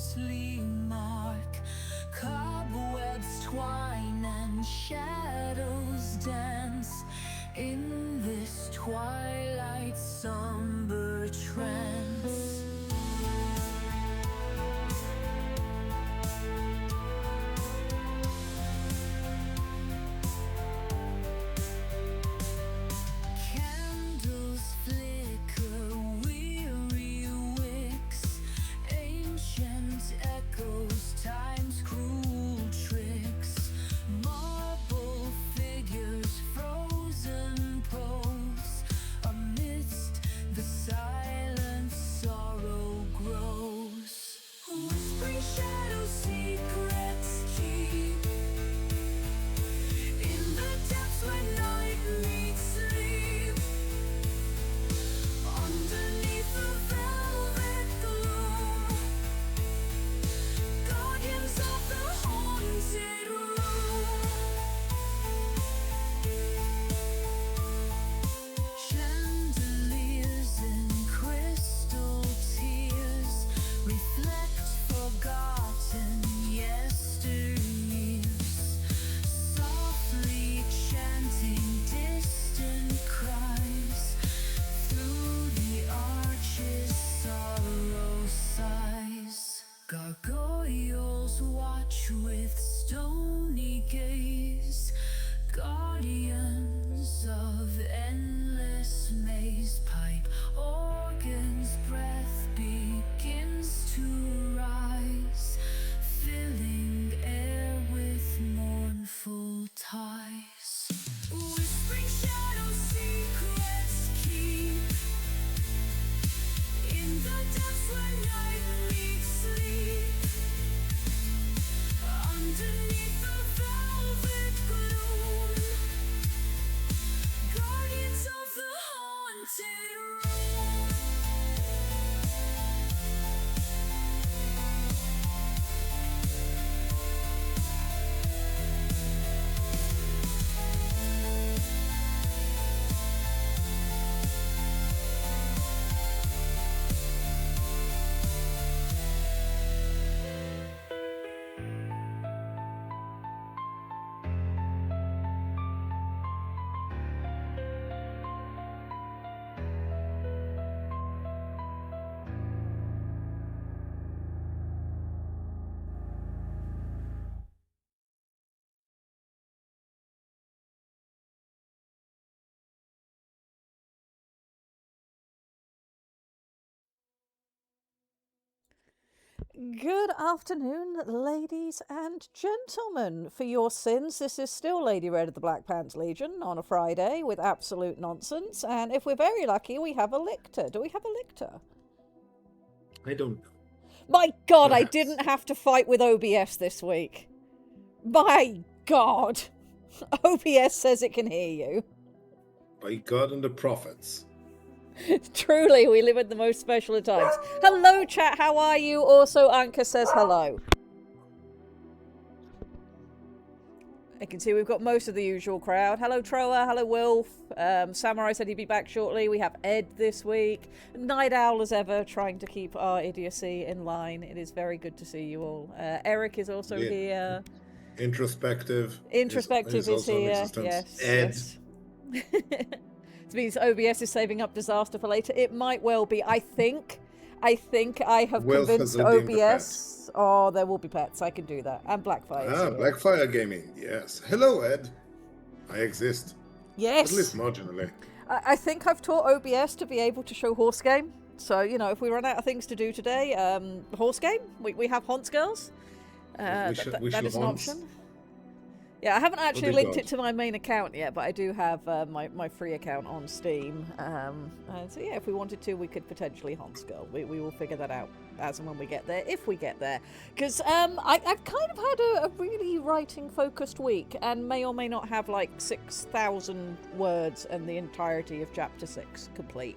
ghostly mark. Cobwebs twine and shadows dance in this twilight somber trance. Candles flicker, weary wicks, ancient echoes, time's cruel tricks. Marble figures, frozen pose, amidst the silent sorrow grows. Whispering shadows, secrets keep in the depths where night meets sleep. Underneath the velvet gloom, guardians of the haunted room. Chandeliers and crystal tears reflect forgotten yesteryears, softly chanting distant cries. Through the arches sorrow sighs. Gargoyles watch with stony gaze, guardians of endless maze. Pipe organ's breath begins to rise, filling air with mournful ties. Whispering shadows, secrets keep in the depths where night meets sleep. Underneath the velvet gloom, guardians of the haunted room. Good afternoon, ladies and gentlemen. For your sins, this is still Lady Red of the Black Pants Legion on a Friday with absolute nonsense. And if we're very lucky, we have a lictor. Do we have a lictor? I don't know. My God, I Perhaps. didn't have to fight with OBS this week. My God. OBS says it can hear you. By God and the prophets. Truly, we live in the most special of times. Hello, chat. How are you? Also, Anka says hello. I can see we've got most of the usual crowd. Hello, Troa. Hello, Wilf. Samurai said he'd be back shortly. We have Ed this week. Night Owl, as ever, trying to keep our idiocy in line. It is very good to see you all. Eric is also here. Introspective. Introspective is also in here. existence. Yes. Ed. Yes. It means OBS is saving up disaster for later. It might well be. I think I have Wilf has convinced redeemed the OBS. Oh, there will be pets. I can do that. And Blackfire. Blackfire Gaming. Yes. Hello, Ed. I exist. Yes. At least marginally. I think I've taught OBS to be able to show horse game. So, you know, if we run out of things to do today, horse game. We have Haunts Girls. That is an option. Yeah, I haven't actually linked it to my main account yet, but I do have my free account on Steam. So yeah, if we wanted to, we could potentially Haunts Girl. We will figure that out as and when we get there, if we get there. Because I've kind of had a really writing-focused week, and may or may not have like 6,000 words and the entirety of Chapter 6 complete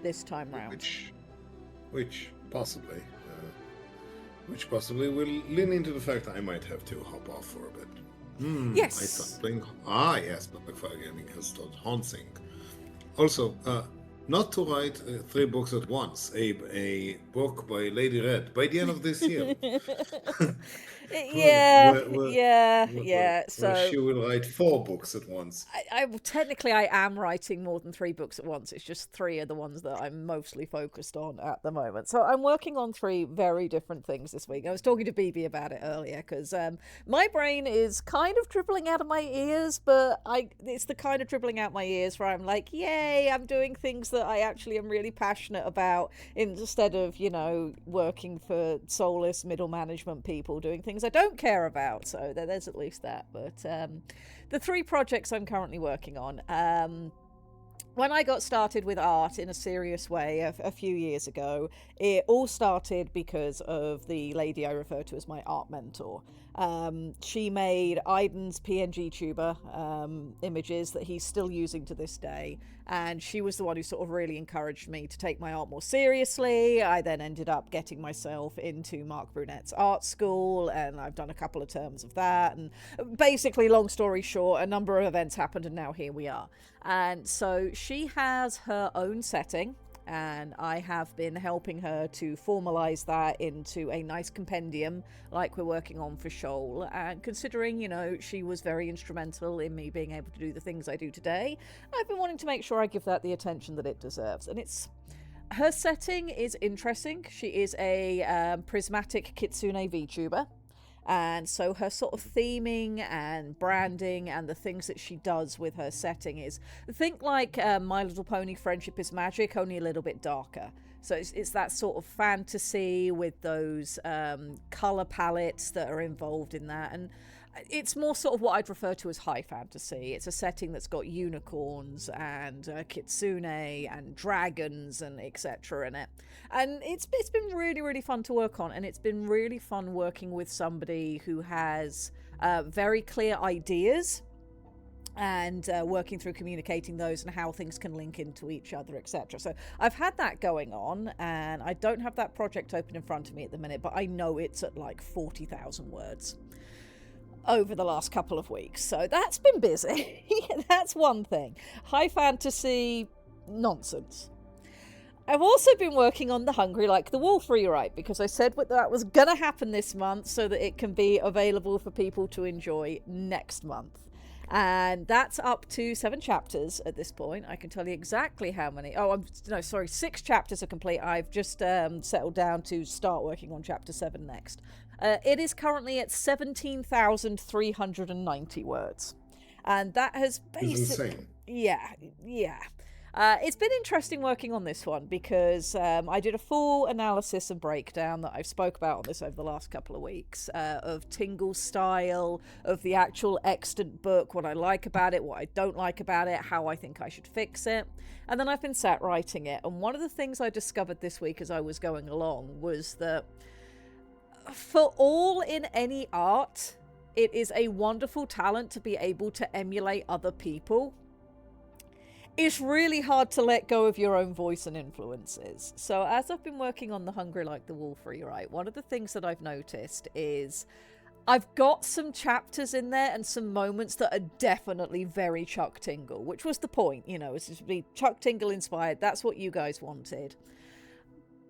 this time round. Which possibly will lean into the fact that I might have to hop off for a bit. Yes. I started playing. Yes, Blackfire Gaming has started haunting. Also, not to write 3 books at once. A book by Lady Red by the end of this year. Yeah, where, where, yeah, where, where yeah. where So she will write 4 books at once. technically I am writing more than 3 books at once. It's just 3 are the ones that I'm mostly focused on at the moment. So I'm working on 3 very different things this week. I was talking to BB about it earlier because my brain is kind of dribbling out of my ears, but it's the kind of dribbling out my ears where I'm like, yay, I'm doing things that I actually am really passionate about instead of, working for soulless middle management people doing things I don't care about. So there's at least that. But the 3 projects I'm currently working on. When I got started with art in a serious way a few years ago, it all started because of the lady I refer to as my art mentor. She made Aiden's PNG tuber images that he's still using to this day, and she was the one who sort of really encouraged me to take my art more seriously. I then ended up getting myself into Mark Brunette's art school, and I've done a couple of terms of that, and basically, long story short, a number of events happened, and now here we are. And so she has her own setting, and I have been helping her to formalize that into a nice compendium like we're working on for Shoal. And considering, she was very instrumental in me being able to do the things I do today, I've been wanting to make sure I give that the attention that it deserves. And her setting is interesting. She is a prismatic kitsune VTuber. And so her sort of theming and branding and the things that she does with her setting is, think like My Little Pony Friendship is Magic, only a little bit darker. So it's that sort of fantasy with those color palettes that are involved in that. And it's more sort of what I'd refer to as high fantasy. It's a setting that's got unicorns and kitsune and dragons and etc. in it. And it's been really, really fun to work on. And it's been really fun working with somebody who has very clear ideas and working through communicating those and how things can link into each other, etc. So I've had that going on, and I don't have that project open in front of me at the minute, but I know it's at like 40,000 words over the last couple of weeks. So that's been busy. That's one thing. High fantasy nonsense. I've also been working on the Hungry Like the Wolf rewrite because I said that was going to happen this month so that it can be available for people to enjoy next month. And that's up to 7 chapters at this point. I can tell you exactly how many. 6 chapters are complete. I've just settled down to start working on chapter 7 next. It is currently at 17,390 words. And that has basically... Yeah. It's been interesting working on this one because I did a full analysis and breakdown that I've spoke about on this over the last couple of weeks of Tingle's style, of the actual extant book, what I like about it, what I don't like about it, how I think I should fix it. And then I've been sat writing it. And one of the things I discovered this week as I was going along was that for all in any art, it is a wonderful talent to be able to emulate other people. It's really hard to let go of your own voice and influences. So as I've been working on the Hungry Like the Wolf rewrite, one of the things that I've noticed is I've got some chapters in there and some moments that are definitely very Chuck Tingle, which was the point, it's to be Chuck Tingle inspired. That's what you guys wanted.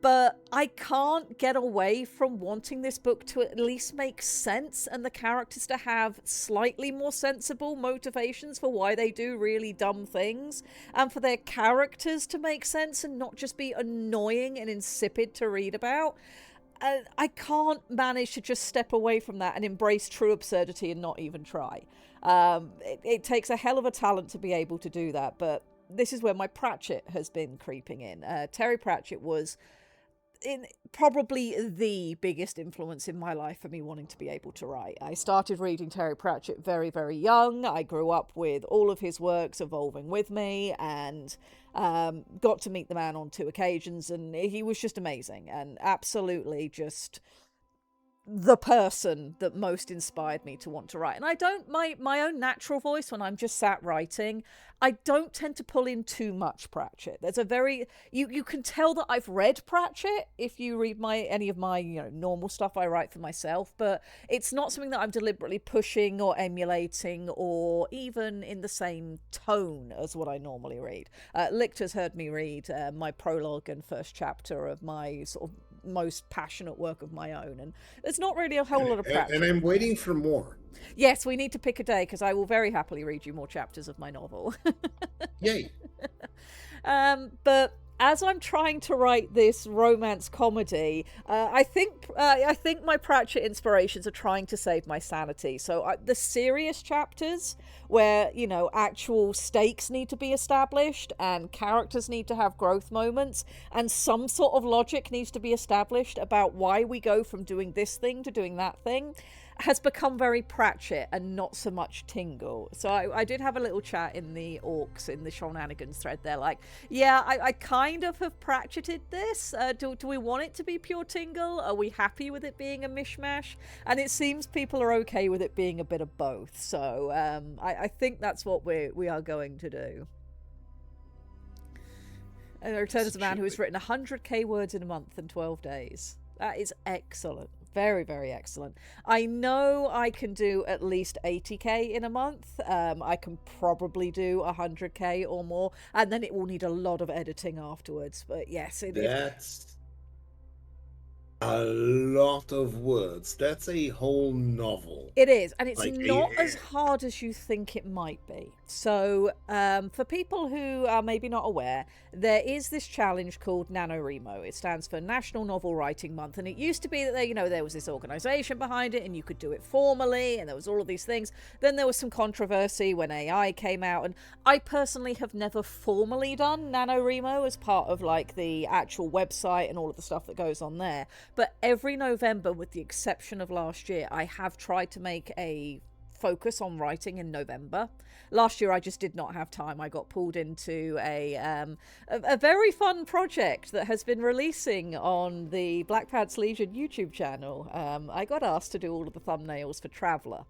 But I can't get away from wanting this book to at least make sense and the characters to have slightly more sensible motivations for why they do really dumb things, and for their characters to make sense and not just be annoying and insipid to read about. I can't manage to just step away from that and embrace true absurdity and not even try. It takes a hell of a talent to be able to do that, but this is where my Pratchett has been creeping in. Terry Pratchett was probably the biggest influence in my life for me wanting to be able to write. I started reading Terry Pratchett very, very young. I grew up with all of his works evolving with me, and got to meet the man on 2 occasions, and he was just amazing and absolutely just the person that most inspired me to want to write. And I don't, my own natural voice, when I'm just sat writing, I don't tend to pull in too much Pratchett. There's a very, you can tell that I've read Pratchett if you read any of my normal stuff I write for myself, but it's not something that I'm deliberately pushing or emulating or even in the same tone as what I normally read. Lictor's heard me read my prologue and first chapter of my sort of most passionate work of my own, and there's not really a whole lot of practice. And I'm waiting for more. Yes, we need to pick a day, because I will very happily read you more chapters of my novel. Yay. But as I'm trying to write this romance comedy, I think my Pratchett inspirations are trying to save my sanity. So the serious chapters where, you know, actual stakes need to be established and characters need to have growth moments and some sort of logic needs to be established about why we go from doing this thing to doing that thing, has become very Pratchett and not so much Tingle. So I did have a little chat in the Orcs, in the Shenanigans thread there, like, yeah, I kind of have Pratchetted this. Do we want it to be pure Tingle? Are we happy with it being a mishmash? And it seems people are okay with it being a bit of both. So I think that's what we are going to do. And I return as a man who has written 100k words in a month in 12 days. That is excellent. Very, very excellent. I know I can do at least 80k in a month. I can probably do 100k or more, and then it will need a lot of editing afterwards. But yes, that's a lot of words. That's a whole novel. It is, and it's like not as hard as you think it might be. So for people who are maybe not aware, there is this challenge called NaNoWriMo. It stands for National Novel Writing Month, and it used to be that there was this organization behind it and you could do it formally and there was all of these things. Then there was some controversy when AI came out, and I personally have never formally done NaNoWriMo as part of like the actual website and all of the stuff that goes on there. But every November, with the exception of last year, I have tried to make a focus on writing in November. Last year I just did not have time. I got pulled into a very fun project that has been releasing on the Black Pants Legion YouTube channel. I got asked to do all of the thumbnails for Traveller,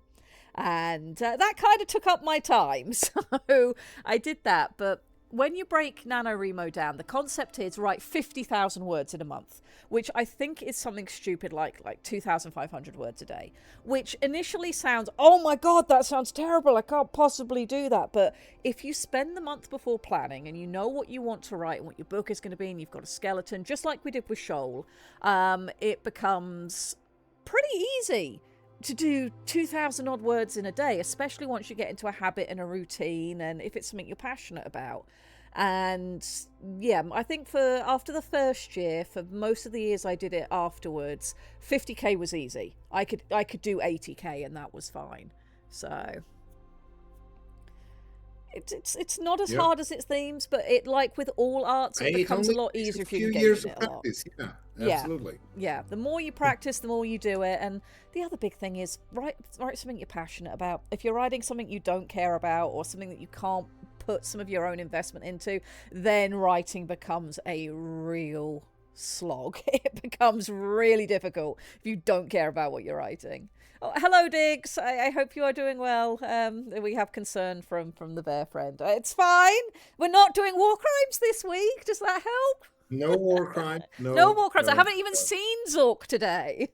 and that kind of took up my time, so I did that. But when you break NaNoWriMo down, the concept is write 50,000 words in a month, which I think is something stupid like 2,500 words a day, which initially sounds, oh my God, that sounds terrible. I can't possibly do that. But if you spend the month before planning and you know what you want to write and what your book is going to be, and you've got a skeleton, just like we did with Shoal, it becomes pretty easy to do 2,000 odd words in a day, especially once you get into a habit and a routine, and if it's something you're passionate about. And yeah, I think after the first year, for most of the years I did it afterwards, 50k was easy. I could do 80k and that was fine. So it's not as hard as it seems, but it, like with all arts, it becomes a lot easier if you engage in it a lot. Yeah, absolutely. Yeah, the more you practice, the more you do it. And the other big thing is write something you're passionate about. If you're writing something you don't care about or something that you can't put some of your own investment into, then writing becomes a real slog. It becomes really difficult if you don't care about what you're writing. Oh, hello, Diggs. I hope you are doing well. We have concern from the bear friend. It's fine. We're not doing war crimes this week. Does that help? No war crime. No war crimes. I haven't even seen Zork today.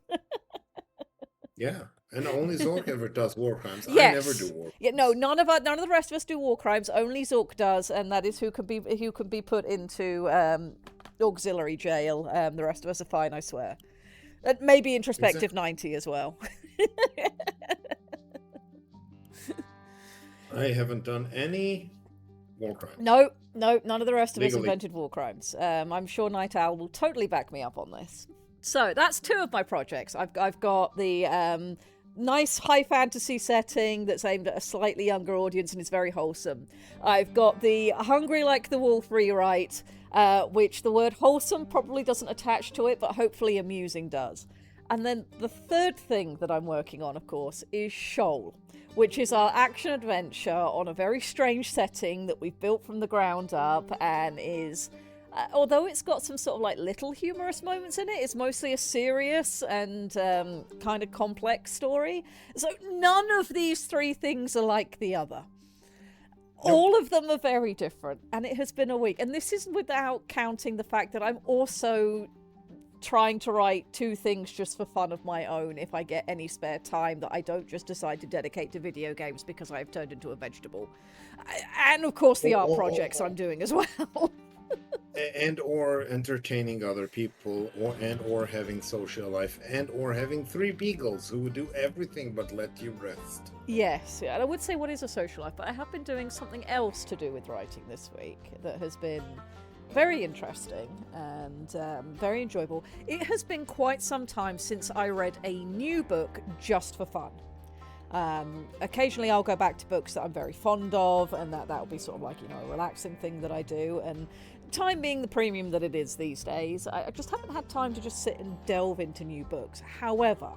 Yeah, and only Zork ever does war crimes. Yes. I never do war crimes. Yeah, no, none of the rest of us do war crimes. Only Zork does, and that is who can be put into auxiliary jail. The rest of us are fine, I swear. Maybe introspective 90 as well. I haven't done any war crimes. No, none of the rest of us invented war crimes. I'm sure Night Owl will totally back me up on this. So that's two of my projects. I've got the nice high fantasy setting that's aimed at a slightly younger audience and is very wholesome. I've got the Hungry Like the Wolf rewrite, which the word wholesome probably doesn't attach to it, but hopefully amusing does. And then the third thing that I'm working on, of course, is Shoal, which is our action adventure on a very strange setting that we've built from the ground up, and is, although it's got some sort of like little humorous moments in it, it's mostly a serious and kind of complex story. So none of these three things are like the other. Nope. All of them are very different, and it has been a week. And this is without counting the fact that I'm also trying to write two things just for fun of my own if I get any spare time that I don't just decide to dedicate to video games because I've turned into a vegetable. And of course the art projects I'm doing as well. and or entertaining other people, or having social life, and or having three beagles who do everything but let you rest. Yes, yeah, and I would say what is a social life, but I have been doing something else to do with writing this week that has been very interesting and very enjoyable. It has been quite some time since I read a new book just for fun. Occasionally I'll go back to books that I'm very fond of, and that'll be sort of like, you know, a relaxing thing that I do, and time being the premium that it is these days, I just haven't had time to just sit and delve into new books. However,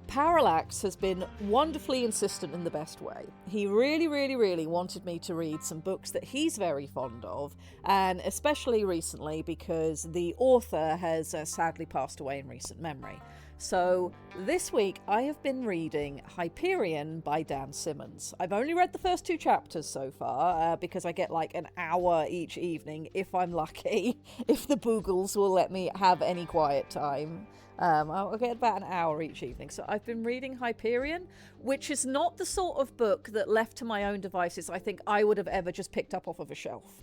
Parallax has been wonderfully insistent in the best way. He really wanted me to read some books that he's very fond of, and especially recently because the author has sadly passed away in recent memory. So this week I have been reading Hyperion by Dan Simmons. I've only read the first 2 chapters so far because I get like an hour each evening if I'm lucky, if the boogles will let me have any quiet time. I'll get about an hour each evening. So I've been reading Hyperion, which is not the sort of book that, left to my own devices, I think I would have ever just picked up off of a shelf.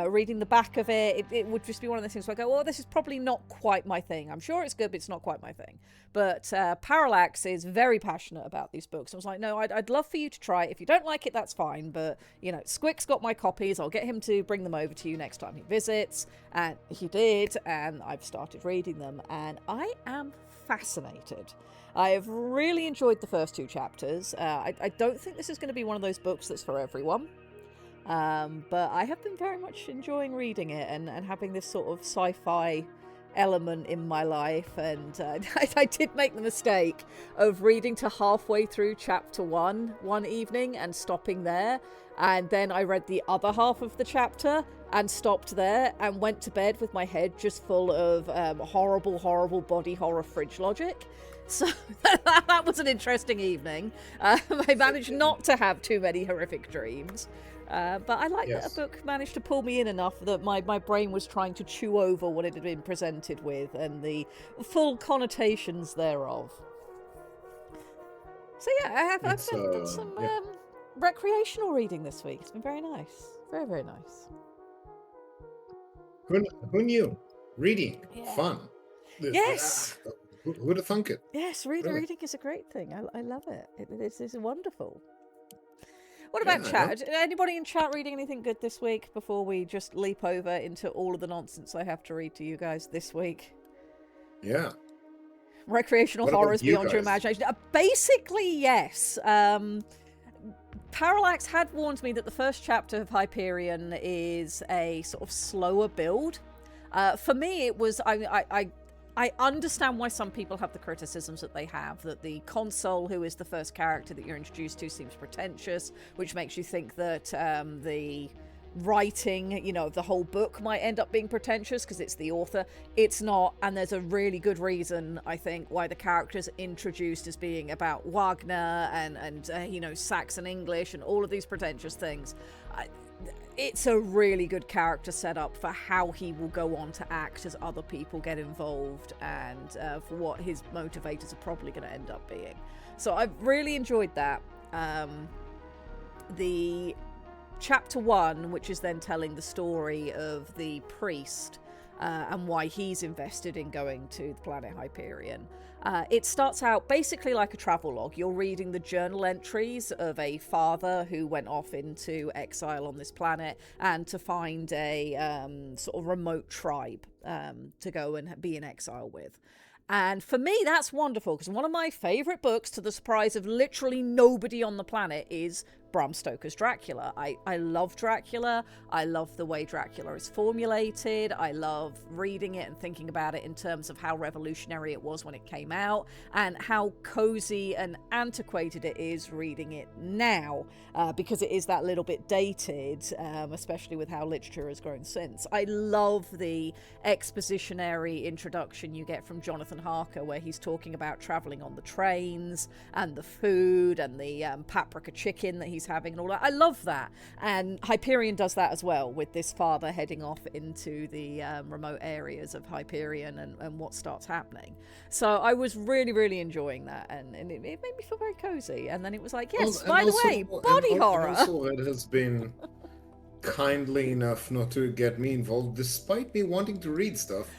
Reading the back of it would just be one of those things where I go, well, this is probably not quite my thing. I'm sure it's good, but it's not quite my thing. But Parallax is very passionate about these books. I was like, no, I'd love for you to try it. If you don't like it, that's fine. But, you know, Squick's got my copies. I'll get him to bring them over to you next time he visits. And he did, and I've started reading them. And I am fascinated. I have really enjoyed the first 2 chapters. I don't think this is going to be one of those books that's for everyone. But I have been very much enjoying reading it and having this sort of sci-fi element in my life, and I did make the mistake of reading to halfway through chapter 1 one evening and stopping there, and then I read the other half of the chapter and stopped there and went to bed with my head just full of horrible body horror fridge logic. So that was an interesting evening. I managed not to have too many horrific dreams. But I like that a book managed to pull me in enough that my brain was trying to chew over what it had been presented with and the full connotations thereof. So yeah, I've done some recreational reading this week. It's been very nice. Very nice. Who knew? Reading. Fun. Yes. Who'd have thunk it? Yes, reading is a great thing. I love it. It's wonderful. What about chat? Anybody in chat reading anything good this week before we just leap over into all of the nonsense I have to read to you guys this week? Yeah. Recreational horrors beyond your imagination. Basically, yes. Parallax had warned me that the first chapter of Hyperion is a sort of slower build. For me, it was... I understand why some people have the criticisms that they have, that the consul, who is the first character that you're introduced to, seems pretentious, which makes you think that the writing, you know, the whole book might end up being pretentious because it's the author. It's not, and there's a really good reason, I think, why the character's introduced as being about Wagner and you know, Saxon English and all of these pretentious things. It's a really good character setup for how he will go on to act as other people get involved, and for what his motivators are probably going to end up being. So I've really enjoyed that. The chapter 1, which is then telling the story of the priest and why he's invested in going to the planet Hyperion. It starts out basically like a travelogue. You're reading the journal entries of a father who went off into exile on this planet and to find a sort of remote tribe to go and be in exile with. And for me, that's wonderful, because one of my favourite books, to the surprise of literally nobody on the planet, is Bram Stoker's Dracula. I love Dracula. I love the way Dracula is formulated. I love reading it and thinking about it in terms of how revolutionary it was when it came out, and how cozy and antiquated it is reading it now, because it is that little bit dated, especially with how literature has grown since. I love the expositionary introduction you get from Jonathan Harker, where he's talking about travelling on the trains and the food and the paprika chicken that he's having and all that. I love that. And Hyperion does that as well, with this father heading off into the remote areas of Hyperion and what starts happening. So I was really enjoying that, and it made me feel very cozy. And then it was like, yes, by the way, body horror. Also, it has been kindly enough not to get me involved, despite me wanting to read stuff.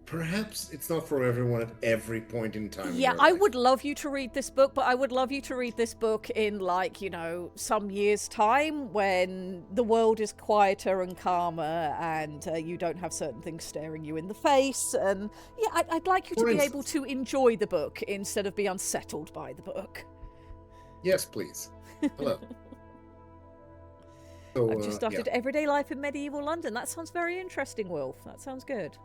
Perhaps it's not for everyone at every point in time. Yeah, in I life. would love you to read this book, but I would love you to read this book in, like, you know, some years' time when the world is quieter and calmer and you don't have certain things staring you in the face. And yeah, I'd like you to be able to enjoy the book instead of be unsettled by the book. Yes, please. Hello. So, I've just started Everyday Life in Medieval London. That sounds very interesting, Wolf. That sounds good.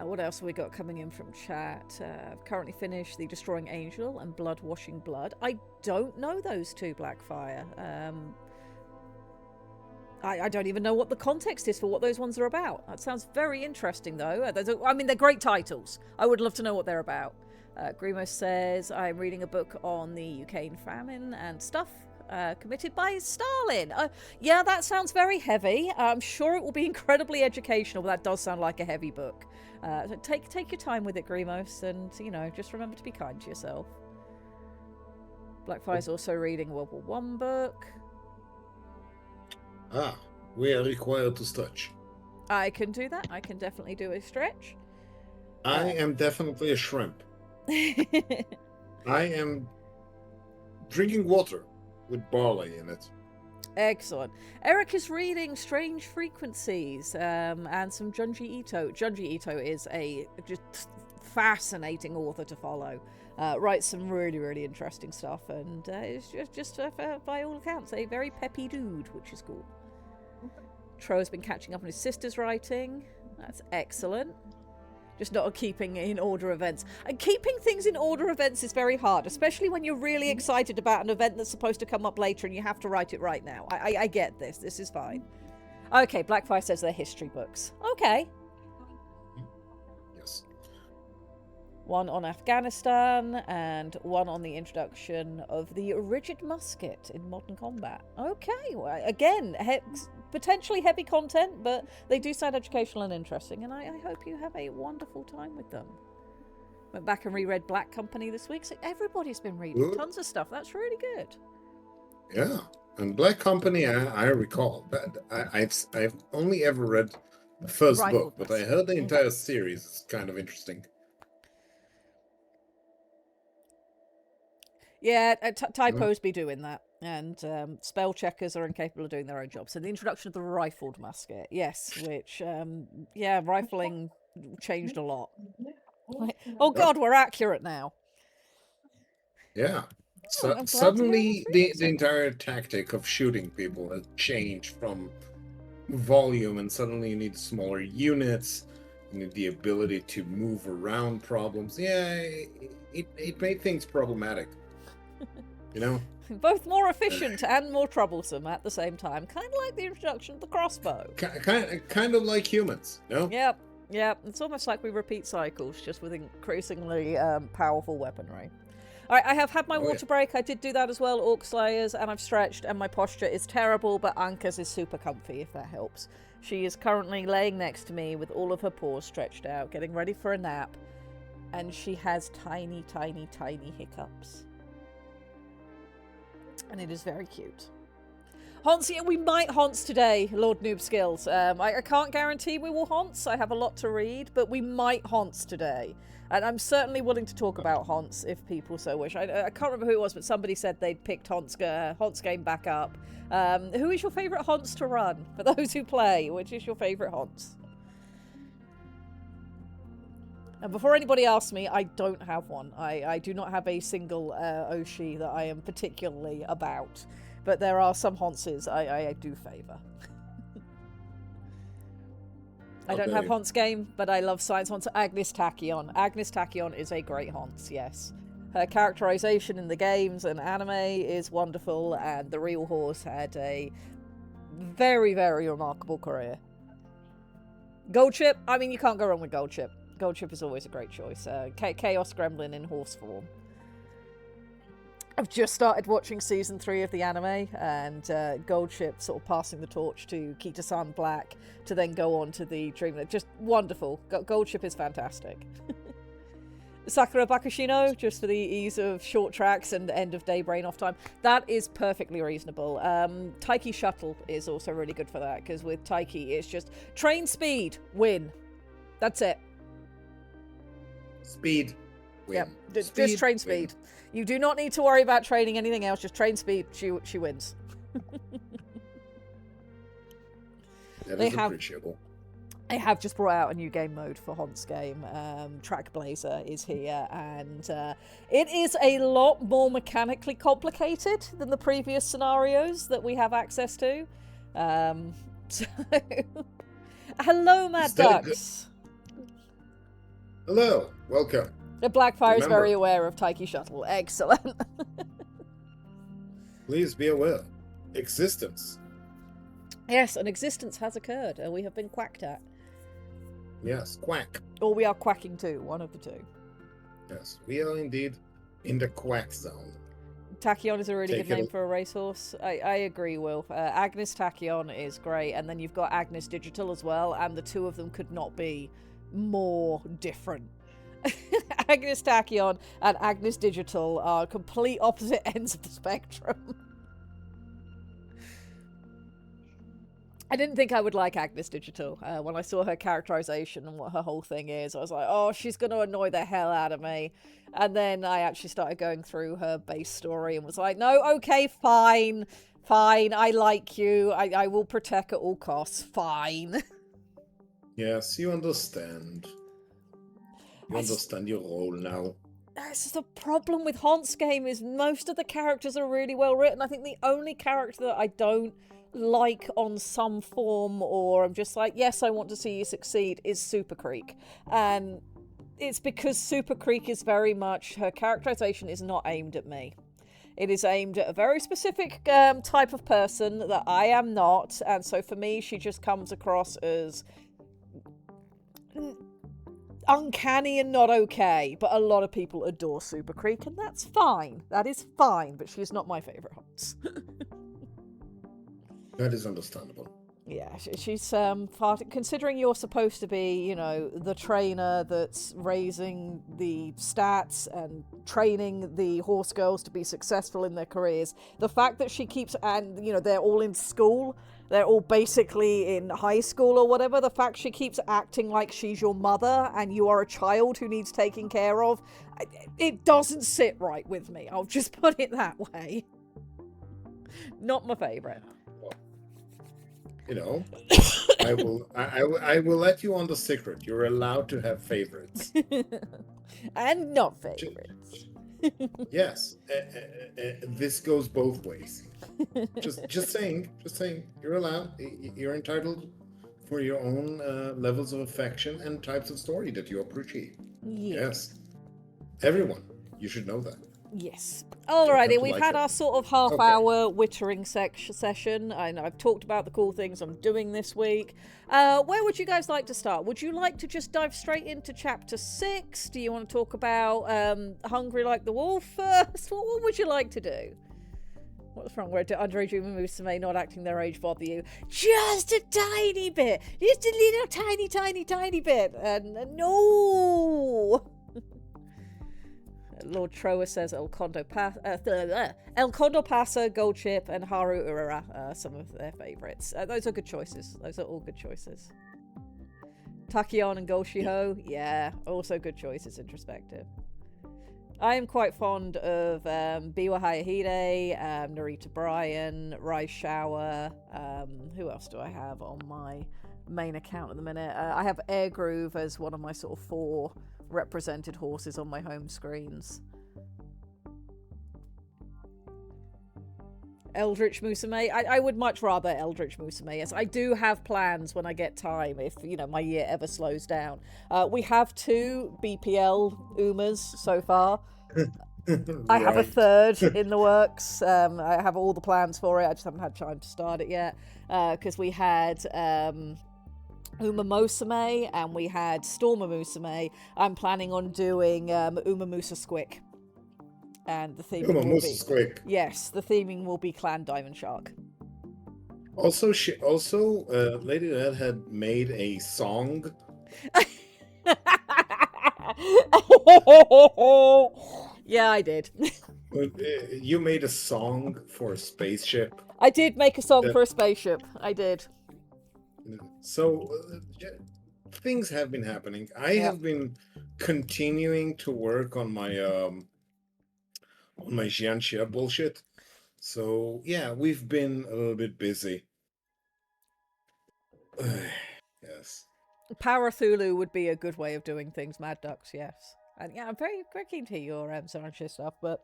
What else have we got coming in from chat? I've currently finished The Destroying Angel and Blood Washing Blood. I don't know those two, Blackfire. I don't even know what the context is for what those ones are about. That sounds very interesting, though. I mean, they're great titles. I would love to know what they're about. Grimo says, I'm reading a book on the Ukraine famine and stuff. Committed by Stalin. Yeah, that sounds very heavy. I'm sure it will be incredibly educational, but that does sound like a heavy book. So take your time with it, Grimos, and, you know, just remember to be kind to yourself. Blackfire's also reading a World War One book. We are required to stretch. I can do that. I can definitely do a stretch. I am definitely a shrimp. I am drinking water with barley in it. Excellent. Eric is reading Strange Frequencies and some Junji Ito. Junji Ito is a just fascinating author to follow. Writes some really, really interesting stuff, and is just by all accounts, a very peppy dude, which is cool. Tro's been catching up on his sister's writing. That's excellent. Just not keeping in order events. And keeping things in order events is very hard, especially when you're really excited about an event that's supposed to come up later and you have to write it right now. I get this. This is fine. Okay, Blackfire says they're history books. Okay. Yes. One on Afghanistan and one on the introduction of the rigid musket in modern combat. Okay, well, again, potentially heavy content, but they do sound educational and interesting, and I hope you have a wonderful time with them. Went back and reread Black Company this week, so everybody's been reading tons of stuff. That's really good. Yeah, and Black Company, I recall, but I've only ever read the first book, but I heard the entire series is kind of interesting. Yeah, typos be doing that, and spell checkers are incapable of doing their own job. So the introduction of the rifled musket, yes, which, rifling changed a lot. Oh God, we're accurate now. Yeah. So suddenly the entire tactic of shooting people has changed from volume, and suddenly you need smaller units, you need the ability to move around problems. Yeah, it made things problematic. You know? Both more efficient and more troublesome at the same time. Kind of like the introduction of the crossbow. Kind of like humans, no? Yep. It's almost like we repeat cycles, just with increasingly powerful weaponry. Alright, I have had my water break. I did do that as well, Orc Slayers, and I've stretched, and my posture is terrible, but Anka's is super comfy, if that helps. She is currently laying next to me with all of her paws stretched out, getting ready for a nap, and she has tiny, tiny, tiny hiccups. And it is very cute. Haunts, yeah, we might haunts today, Lord Noob Skills. I can't guarantee we will haunts. I have a lot to read, but we might haunts today. And I'm certainly willing to talk about haunts if people so wish. I can't remember who it was, but somebody said they'd picked haunts game back up. Who is your favourite haunts to run? For those who play, which is your favourite haunts? And before anybody asks me, I don't have one. I do not have a single Oshi that I am particularly about. But there are some haunts I do favour. I don't have haunts game, but I love science haunts. Agnes Tachyon. Agnes Tachyon is a great haunts, yes. Her characterization in the games and anime is wonderful, and the real horse had a very, very remarkable career. Gold Chip, I mean, you can't go wrong with Gold Chip. Gold Chip is always a great choice. Chaos Gremlin in horse form. I've just started watching season 3 of the anime, and Gold Chip sort of passing the torch to Kita-san Black to then go on to the Dreamlet. Just wonderful. Gold Chip is fantastic. Sakura Bakushino, just for the ease of short tracks and end of day brain off time. That is perfectly reasonable. Taiki Shuttle is also really good for that, because with Taiki, it's just train speed, win. That's it. Speed, win. Yep, just train speed. You do not need to worry about training anything else, just train speed, she wins. That is appreciable. They have just brought out a new game mode for Hont's game. Track Blazer is here, and it is a lot more mechanically complicated than the previous scenarios that we have access to. So... Hello, Mad Ducks. Hello, welcome. The Blackfire is very aware of Taiki Shuttle. Excellent. Please be aware. Existence. Yes, an existence has occurred, and we have been quacked at. Yes, quack. Or we are quacking too, one of the two. Yes, we are indeed in the quack zone. Tachyon is a really good name for a racehorse. I agree, Will. Agnes Tachyon is great, and then you've got Agnes Digital as well, and the two of them could not be more different. Agnes Tachyon and Agnes Digital are complete opposite ends of the spectrum. I didn't think I would like Agnes Digital. When I saw her characterization and what her whole thing is, I was like, oh, she's going to annoy the hell out of me. And then I actually started going through her base story and was like, no, okay, fine, I like you. I will protect at all costs, fine. Yes, you understand. You understand your role now. That's the problem with Hont's game, is most of the characters are really well written. I think the only character that I don't like on some form, or I'm just like, yes, I want to see you succeed, is Super Creek. And it's because Super Creek is very much, her characterization is not aimed at me. It is aimed at a very specific type of person that I am not, and so for me she just comes across as uncanny and not okay. But a lot of people adore Super Creek, and that's fine. That is fine, but she's not my favourite Honts. That is understandable. Yeah, she's considering you're supposed to be, you know, the trainer that's raising the stats and training the horse girls to be successful in their careers. The fact that she keeps, and you know, they're all in school, they're all basically in high school or whatever. The fact she keeps acting like she's your mother and you are a child who needs taking care of, it doesn't sit right with me. I'll just put it that way. Not my favorite. You know, I will let you on the secret. You're allowed to have favorites. And not favorites. Yes, this goes both ways. Just saying. You're allowed. You're entitled for your own levels of affection and types of story that you appreciate. Yes, everyone. You should know that. Yes. Alrighty, we've had our sort of half-hour wittering session, and I've talked about the cool things I'm doing this week. Where would you guys like to start? Would you like to just dive straight into Chapter 6? Do you want to talk about Hungry Like the Wolf first? What would you like to do? What's wrong? Where underage human Musume not acting their age bother you? Just a tiny bit! Just a little tiny bit! And no! Lord Troa says El Condor Pasa, Gold Chip, and Haru Urara are some of their favourites. Those are good choices. Those are all good choices. Tachyon and Golshiho, yeah, also good choices introspective. I am quite fond of Biwa Hayahide, Narita Bryan, Rai Shower. Who else do I have on my main account at the minute? I have Air Groove as one of my sort of 4 represented horses on my home screens. Eldritch Musume. I would much rather Eldritch Musume. Yes, I do have plans when I get time, if you know my year ever slows down. We have 2 BPL Umas so far. I have a 3rd in the works. I have all the plans for it. I just haven't had time to start it yet, because we had Uma Musume and we had Storma Musume. I'm planning on doing Uma Musa Squick. And the theming will be... Squick. Yes, the theming will be Clan Diamond Shark. Also, Lady Ed had made a song Yeah, I did. You made a song for a spaceship. I did make a song for a spaceship. I did. So things have been happening. I have been continuing to work on my Xianxia bullshit. So yeah, we've been a little bit busy. Yes. Parathulu would be a good way of doing things, Mad Ducks, yes. And yeah, I'm very keen to hear your Xanxia stuff, but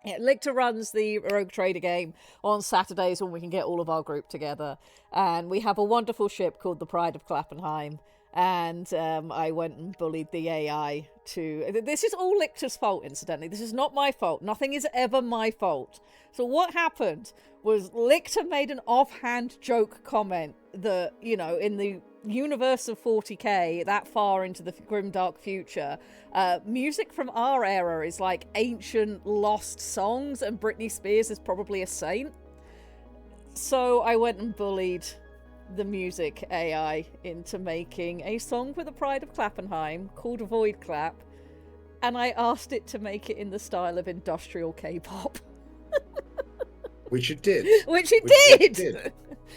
yeah, Lictor runs the Rogue Trader game on Saturdays when we can get all of our group together. And we have a wonderful ship called the Pride of Clappenheim. And I went and bullied the AI to... This is all Lictor's fault, incidentally. This is not my fault. Nothing is ever my fault. So what happened was Lictor made an offhand joke comment that, you know, in the universe of 40k, that far into the grimdark future, music from our era is like ancient lost songs, and Britney Spears is probably a saint. So I went and bullied the music AI into making a song for the Pride of Clappenheim called Void Clap, and I asked it to make it in the style of industrial K-pop. Which it did. Which it did!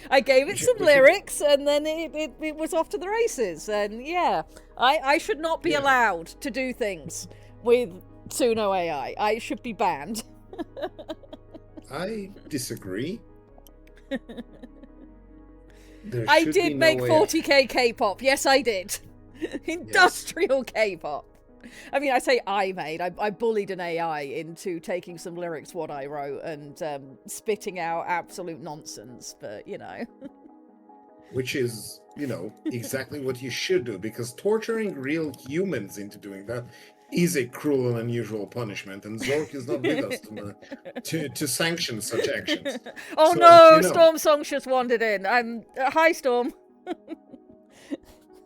I gave it some lyrics, and then it was off to the races. And yeah, I should not be allowed to do things with Suno AI. I should be banned. I disagree. I did make 40k K-pop. Yes, I did. Industrial K-pop. I mean, I say I made. I bullied an AI into taking some lyrics what I wrote and spitting out absolute nonsense. But you know, which is, you know, exactly what you should do, because torturing real humans into doing that is a cruel and unusual punishment, and Zork is not with us to sanction such actions. Oh so, no, you know, Storm Song just wandered in. Hi, Storm.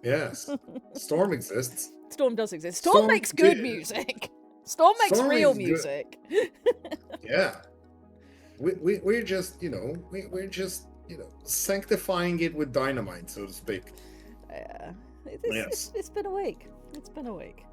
Yes, Storm exists. Storm does exist. Storm makes good music. Storm makes real music. Yeah, we're just, you know, we're just, you know, sanctifying it with dynamite, so to speak. Yeah, it's been a week. It's been a week.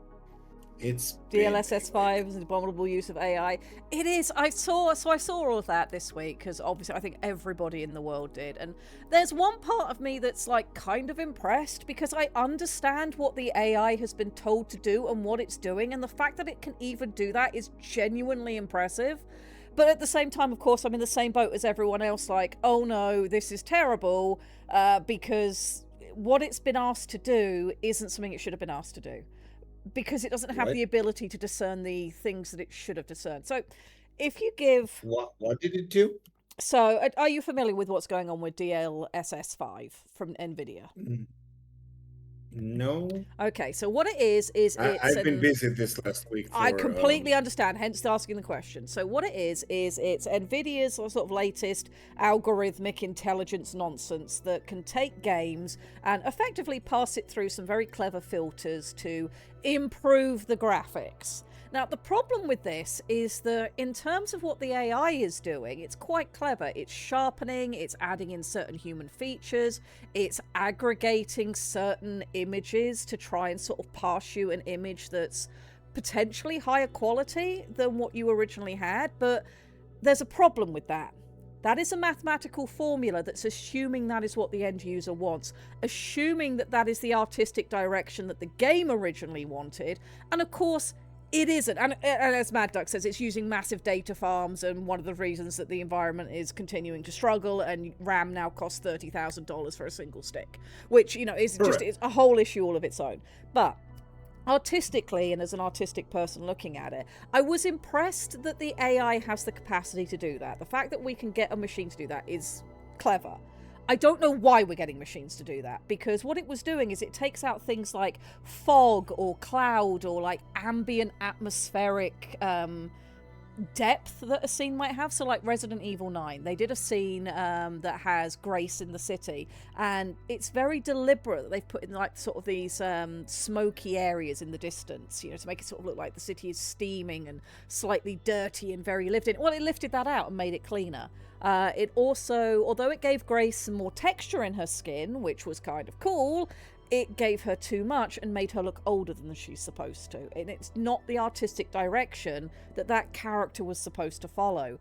It's DLSS 5 is an abominable use of AI. It is. I saw all of that this week, because obviously I think everybody in the world did. And there's one part of me that's like kind of impressed, because I understand what the AI has been told to do and what it's doing, and the fact that it can even do that is genuinely impressive. But at the same time, of course, I'm in the same boat as everyone else, like, oh no, this is terrible, because what it's been asked to do isn't something it should have been asked to do, because it doesn't have the ability to discern the things that it should have discerned. So if you give... What did it do? So are you familiar with what's going on with DLSS 5 from NVIDIA? No. Okay, so what it is I've been busy this last week. I completely understand, hence asking the question. So what it is it's NVIDIA's sort of latest algorithmic intelligence nonsense that can take games and effectively pass it through some very clever filters to improve the graphics. Now, the problem with this is that in terms of what the AI is doing, it's quite clever. It's sharpening, it's adding in certain human features, it's aggregating certain images to try and sort of pass you an image that's potentially higher quality than what you originally had. But there's a problem with that. That is a mathematical formula that's assuming that is what the end user wants, assuming that that is the artistic direction that the game originally wanted. And of course, it isn't. And as Mad Duck says, it's using massive data farms, and one of the reasons that the environment is continuing to struggle, and RAM now costs $30,000 for a single stick, which, you know, is just it's a whole issue all of its own. But artistically, and as an artistic person looking at it, I was impressed that the AI has the capacity to do that. The fact that we can get a machine to do that is clever. I don't know why we're getting machines to do that, because what it was doing is it takes out things like fog or cloud or like ambient atmospheric depth that a scene might have. So like Resident Evil 9, they did a scene that has Grace in the city, and it's very deliberate that they've put in like sort of these smoky areas in the distance, you know, to make it sort of look like the city is steaming and slightly dirty and very lived in. Well, it lifted that out and made it cleaner. It also, although it gave Grace some more texture in her skin, which was kind of cool, it gave her too much and made her look older than she's supposed to. And it's not the artistic direction that character was supposed to follow.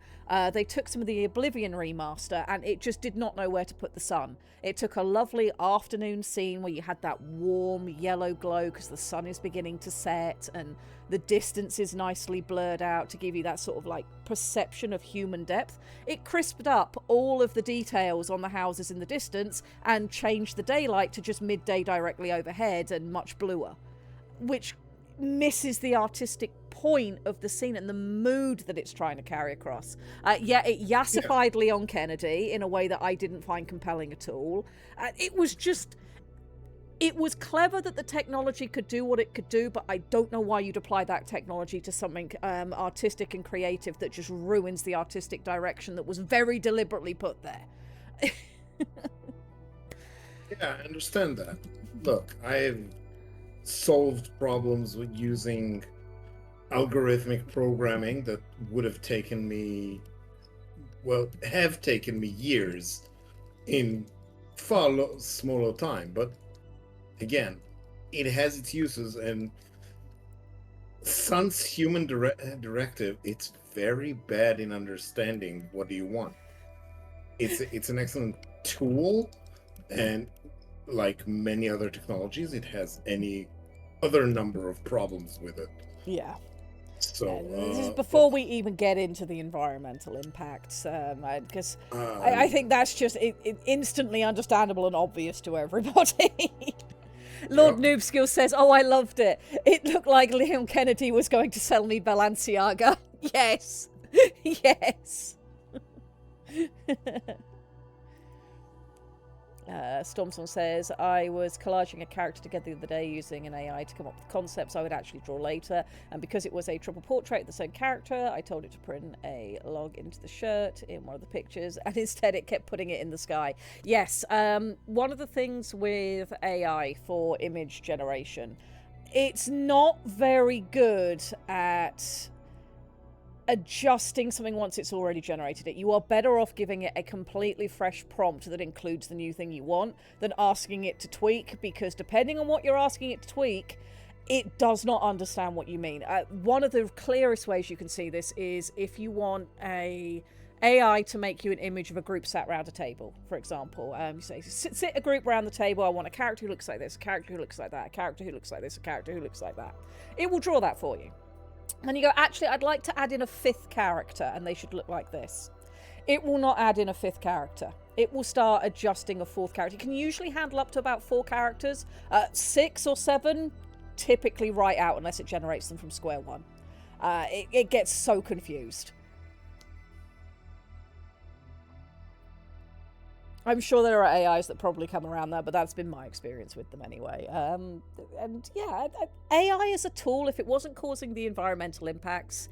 They took some of the Oblivion remaster and it just did not know where to put the sun. It took a lovely afternoon scene where you had that warm yellow glow because the sun is beginning to set and the distance is nicely blurred out to give you that sort of like perception of human depth. It crisped up all of the details on the houses in the distance and changed the daylight to just midday directly overhead and much bluer, which misses the artistic point of the scene and the mood that it's trying to carry across. It yassified Leon Kennedy in a way that I didn't find compelling at all. It was clever that the technology could do what it could do, but I don't know why you'd apply that technology to something artistic and creative that just ruins the artistic direction that was very deliberately put there. Yeah, I understand that. Look, I've solved problems with using algorithmic programming that would have taken me, have taken me years in far smaller time, but again, it has its uses, and Sun's human directive, it's very bad in understanding what do you want. It's an excellent tool, and like many other technologies, it has any other number of problems with it. Yeah. So this is before we even get into the environmental impacts, because I think that's just instantly understandable and obvious to everybody. Lord Noobskill says, "Oh, I loved it. It looked like Leon Kennedy was going to sell me Balenciaga." Yes. Yes. Stormson says, "I was collaging a character together the other day using an AI to come up with concepts I would actually draw later, and because it was a triple portrait of the same character, I told it to print a log into the shirt in one of the pictures, and instead it kept putting it in the sky." Yes, one of the things with AI for image generation, it's not very good at adjusting something once it's already generated it. You are better off giving it a completely fresh prompt that includes the new thing you want than asking it to tweak, because depending on what you're asking it to tweak, it does not understand what you mean. One of the clearest ways you can see this is if you want a AI to make you an image of a group sat around a table, for example. You say, sit a group around the table, I want a character who looks like this, a character who looks like that, a character who looks like this, a character who looks like that. It will draw that for you. And you go, actually, I'd like to add in a fifth character, and they should look like this. It will not add in a fifth character. It will start adjusting a fourth character. You can usually handle up to about 4 characters. 6 or 7, typically write out unless it generates them from square one. It gets so confused. I'm sure there are AIs that probably come around that, but that's been my experience with them anyway. And yeah, AI as a tool, if it wasn't causing the environmental impacts,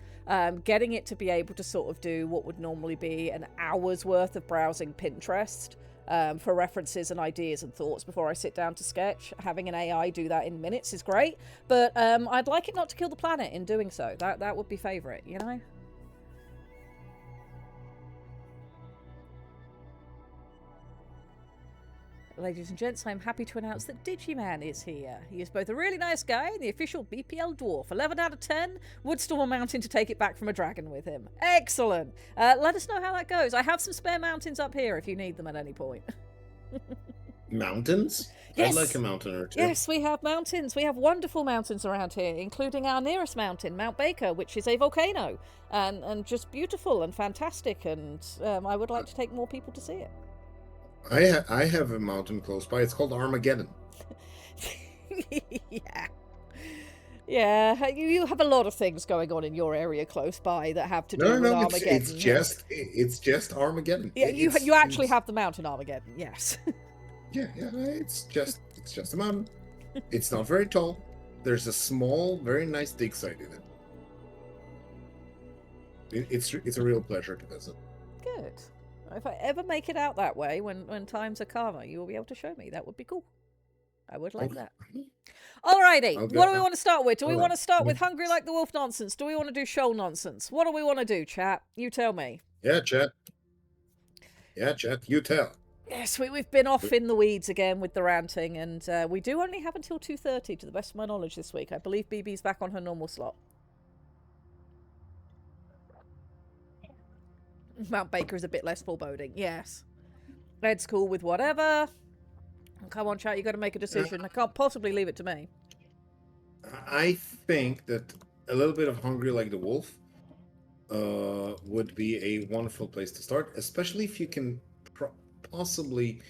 getting it to be able to sort of do what would normally be an hour's worth of browsing Pinterest for references and ideas and thoughts before I sit down to sketch, having an AI do that in minutes is great, but I'd like it not to kill the planet in doing so. That would be favourite, you know? Ladies and gents, I'm happy to announce that Digiman is here. He is both a really nice guy and the official BPL dwarf. 11 out of 10. Would storm a mountain to take it back from a dragon with him. Excellent. Let us know how that goes. I have some spare mountains up here if you need them at any point. Mountains? Yes. I'd like a mountain or two. Yes, we have mountains. We have wonderful mountains around here, including our nearest mountain, Mount Baker, which is a volcano. And just beautiful and fantastic. And I would like to take more people to see it. I have a mountain close by. It's called Armageddon. Yeah. You have a lot of things going on in your area close by that have to do with Armageddon. It's just Armageddon. Yeah, you actually have the mountain Armageddon. Yes. Yeah. It's just a mountain. It's not very tall. There's a small, very nice dig site in it. It's a real pleasure to visit. Good. If I ever make it out that way, when times are calmer, you will be able to show me. That would be cool. I would like that. Alrighty, what do we want to start with? Do we want to start with Hungry Like the Wolf nonsense? Do we want to do Shoal nonsense? What do we want to do, chat? You tell me. Yeah, chat, you tell. Yes, we've been off in the weeds again with the ranting, and we do only have until 2:30, to the best of my knowledge, this week. I believe BB's back on her normal slot. Mount Baker is a bit less foreboding, yes. Ed's cool with whatever. Come on, chat, you got to make a decision. I can't possibly leave it to me. I think that a little bit of Hungry Like the Wolf would be a wonderful place to start, especially if you can possibly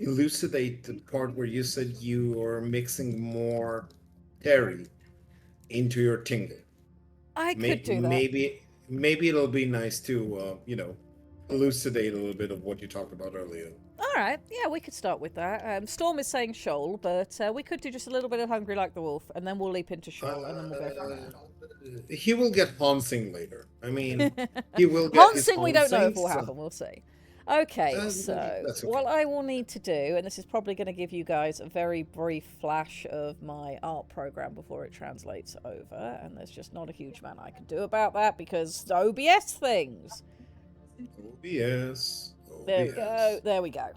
elucidate the part where you said you are mixing more Terry into your tingle. I could do that. Maybe it'll be nice to, elucidate a little bit of what you talked about earlier. All right, yeah, we could start with that. Storm is saying Shoal, but we could do just a little bit of Hungry Like the Wolf, and then we'll leap into Shoal, and then we'll go from there. He will get Hansing later. I mean, he will get Hansing, we don't know if will happen, we'll see. Okay, so okay. What I will need to do, and this is probably going to give you guys a very brief flash of my art program before it translates over, and there's just not a huge amount I can do about that because OBS things. OBS. There we go.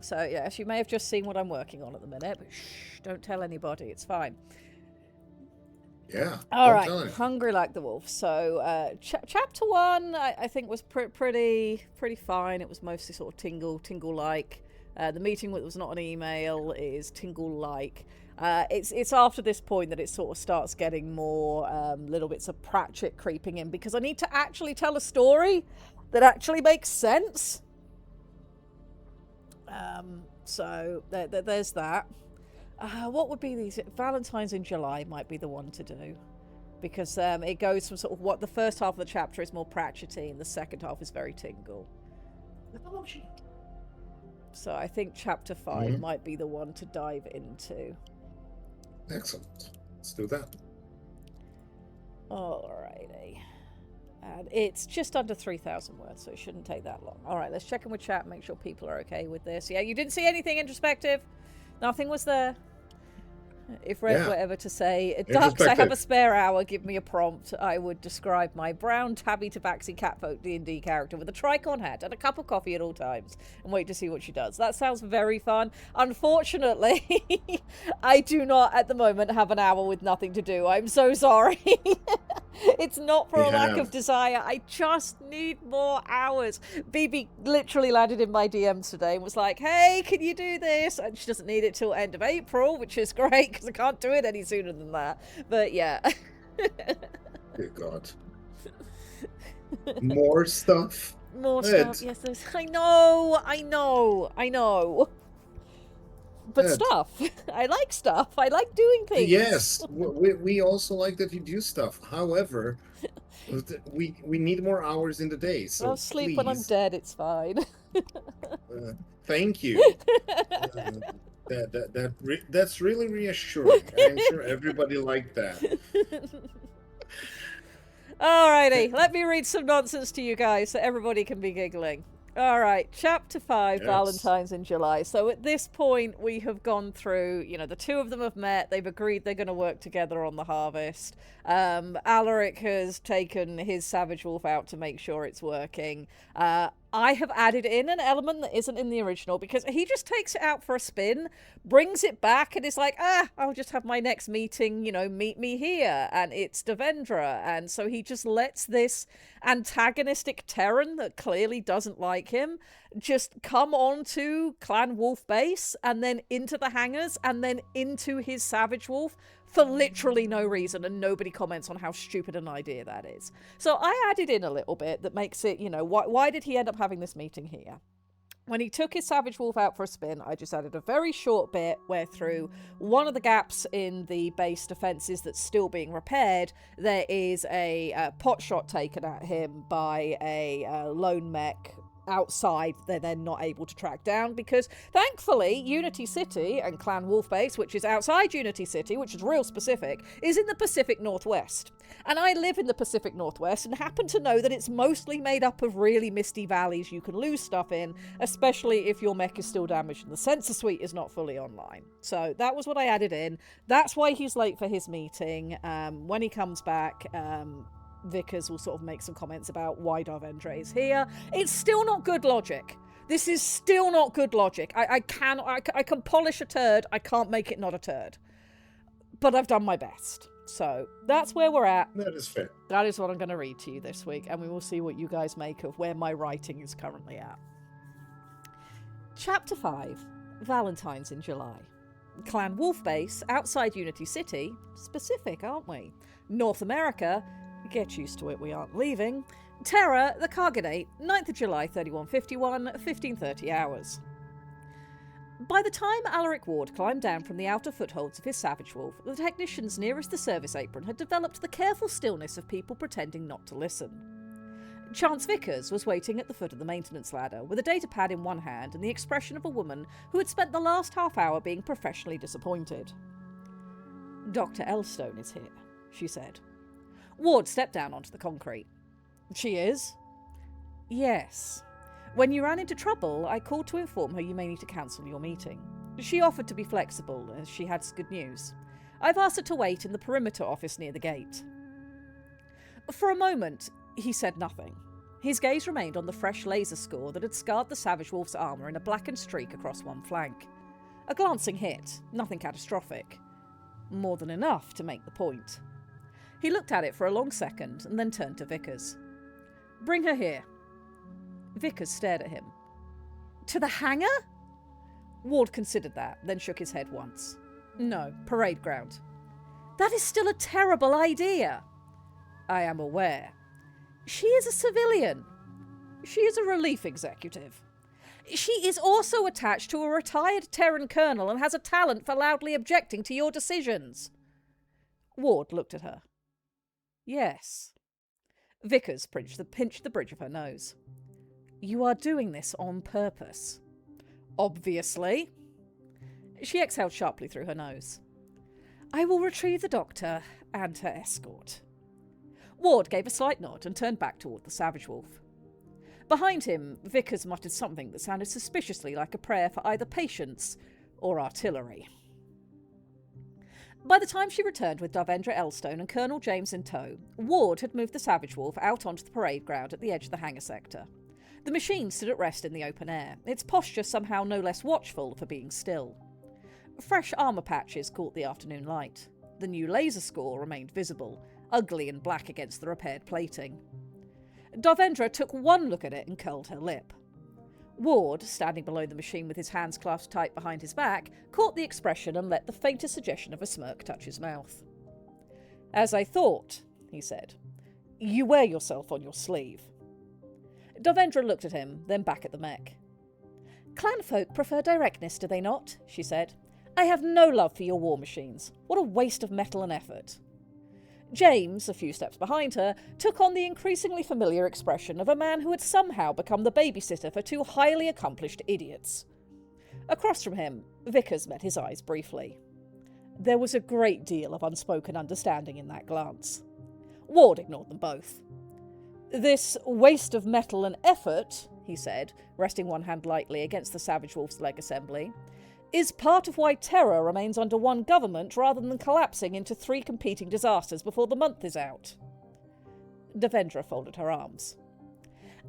So yes, you may have just seen what I'm working on at the minute, but shh, don't tell anybody, it's fine. Yeah. All right, Hungry Like the Wolf. So chapter 1, I think was pretty fine. It was mostly sort of tingle-like. The meeting was not an email, is tingle-like. It's after this point that it sort of starts getting more little bits of Pratchett creeping in, because I need to actually tell a story that actually makes sense. So there's that. What would be these? Valentines in July might be the one to do, because it goes from sort of what the first half of the chapter is more Pratchett-y, and the second half is very tingle. So I think chapter 5 might be the one to dive into. Excellent. Let's do that. Alrighty. And it's just under 3,000 words, so it shouldn't take that long. Alright, let's check in with chat and make sure people are okay with this. Yeah, you didn't see anything introspective? Nothing was there? If Red were ever to say, Ducks, I have a spare hour, give me a prompt, I would describe my brown tabby tabaxi catfolk D&D character with a tricon hat and a cup of coffee at all times and wait to see what she does. That sounds very fun. Unfortunately, I do not at the moment have an hour with nothing to do. I'm so sorry. It's not for a lack of desire. I just need more hours. BB literally landed in my DMs today and was like, hey, can you do this? And she doesn't need it till end of April, which is great because I can't do it any sooner than that. But yeah. Good God. More stuff? More stuff. Yes, there's... I know. But stuff. I like stuff. I like doing things. Yes, we also like that you do stuff. However, we need more hours in the day. So I'll sleep when I'm dead. It's fine. Thank you. That's really reassuring. I'm sure everybody liked that. Alrighty, let me read some nonsense to you guys so everybody can be giggling. Alright, chapter 5, yes. Valentines in July. So at this point, we have gone through, the two of them have met, they've agreed they're going to work together on the harvest. Alaric has taken his Savage Wolf out to make sure it's working. I have added in an element that isn't in the original because he just takes it out for a spin, brings it back, and is like, I'll just have my next meeting, meet me here, and it's Devendra. And so he just lets this antagonistic Terran that clearly doesn't like him just come on to Clan Wolf base, and then into the hangars, and then into his Savage Wolf for literally no reason, and nobody comments on how stupid an idea that is. So I added in a little bit that makes it, why did he end up having this meeting here? When he took his Savage Wolf out for a spin, I just added a very short bit where through one of the gaps in the base defences that's still being repaired, there is a pot shot taken at him by a lone mech outside. They're then not able to track down because thankfully Unity City and Clan Wolf Base, which is outside Unity City, which is real specific, is in the Pacific Northwest. And I live in the Pacific Northwest and happen to know that it's mostly made up of really misty valleys you can lose stuff in, especially if your mech is still damaged and the sensor suite is not fully online. So that was what I added in. That's why he's late for his meeting. When he comes back, Vickers will sort of make some comments about why Darvendra is here. It's still not good logic. This is still not good logic. I can polish a turd. I can't make it not a turd. But I've done my best. So that's where we're at. That is fair. That is what I'm going to read to you this week, and we will see what you guys make of where my writing is currently at. Chapter 5, Valentines in July. Clan Wolf Base, outside Unity City. Specific, aren't we? North America. Get used to it, we aren't leaving. Terra, the Cargadate, 9th of July, 3151, 1530 hours. By the time Alaric Ward climbed down from the outer footholds of his Savage Wolf, the technicians nearest the service apron had developed the careful stillness of people pretending not to listen. Chance Vickers was waiting at the foot of the maintenance ladder, with a datapad in one hand and the expression of a woman who had spent the last half hour being professionally disappointed. "Dr. Elstone is here," she said. Ward stepped down onto the concrete. "She is?" "Yes. When you ran into trouble, I called to inform her you may need to cancel your meeting. She offered to be flexible, as she had good news. I've asked her to wait in the perimeter office near the gate." For a moment, he said nothing. His gaze remained on the fresh laser score that had scarred the Savage Wolf's armour in a blackened streak across one flank. A glancing hit, nothing catastrophic. More than enough to make the point. He looked at it for a long second and then turned to Vickers. "Bring her here." Vickers stared at him. "To the hangar?" Ward considered that, then shook his head once. "No, parade ground." "That is still a terrible idea." "I am aware." "She is a civilian." "She is a relief executive." "She is also attached to a retired Terran colonel and has a talent for loudly objecting to your decisions." Ward looked at her. "Yes." Vickers pinched the bridge of her nose. "You are doing this on purpose." "Obviously." She exhaled sharply through her nose. "I will retrieve the doctor and her escort." Ward gave a slight nod and turned back toward the Savage Wolf. Behind him, Vickers muttered something that sounded suspiciously like a prayer for either patience or artillery. By the time she returned with Davendra Elstone and Colonel James in tow, Ward had moved the Savage Wolf out onto the parade ground at the edge of the hangar sector. The machine stood at rest in the open air, its posture somehow no less watchful for being still. Fresh armour patches caught the afternoon light. The new laser score remained visible, ugly and black against the repaired plating. Davendra took one look at it and curled her lip. Ward, standing below the machine with his hands clasped tight behind his back, caught the expression and let the faintest suggestion of a smirk touch his mouth. "As I thought," he said. "You wear yourself on your sleeve." Davendra looked at him, then back at the mech. "Clanfolk prefer directness, do they not?" she said. "I have no love for your war machines. What a waste of metal and effort." James, a few steps behind her, took on the increasingly familiar expression of a man who had somehow become the babysitter for two highly accomplished idiots. Across from him, Vickers met his eyes briefly. There was a great deal of unspoken understanding in that glance. Ward ignored them both. "This waste of metal and effort," he said, resting one hand lightly against the Savage Wolf's leg assembly, "is part of why Terra remains under one government rather than collapsing into 3 competing disasters before the month is out." Davendra folded her arms.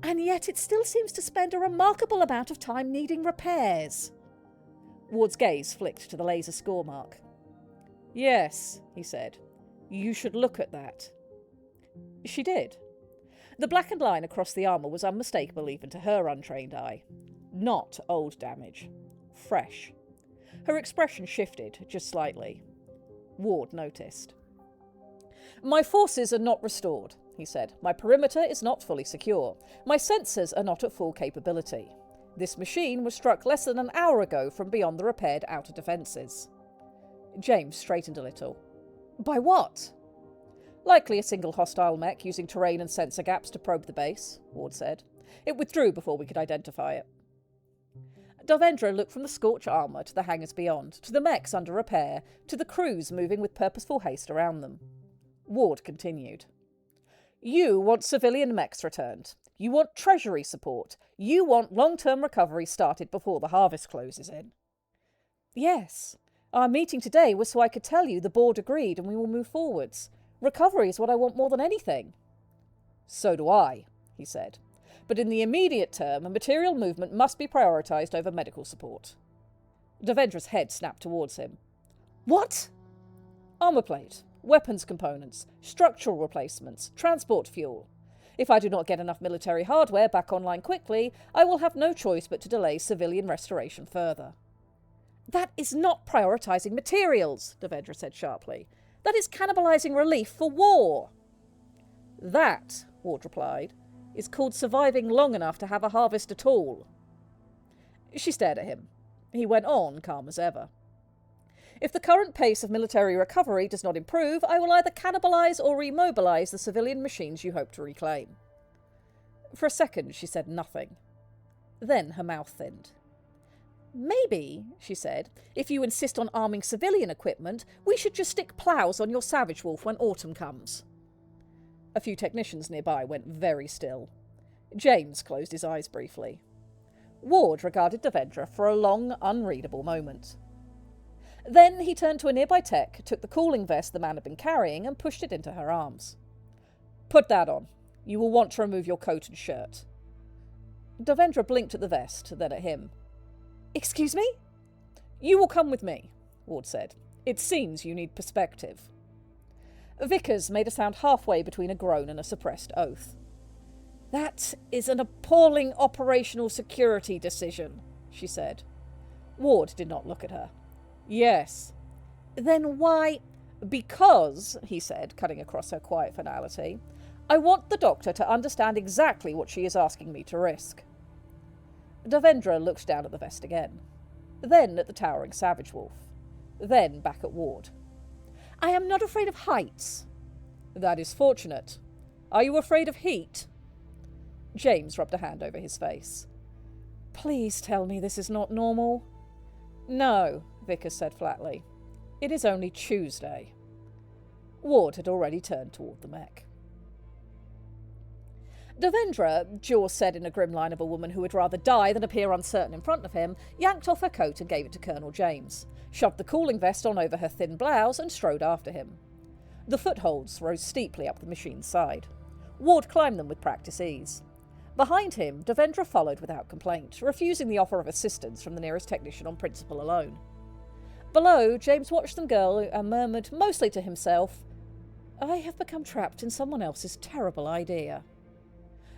"And yet it still seems to spend a remarkable amount of time needing repairs." Ward's gaze flicked to the laser score mark. "Yes," he said. "You should look at that." She did. The blackened line across the armour was unmistakable even to her untrained eye. Not old damage. Fresh. Her expression shifted, just slightly. Ward noticed. "My forces are not restored," he said. "My perimeter is not fully secure. My sensors are not at full capability. This machine was struck less than an hour ago from beyond the repaired outer defences." James straightened a little. "By what?" "Likely a single hostile mech using terrain and sensor gaps to probe the base," Ward said. "It withdrew before we could identify it." Davendra looked from the scorch armour to the hangars beyond, to the mechs under repair, to the crews moving with purposeful haste around them. Ward continued. "You want civilian mechs returned. You want treasury support. You want long-term recovery started before the harvest closes in." "Yes. Our meeting today was so I could tell you the board agreed and we will move forwards. Recovery is what I want more than anything." "So do I," he said. But in the immediate term, material movement must be prioritised over medical support. Devendra's head snapped towards him. What? Armour plate, weapons components, structural replacements, transport fuel. If I do not get enough military hardware back online quickly, I will have no choice but to delay civilian restoration further. That is not prioritising materials, Devendra said sharply. That is cannibalising relief for war. That, Ward replied, is called surviving long enough to have a harvest at all. She stared at him. He went on, calm as ever. If the current pace of military recovery does not improve, I will either cannibalise or remobilise the civilian machines you hope to reclaim. For a second, she said nothing. Then her mouth thinned. Maybe, she said, if you insist on arming civilian equipment, we should just stick ploughs on your Savage Wolf when autumn comes. A few technicians nearby went very still. James closed his eyes briefly. Ward regarded Devendra for a long, unreadable moment. Then he turned to a nearby tech, took the cooling vest the man had been carrying, and pushed it into her arms. Put that on. You will want to remove your coat and shirt. Devendra blinked at the vest, then at him. Excuse me? You will come with me, Ward said. It seems you need perspective. Vickers made a sound halfway between a groan and a suppressed oath. That is an appalling operational security decision, she said. Ward did not look at her. Yes. Then why? Because, he said, cutting across her quiet finality, I want the doctor to understand exactly what she is asking me to risk. Devendra looked down at the vest again, then at the towering Savage Wolf, then back at Ward. I am not afraid of heights. That is fortunate. Are you afraid of heat? James rubbed a hand over his face. Please tell me this is not normal. No, Vickers said flatly. It is only Tuesday. Ward had already turned toward the mech. Devendra, jaw set in a grim line of a woman who would rather die than appear uncertain in front of him, yanked off her coat and gave it to Colonel James, shoved the cooling vest on over her thin blouse and strode after him. The footholds rose steeply up the machine's side. Ward climbed them with practice ease. Behind him, Devendra followed without complaint, refusing the offer of assistance from the nearest technician on principle alone. Below, James watched them go and murmured, mostly to himself, I have become trapped in someone else's terrible idea.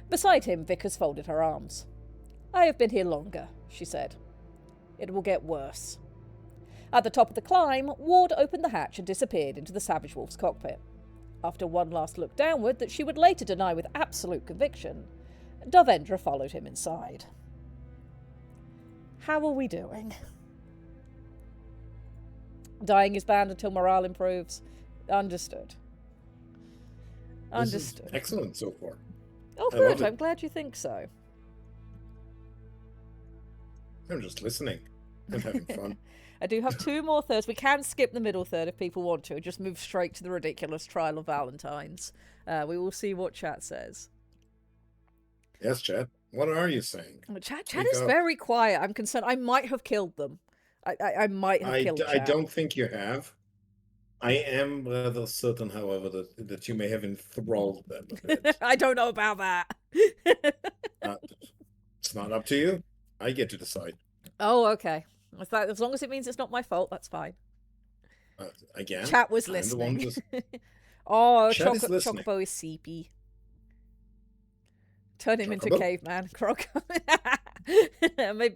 Beside him, Vickers folded her arms. I have been here longer, she said. It will get worse. At the top of the climb, Ward opened the hatch and disappeared into the Savage Wolf's cockpit. After one last look downward that she would later deny with absolute conviction, Devendra followed him inside. How are we doing? Dying is banned until morale improves. Understood. Understood. This is excellent so far. Oh, good. I'm glad you think so. I'm just listening and having fun. I do have two more thirds. We can skip the middle third if people want to. Just move straight to the ridiculous trial of Valentines. We will see what chat says. Yes, chat. What are you saying? Chat is very quiet. I'm concerned. I might have killed them. I might have killed chat. I don't think you have. I am rather certain, however, that you may have enthralled them a bit. I don't know about that. It's not up to you. I get to decide. Oh, okay. As long as it means it's not my fault, that's fine. Again, chat was listening. Oh, Chocobo is seepy. Turn him into caveman. Croc.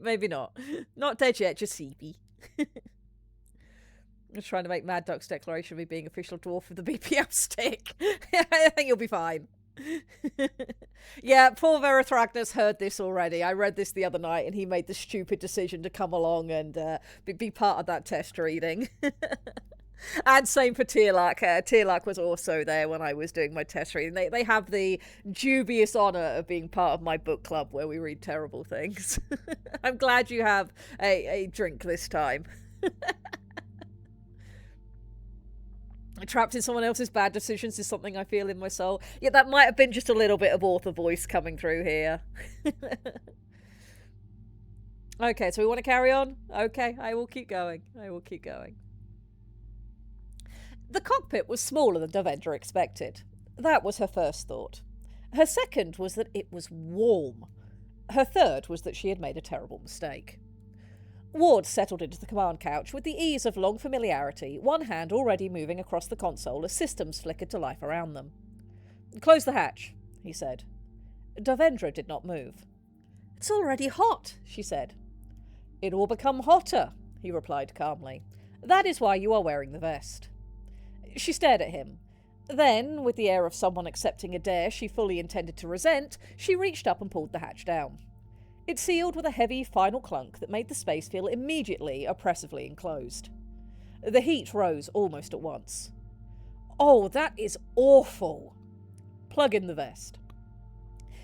maybe not. Not dead yet, just seepy. I'm just trying to make Mad Duck's declaration of me being official dwarf of the BPM stick. I think you'll be fine. Yeah, poor Verithragnos heard this already. I read this the other night and he made the stupid decision to come along and be part of that test reading. And same for Tierlach. Tierlach was also there when I was doing my test reading. They have the dubious honour of being part of my book club where we read terrible things. I'm glad you have a drink this time. Trapped in someone else's bad decisions is something I feel in my soul. Yeah, that might have been just a little bit of author voice coming through here. Okay, so we want to carry on? Okay, I will keep going. The cockpit was smaller than Devendra expected. That was her first thought. Her second was that it was warm. Her third was that she had made a terrible mistake. Ward settled into the command couch with the ease of long familiarity, one hand already moving across the console as systems flickered to life around them. "Close the hatch," he said. Davendra did not move. "It's already hot," she said. "It will become hotter," he replied calmly. "That is why you are wearing the vest." She stared at him. Then, with the air of someone accepting a dare she fully intended to resent, she reached up and pulled the hatch down. It sealed with a heavy final clunk that made the space feel immediately oppressively enclosed. The heat rose almost at once. "Oh, that is awful!" "Plug in the vest."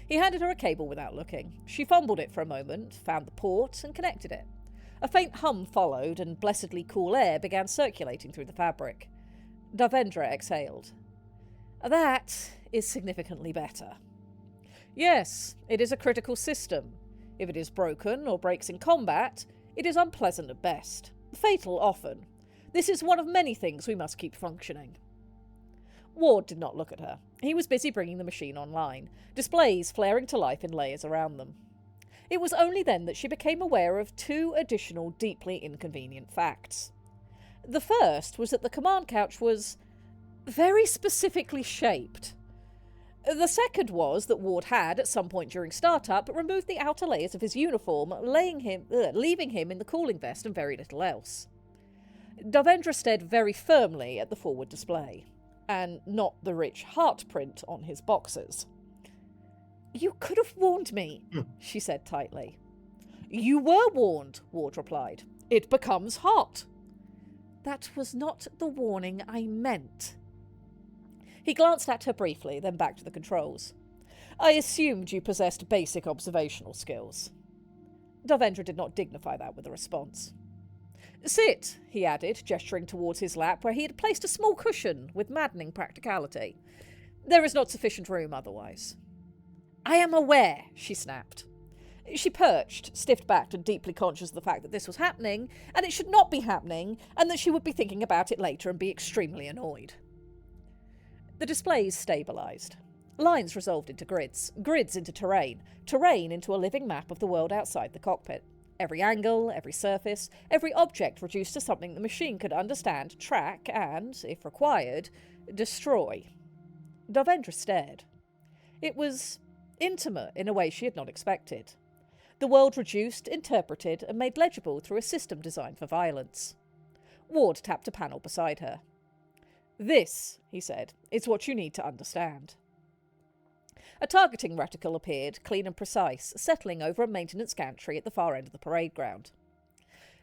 He handed her a cable without looking. She fumbled it for a moment, found the port, and connected it. A faint hum followed, and blessedly cool air began circulating through the fabric. Davendra exhaled. "That is significantly better. Yes, it is a critical system. If it is broken or breaks in combat, it is unpleasant at best, fatal often. This is one of many things we must keep functioning." Ward did not look at her. He was busy bringing the machine online, displays flaring to life in layers around them. It was only then that she became aware of two additional deeply inconvenient facts. The first was that the command couch was very specifically shaped. The second was that Ward had, at some point during startup, removed the outer layers of his uniform, leaving him in the cooling vest and very little else. Davendra stared very firmly at the forward display, and not the rich heart print on his boxers. "You could have warned me," she said tightly. "You were warned," Ward replied. "It becomes hot." "That was not the warning I meant." He glanced at her briefly, then back to the controls. "I assumed you possessed basic observational skills." Davendra did not dignify that with a response. "Sit," he added, gesturing towards his lap where he had placed a small cushion with maddening practicality. "There is not sufficient room otherwise." "I am aware," she snapped. She perched, stiff-backed and deeply conscious of the fact that this was happening, and it should not be happening, and that she would be thinking about it later and be extremely annoyed. The displays stabilised. Lines resolved into grids, grids into terrain, terrain into a living map of the world outside the cockpit. Every angle, every surface, every object reduced to something the machine could understand, track, and, if required, destroy. Davendra stared. It was intimate in a way she had not expected. The world reduced, interpreted, and made legible through a system designed for violence. Ward tapped a panel beside her. "This," he said, "is what you need to understand." A targeting reticle appeared, clean and precise, settling over a maintenance gantry at the far end of the parade ground.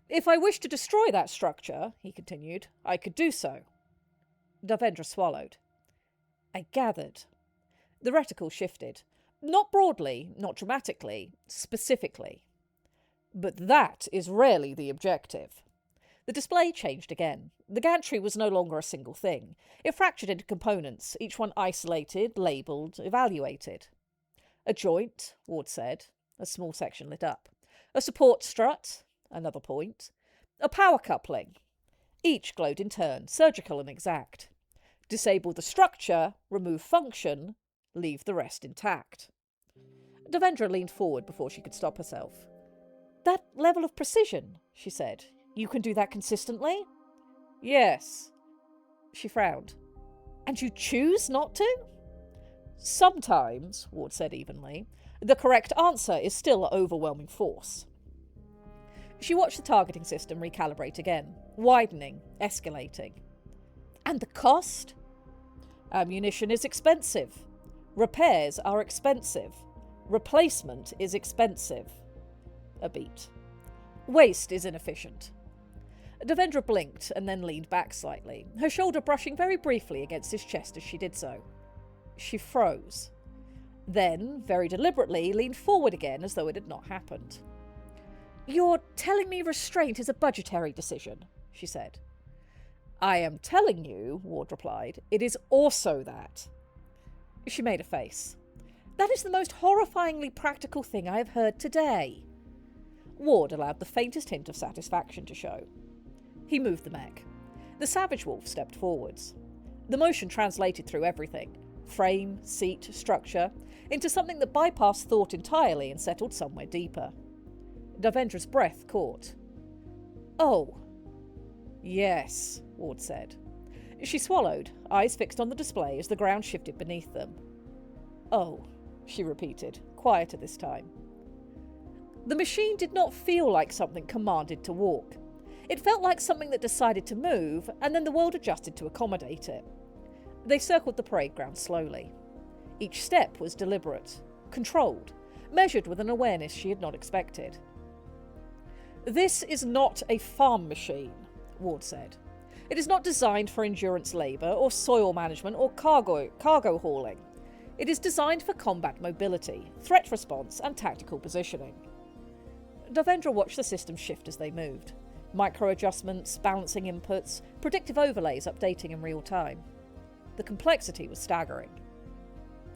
"If I wished to destroy that structure," he continued, "I could do so." Davendra swallowed. "I gathered." The reticle shifted. Not broadly, not dramatically, specifically. "But that is rarely the objective." The display changed again. The gantry was no longer a single thing. It fractured into components, each one isolated, labelled, evaluated. "A joint," Ward said. A small section lit up. "A support strut," another point. "A power coupling." Each glowed in turn, surgical and exact. Disable the structure, remove function, leave the rest intact. Davendra leaned forward before she could stop herself. "That level of precision," she said. "You can do that consistently?" "Yes." She frowned. "And you choose not to?" "Sometimes," Ward said evenly. "The correct answer is still overwhelming force." She watched the targeting system recalibrate again, widening, escalating. "And the cost?" "Ammunition is expensive. Repairs are expensive. Replacement is expensive." A beat. "Waste is inefficient." Davendra blinked and then leaned back slightly, her shoulder brushing very briefly against his chest as she did so. She froze. Then, very deliberately, leaned forward again as though it had not happened. "You're telling me restraint is a budgetary decision," she said. "I am telling you," Ward replied, "it is also that." She made a face. "That is the most horrifyingly practical thing I have heard today." Ward allowed the faintest hint of satisfaction to show. He moved the mech. The Savage Wolf stepped forwards. The motion translated through everything. Frame, seat, structure. into something that bypassed thought entirely and settled somewhere deeper. Davendra's breath caught. "Oh. Yes," Ward said. She swallowed, eyes fixed on the display as the ground shifted beneath them. "Oh," she repeated, quieter this time. The machine did not feel like something commanded to walk. It felt like something that decided to move, and then the world adjusted to accommodate it. They circled the parade ground slowly. Each step was deliberate, controlled, measured with an awareness she had not expected. "This is not a farm machine," Ward said. "It is not designed for endurance labour or soil management or cargo hauling. It is designed for combat mobility, threat response and tactical positioning." Davendra watched the system shift as they moved. Micro-adjustments, balancing inputs, predictive overlays updating in real time. The complexity was staggering.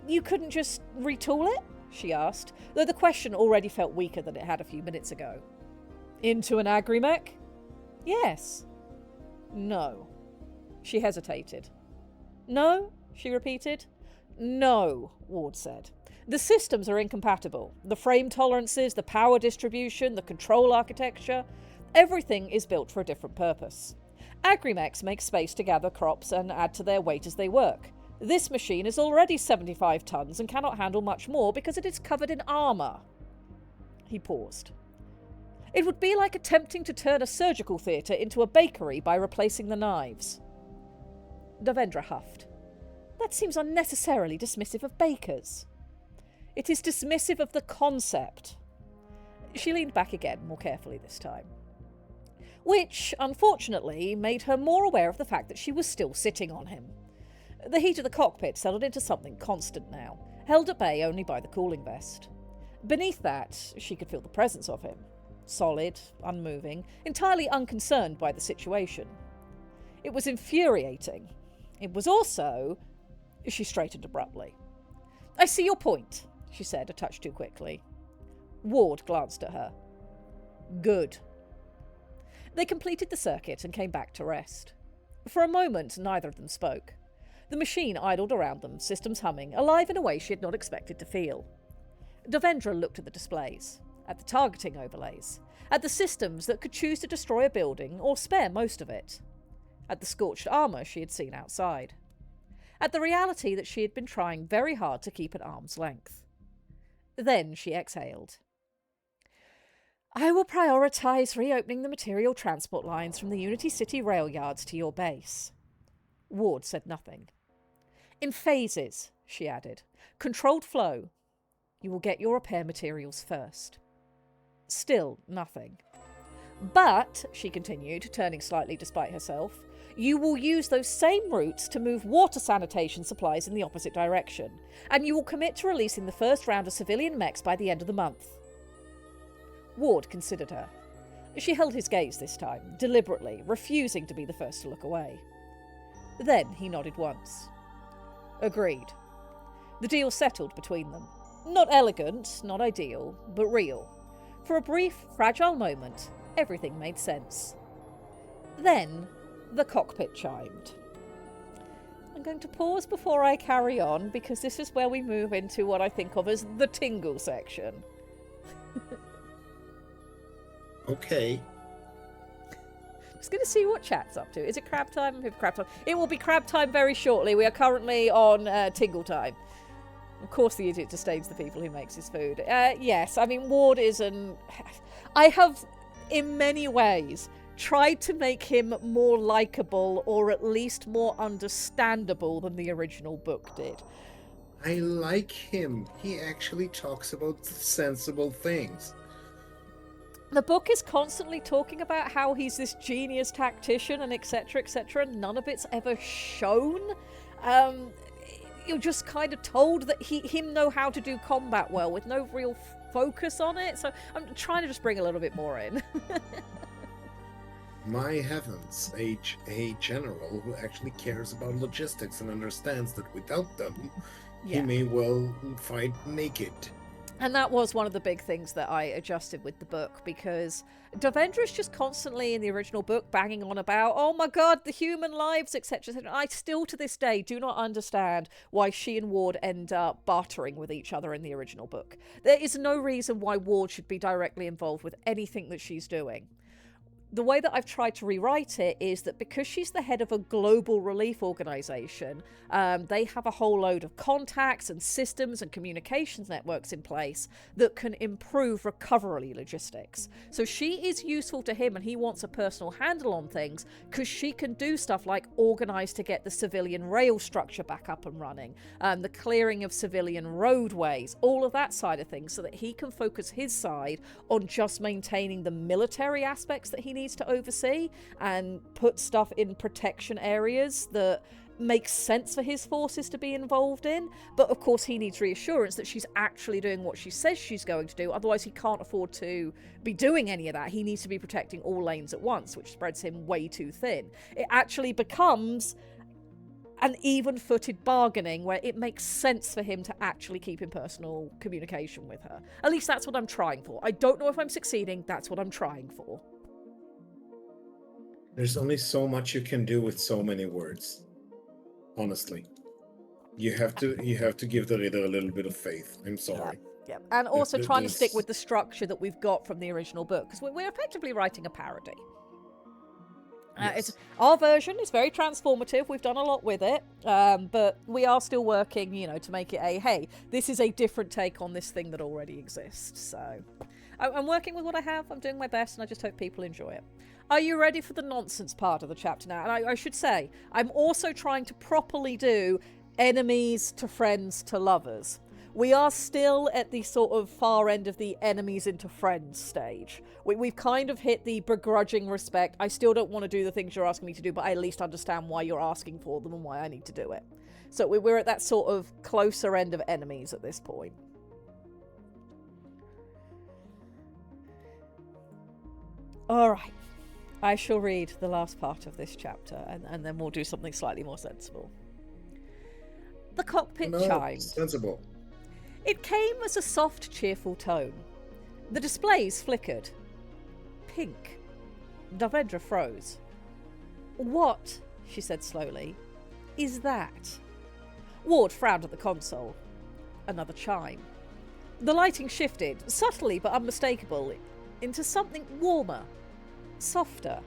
"You couldn't just retool it?" she asked, though the question already felt weaker than it had a few minutes ago. "Into an agrimech?" "Yes." "No." She hesitated. "No?" she repeated. "No," Ward said. "The systems are incompatible. The frame tolerances, the power distribution, the control architecture, everything is built for a different purpose. Agrimechs make space to gather crops and add to their weight as they work. This machine is already 75 tons and cannot handle much more because it is covered in armour." He paused. "It would be like attempting to turn a surgical theatre into a bakery by replacing the knives." Davendra huffed. "That seems unnecessarily dismissive of bakers." "It is dismissive of the concept." She leaned back again, more carefully this time. Which, unfortunately, made her more aware of the fact that she was still sitting on him. The heat of the cockpit settled into something constant now, held at bay only by the cooling vest. Beneath that, she could feel the presence of him. Solid, unmoving, entirely unconcerned by the situation. It was infuriating. It was also... She straightened abruptly. "I see your point," she said, a touch too quickly. Ward glanced at her. "Good." They completed the circuit and came back to rest. For a moment, neither of them spoke. The machine idled around them, systems humming, alive in a way she had not expected to feel. Davendra looked at the displays, at the targeting overlays, at the systems that could choose to destroy a building or spare most of it, at the scorched armour she had seen outside, at the reality that she had been trying very hard to keep at arm's length. Then she exhaled. "I will prioritise reopening the material transport lines from the Unity City rail yards to your base." Ward said nothing. "In phases," she added. "Controlled flow. You will get your repair materials first." Still nothing. "But," she continued, turning slightly despite herself, "you will use those same routes to move water sanitation supplies in the opposite direction, and you will commit to releasing the first round of civilian mechs by the end of the month." Ward considered her. She held his gaze this time, deliberately, refusing to be the first to look away. Then he nodded once. Agreed. The deal settled between them. Not elegant, not ideal, but real. For a brief, fragile moment, everything made sense. Then the cockpit chimed. I'm going to pause before I carry on, because this is where we move into what I think of as the tingle section. Okay. Just going to see what chat's up to. Is it crab time? Crab time. It will be crab time very shortly. We are currently on tingle time. Of course the idiot disdains the people who makes his food. Yes, I mean, Ward is an... I have, in many ways, tried to make him more likeable, or at least more understandable than the original book did. I like him. He actually talks about sensible things. The book is constantly talking about how he's this genius tactician and etc, and none of it's ever shown. You're just kind of told that him know how to do combat well with no real focus on it, so I'm trying to just bring a little bit more in. My heavens, a general who actually cares about logistics and understands that without them, he may well fight naked. And that was one of the big things that I adjusted with the book, because Devendra's just constantly in the original book banging on about, oh my god, the human lives, etc. I still to this day do not understand why she and Ward end up bartering with each other in the original book. There is no reason why Ward should be directly involved with anything that she's doing. The way that I've tried to rewrite it is that because she's the head of a global relief organisation, they have a whole load of contacts and systems and communications networks in place that can improve recovery logistics. So she is useful to him, and he wants a personal handle on things because she can do stuff like organise to get the civilian rail structure back up and running, the clearing of civilian roadways, all of that side of things, so that he can focus his side on just maintaining the military aspects that he needs to oversee and put stuff in protection areas that makes sense for his forces to be involved in. But of course he needs reassurance that she's actually doing what she says she's going to do, otherwise he can't afford to be doing any of that. He needs to be protecting all lanes at once, which spreads him way too thin. It actually becomes an even-footed bargaining where it makes sense for him to actually keep in personal communication with her. At least that's what I'm trying for. I don't know if I'm succeeding, that's what I'm trying for. There's only so much you can do with so many words. Honestly, you have to give the reader a little bit of faith. I'm sorry. Yeah. And also trying to stick with the structure that we've got from the original book, because we're effectively writing a parody. Yes. Our version is very transformative. We've done a lot with it, but we are still working, to make it hey, this is a different take on this thing that already exists. So I'm working with what I have. I'm doing my best, and I just hope people enjoy it. Are you ready for the nonsense part of the chapter now? And I should say, I'm also trying to properly do enemies to friends to lovers. We are still at the sort of far end of the enemies into friends stage. We've kind of hit the begrudging respect. I still don't want to do the things you're asking me to do, but I at least understand why you're asking for them and why I need to do it. So we're at that sort of closer end of enemies at this point. All right. I shall read the last part of this chapter, and then we'll do something slightly more sensible. The cockpit chimed. Sensible. It came as a soft, cheerful tone. The displays flickered. Pink. Devendra froze. What, she said slowly, is that? Ward frowned at the console. Another chime. The lighting shifted, subtly but unmistakable, into something warmer. Softer.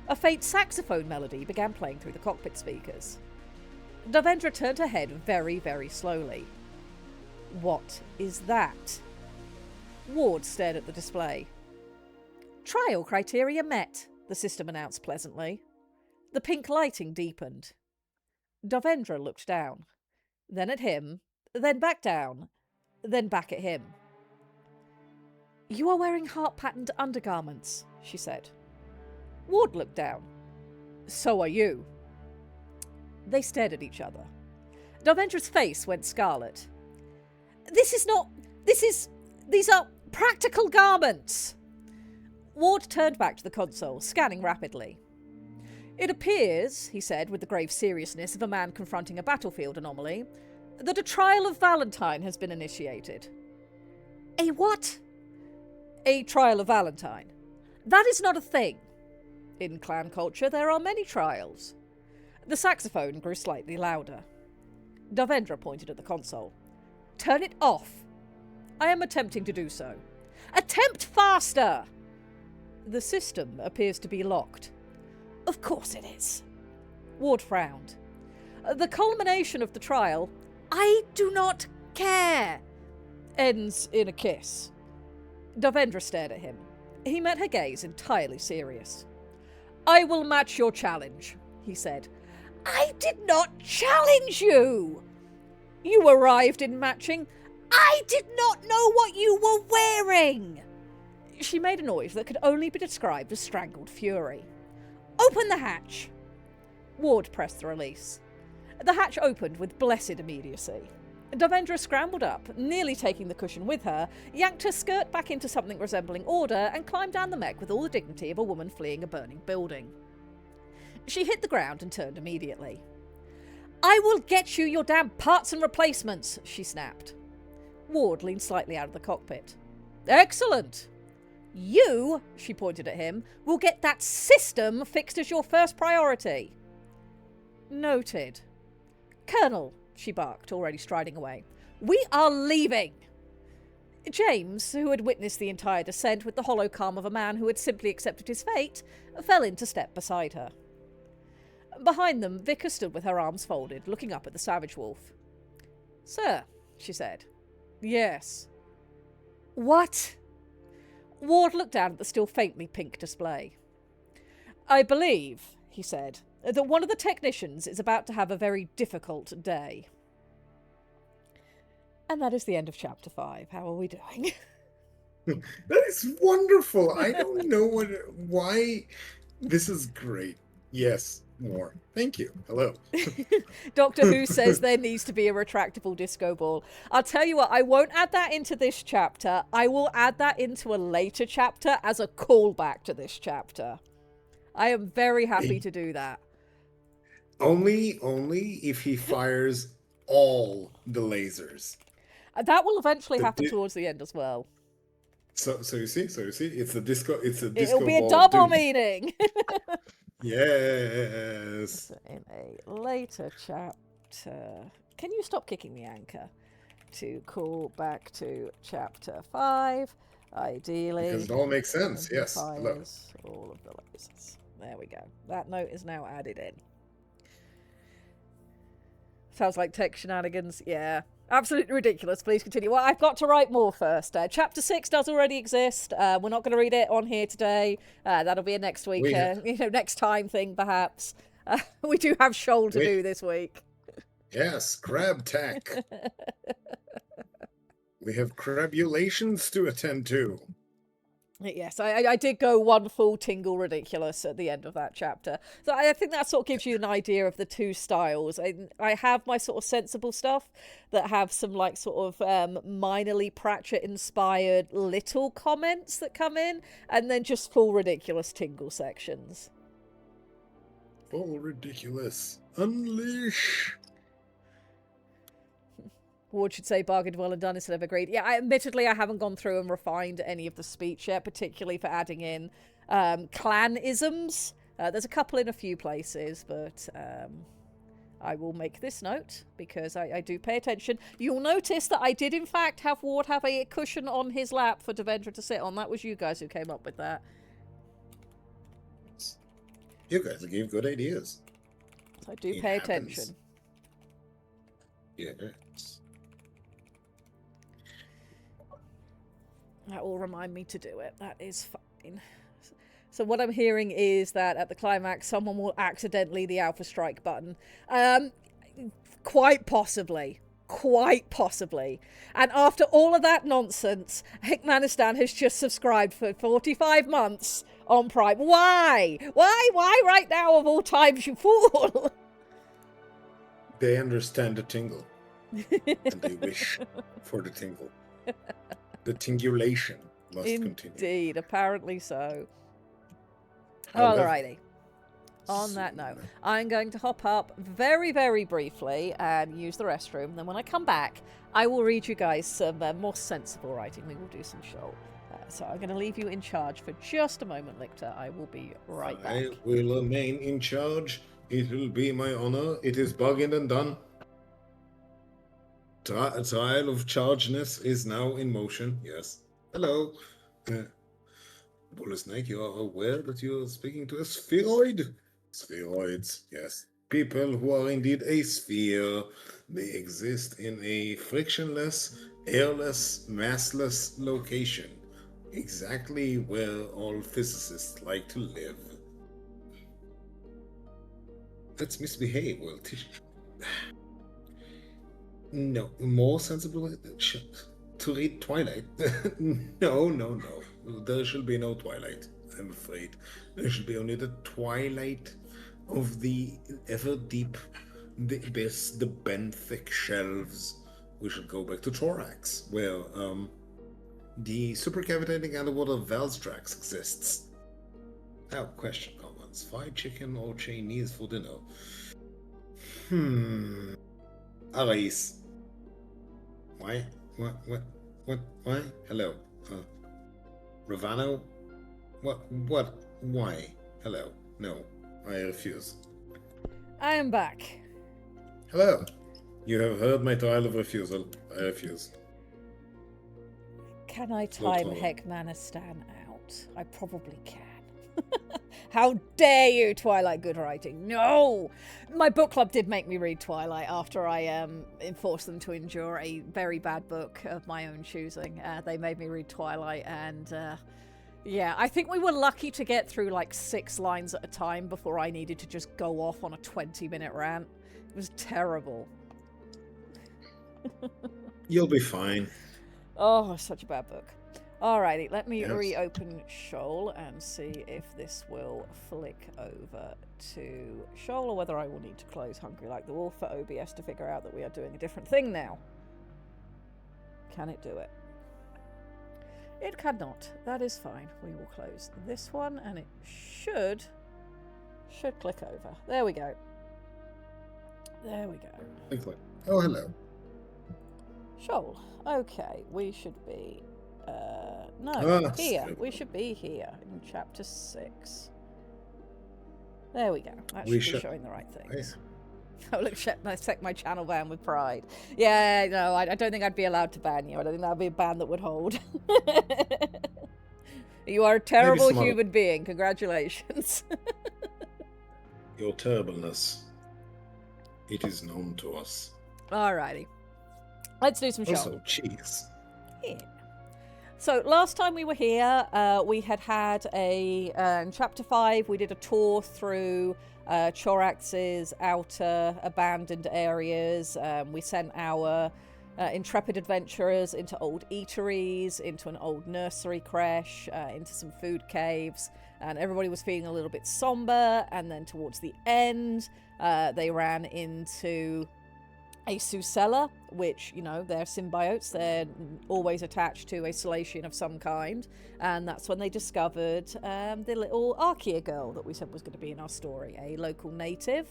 A faint saxophone melody began playing through the cockpit speakers. Devendra turned her head very, very slowly. What is that? Ward stared at the display. Trial criteria met, the system announced pleasantly. The pink lighting deepened. Devendra looked down, then at him, then back down, then back at him. You are wearing heart-patterned undergarments, she said. Ward looked down. So are you. They stared at each other. Devendra's face went scarlet. These are practical garments. Ward turned back to the console, scanning rapidly. It appears, he said with the grave seriousness of a man confronting a battlefield anomaly, that a trial of Valentine has been initiated. A what? A trial of Valentine. That is not a thing. In clan culture, there are many trials. The saxophone grew slightly louder. Devendra pointed at the console. Turn it off. I am attempting to do so. Attempt faster! The system appears to be locked. Of course it is. Ward frowned. The culmination of the trial, I do not care, ends in a kiss. Devendra stared at him. He met her gaze, entirely serious. I will match your challenge, he said. I did not challenge you! You arrived in matching. I did not know what you were wearing! She made a noise that could only be described as strangled fury. Open the hatch! Ward pressed the release. The hatch opened with blessed immediacy. Devendra scrambled up, nearly taking the cushion with her, yanked her skirt back into something resembling order, and climbed down the mech with all the dignity of a woman fleeing a burning building. She hit the ground and turned immediately. I will get you your damn parts and replacements, she snapped. Ward leaned slightly out of the cockpit. Excellent! You, she pointed at him, will get that system fixed as your first priority. Noted. Colonel, she barked, already striding away. We are leaving! James, who had witnessed the entire descent with the hollow calm of a man who had simply accepted his fate, fell into step beside her. Behind them, Vicar stood with her arms folded, looking up at the savage wolf. Sir, she said. Yes. What? Ward looked down at the still faintly pink display. I believe, he said, that one of the technicians is about to have a very difficult day. And that is the end of chapter 5. How are we doing? That is wonderful. I don't know why. This is great. Yes, more. Thank you. Hello. Doctor Who says there needs to be a retractable disco ball. I'll tell you what, I won't add that into this chapter. I will add that into a later chapter as a callback to this chapter. I am very happy to do that. Only if he fires all the lasers. That will eventually happen towards the end as well. So you see, it's a disco. It'll be a double meaning. Yes. In a later chapter, can you stop kicking the anchor? To call back to chapter 5, ideally. Because it all makes sense. Yes. Hello. All of the lasers. There we go. That note is now added in. Sounds like tech shenanigans. Yeah. Absolutely ridiculous. Please continue. Well, I've got to write more first. Chapter 6 does already exist. We're not going to read it on here today. That'll be a next week, next time thing, perhaps. We do have Shoal to do this week. Yes, crab tech. We have crabulations to attend to. Yes, I did go one full tingle ridiculous at the end of that chapter. So I think that sort of gives you an idea of the two styles. I have my sort of sensible stuff that have some like sort of minorly Pratchett-inspired little comments that come in, and then just full ridiculous tingle sections. Full ridiculous. Unleash. Ward should say bargained well and done instead of agreed. Yeah, admittedly, I haven't gone through and refined any of the speech yet, particularly for adding in clan-isms. There's a couple in a few places, but I will make this note because I do pay attention. You'll notice that I did, in fact, have Ward have a cushion on his lap for Devendra to sit on. That was you guys who came up with that. You guys gave good ideas. So I do pay attention. Yes. That will remind me to do it. That is fine. So what I'm hearing is that at the climax, someone will accidentally the Alpha Strike button. Quite possibly. Quite possibly. And after all of that nonsense, Hickmanistan has just subscribed for 45 months on Prime. Why? Why right now of all times, you fool? They understand the tingle. And they wish for the tingle. The tingulation must continue. Indeed, apparently so. Alrighty. On that note, I'm going to hop up very, very briefly and use the restroom. Then when I come back, I will read you guys some more sensible writing. We will do some Shoal. So I'm going to leave you in charge for just a moment, Lictor. I will be right back. I will remain in charge. It will be my honor. It is bargained and done. Trial of chargeness is now in motion. Yes. Hello. Bully Snake, you are aware that you are speaking to a spheroid? Spheroids, yes. People who are indeed a sphere. They exist in a frictionless, airless, massless location. Exactly where all physicists like to live. Let's misbehave, well, no, more sensible to read Twilight. No. There shall be no Twilight, I'm afraid. There shall be only the twilight of the ever-deep, the abyss, the benthic shelves. We shall go back to Thorax, where the supercavitating underwater Valstrax exists. Now, question comments. Fried chicken or Chinese for dinner? Arais. Why? Why? Hello. Ravano? What? Why? Hello. No, I refuse. I am back. Hello. You have heard my trial of refusal. I refuse. Can I time Heckmanistan out? I probably can. How dare you, Twilight Good Writing? No! My book club did make me read Twilight after I enforced them to endure a very bad book of my own choosing. They made me read Twilight, and yeah, I think we were lucky to get through like 6 lines at a time before I needed to just go off on a 20-minute rant. It was terrible. You'll be fine. Oh, such a bad book. Alrighty, let me reopen Shoal and see if this will flick over to Shoal, or whether I will need to close Hungry Like the Wolf for OBS to figure out that we are doing a different thing now. Can it do it? It cannot. That is fine. We will close this one, and it should click over. There we go. There we go. Oh, hello. Shoal. Okay, we should be... here. We should be here in chapter 6. There we go. That should be showing the right things. Oh, look, I check my channel ban with pride. Yeah, no, I don't think I'd be allowed to ban you. I don't think that would be a ban that would hold. You are a terrible human being. Congratulations. Your terribleness. It is known to us. Alrighty. Let's do some Shoal. Also, cheese. Yeah. So last time we were here, we had in chapter 5, we did a tour through Chorax's outer abandoned areas. We sent our intrepid adventurers into old eateries, into an old nursery creche, into some food caves, and everybody was feeling a little bit somber. And then towards the end, they ran into a Susella, which, you know, they're symbiotes. They're always attached to a Salacian of some kind. And that's when they discovered the little Archaea girl that we said was going to be in our story. A local native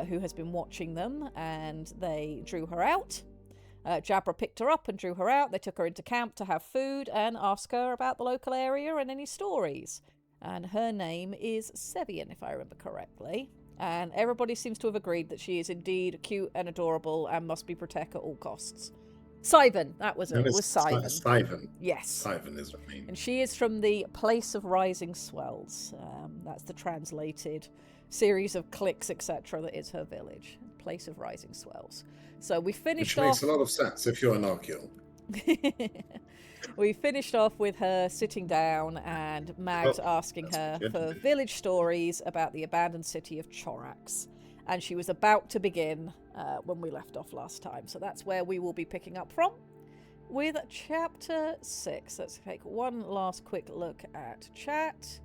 who has been watching them, and they drew her out. Jabra picked her up and drew her out. They took her into camp to have food and ask her about the local area and any stories. And her name is Sevian, if I remember correctly. And everybody seems to have agreed that she is indeed cute and adorable and must be protected at all costs. Sivan, that was it. It was Sivan. Sivan. Yes. Sivan is her name. And she is from the Place of Rising Swells. That's the translated series of cliques, etc. that is her village. Place of Rising Swells. So we finished off... Which makes a lot of sense if you're an Archaeal. We finished off with her sitting down and Mags asking her for village stories about the abandoned city of Chorax. And she was about to begin when we left off last time. So that's where we will be picking up from with chapter 6. Let's take one last quick look at chat.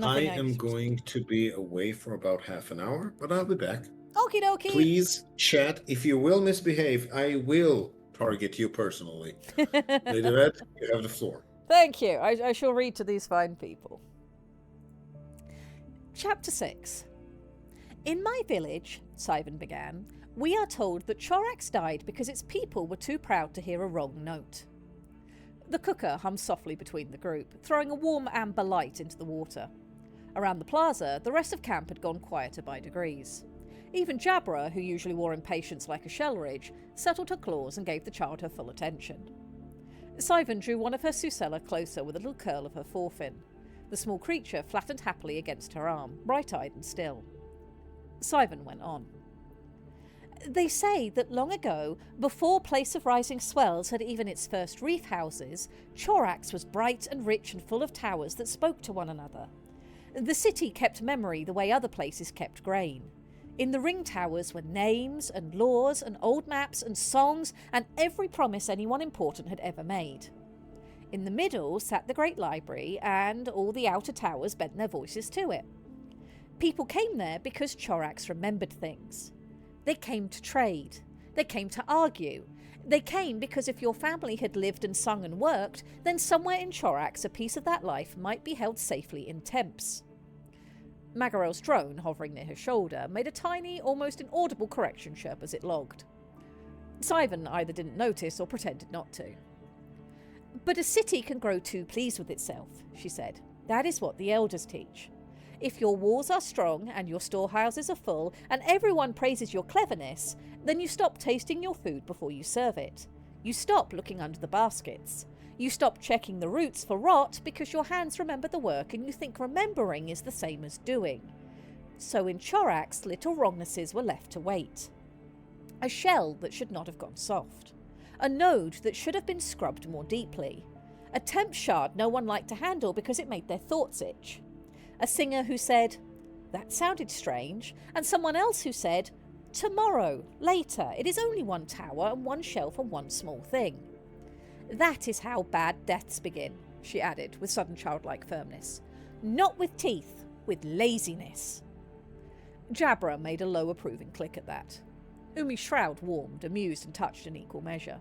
I am going to be away for about half an hour, but I'll be back. Okie dokie. Please, chat, if you will misbehave, I will target you personally. Lady Red, you have the floor. Thank you. I shall read to these fine people. Chapter 6. In my village, Sivan began, we are told that Chorax died because its people were too proud to hear a wrong note. The cooker hummed softly between the group, throwing a warm amber light into the water. Around the plaza, the rest of camp had gone quieter by degrees. Even Jabra, who usually wore impatience like a shellridge, settled her claws and gave the child her full attention. Sivan drew one of her Susella closer with a little curl of her forefin. The small creature flattened happily against her arm, bright-eyed and still. Sivan went on. They say that long ago, before Place of Rising Swells had even its first reef houses, Chorax was bright and rich and full of towers that spoke to one another. The city kept memory the way other places kept grain. In the ring towers were names and laws and old maps and songs and every promise anyone important had ever made. In the middle sat the great library, and all the outer towers bent their voices to it. People came there because Chorax remembered things. They came to trade. They came to argue. They came because if your family had lived and sung and worked, then somewhere in Chorax a piece of that life might be held safely in temps. Magarel's drone, hovering near her shoulder, made a tiny, almost inaudible correction chirp as it logged. Sivan either didn't notice or pretended not to. But a city can grow too pleased with itself, she said. That is what the elders teach. If your walls are strong and your storehouses are full and everyone praises your cleverness, then you stop tasting your food before you serve it. You stop looking under the baskets. You stop checking the roots for rot because your hands remember the work and you think remembering is the same as doing. So in Chorax, little wrongnesses were left to wait. A shell that should not have gone soft. A node that should have been scrubbed more deeply. A temp shard no one liked to handle because it made their thoughts itch. A singer who said, "That sounded strange," and someone else who said, "Tomorrow, later, it is only one tower and one shelf and one small thing." That is how bad deaths begin, she added with sudden childlike firmness. Not with teeth, with laziness. Jabra made a low approving click at that. Umi's shroud warmed, amused and touched in equal measure.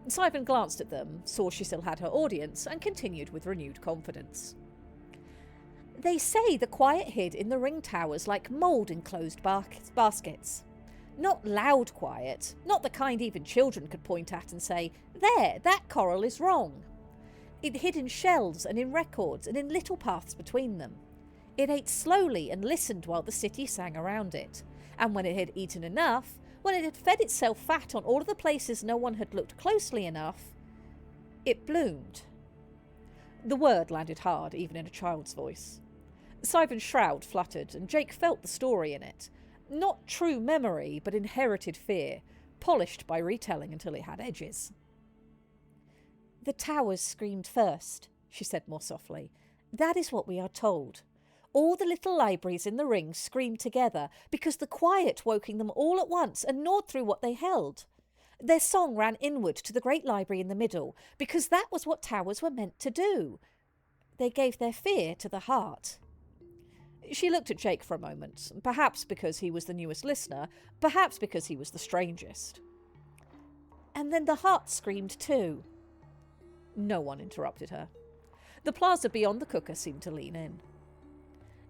Sivan glanced at them, saw she still had her audience, and continued with renewed confidence. They say the quiet hid in the ring towers like mould in closed baskets. Not loud quiet, not the kind even children could point at and say, "There, that coral is wrong." It hid in shelves and in records and in little paths between them. It ate slowly and listened while the city sang around it. And when it had eaten enough, when it had fed itself fat on all of the places no one had looked closely enough, it bloomed. The word landed hard, even in a child's voice. Sivan's shroud fluttered, and Jake felt the story in it. Not true memory, but inherited fear, polished by retelling until it had edges. "The towers screamed first," she said more softly. "That is what we are told. All the little libraries in the ring screamed together because the quiet woking them all at once and gnawed through what they held. Their song ran inward to the great library in the middle because that was what towers were meant to do. They gave their fear to the heart." She looked at Jake for a moment, perhaps because he was the newest listener, perhaps because he was the strangest. "And then the heart screamed too." No one interrupted her. The plaza beyond the cooker seemed to lean in.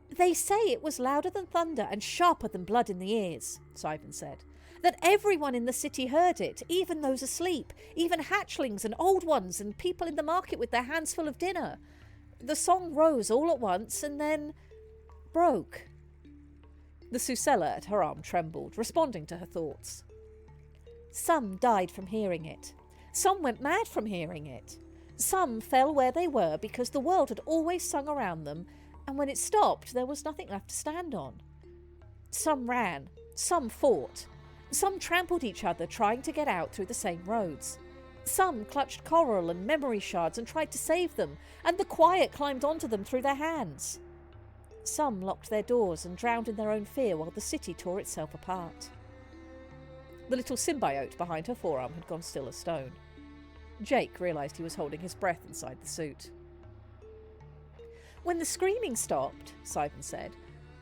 "They say it was louder than thunder and sharper than blood in the ears," Sivan said. "That everyone in the city heard it, even those asleep, even hatchlings and old ones and people in the market with their hands full of dinner. The song rose all at once and then broke." The Susella at her arm trembled, responding to her thoughts. "Some died from hearing it. Some went mad from hearing it. Some fell where they were because the world had always sung around them, and when it stopped there was nothing left to stand on. Some ran, some fought, some trampled each other trying to get out through the same roads. Some clutched coral and memory shards and tried to save them, and the quiet climbed onto them through their hands. Some locked their doors and drowned in their own fear while the city tore itself apart." The little symbiote behind her forearm had gone still as stone. Jake realised he was holding his breath inside the suit. "When the screaming stopped," Sivan said,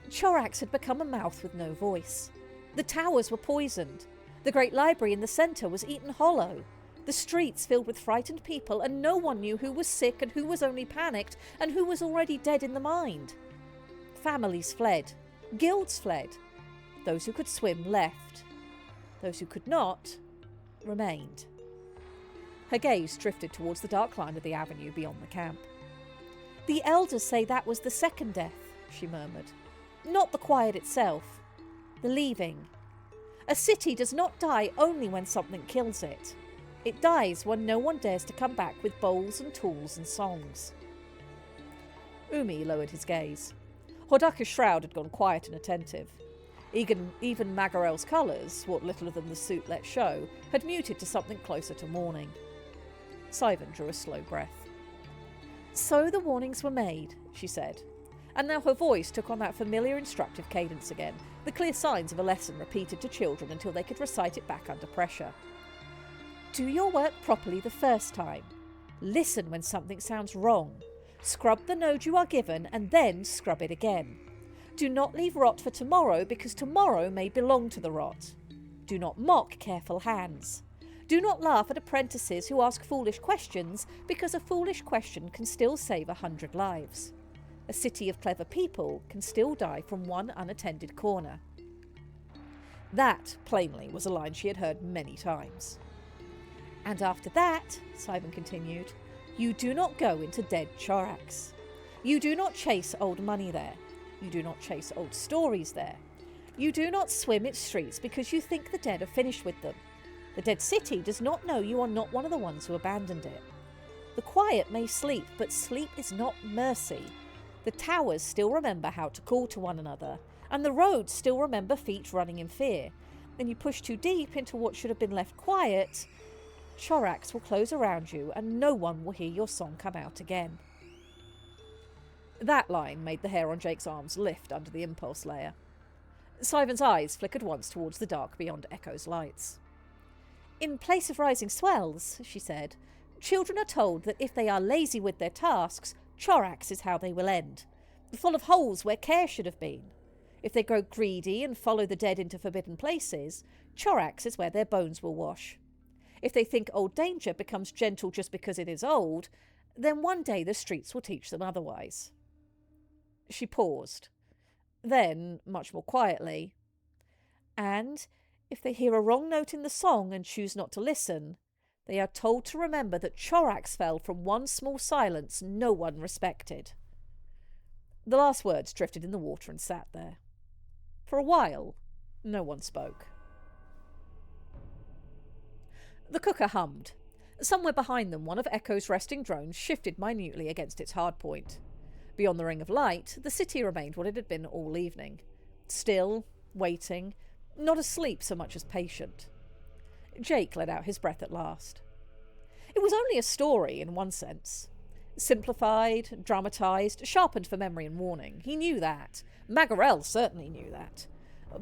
"Chorax had become a mouth with no voice. The towers were poisoned. The great library in the centre was eaten hollow. The streets filled with frightened people, and no one knew who was sick and who was only panicked and who was already dead in the mind. Families fled. Guilds fled. Those who could swim left. Those who could not remained." Her gaze drifted towards the dark line of the avenue beyond the camp. "The elders say that was the second death," she murmured. "Not the quiet itself. The leaving. A city does not die only when something kills it. It dies when no one dares to come back with bowls and tools and songs." Umi lowered his gaze. Hordaka's shroud had gone quiet and attentive. Even Magarel's colours, what little of them the suit let show, had muted to something closer to mourning. Sivan drew a slow breath. "So the warnings were made," she said, and now her voice took on that familiar instructive cadence again, the clear signs of a lesson repeated to children until they could recite it back under pressure. "Do your work properly the first time. Listen when something sounds wrong. Scrub the node you are given and then scrub it again. Do not leave rot for tomorrow because tomorrow may belong to the rot. Do not mock careful hands. Do not laugh at apprentices who ask foolish questions because a foolish question can still save 100 lives. A city of clever people can still die from one unattended corner. That, plainly, was a line she had heard many times. And after that, Simon continued, you do not go into dead Chorax. You do not chase old money there. You do not chase old stories there. You do not swim its streets because you think the dead are finished with them. The dead city does not know you are not one of the ones who abandoned it. The quiet may sleep, but sleep is not mercy. The towers still remember how to call to one another, and the roads still remember feet running in fear. Then you push too deep into what should have been left quiet, Chorax will close around you and no one will hear your song come out again. That line made the hair on Jake's arms lift under the impulse layer. Sivan's eyes flickered once towards the dark beyond Echo's lights. In place of rising swells, she said, children are told that if they are lazy with their tasks, Chorax is how they will end, full of holes where care should have been. If they grow greedy and follow the dead into forbidden places, Chorax is where their bones will wash. If they think old danger becomes gentle just because it is old, then one day the streets will teach them otherwise. She paused. Then, much more quietly, and if they hear a wrong note in the song and choose not to listen, they are told to remember that Chorax fell from one small silence no one respected. The last words drifted in the water and sat there. For a while, no one spoke. The cooker hummed. Somewhere behind them, one of Echo's resting drones shifted minutely against its hardpoint. Beyond the ring of light, the city remained what it had been all evening. Still, waiting, not asleep so much as patient. Jake let out his breath at last. It was only a story in one sense. Simplified, dramatised, sharpened for memory and warning. He knew that. Magarel certainly knew that.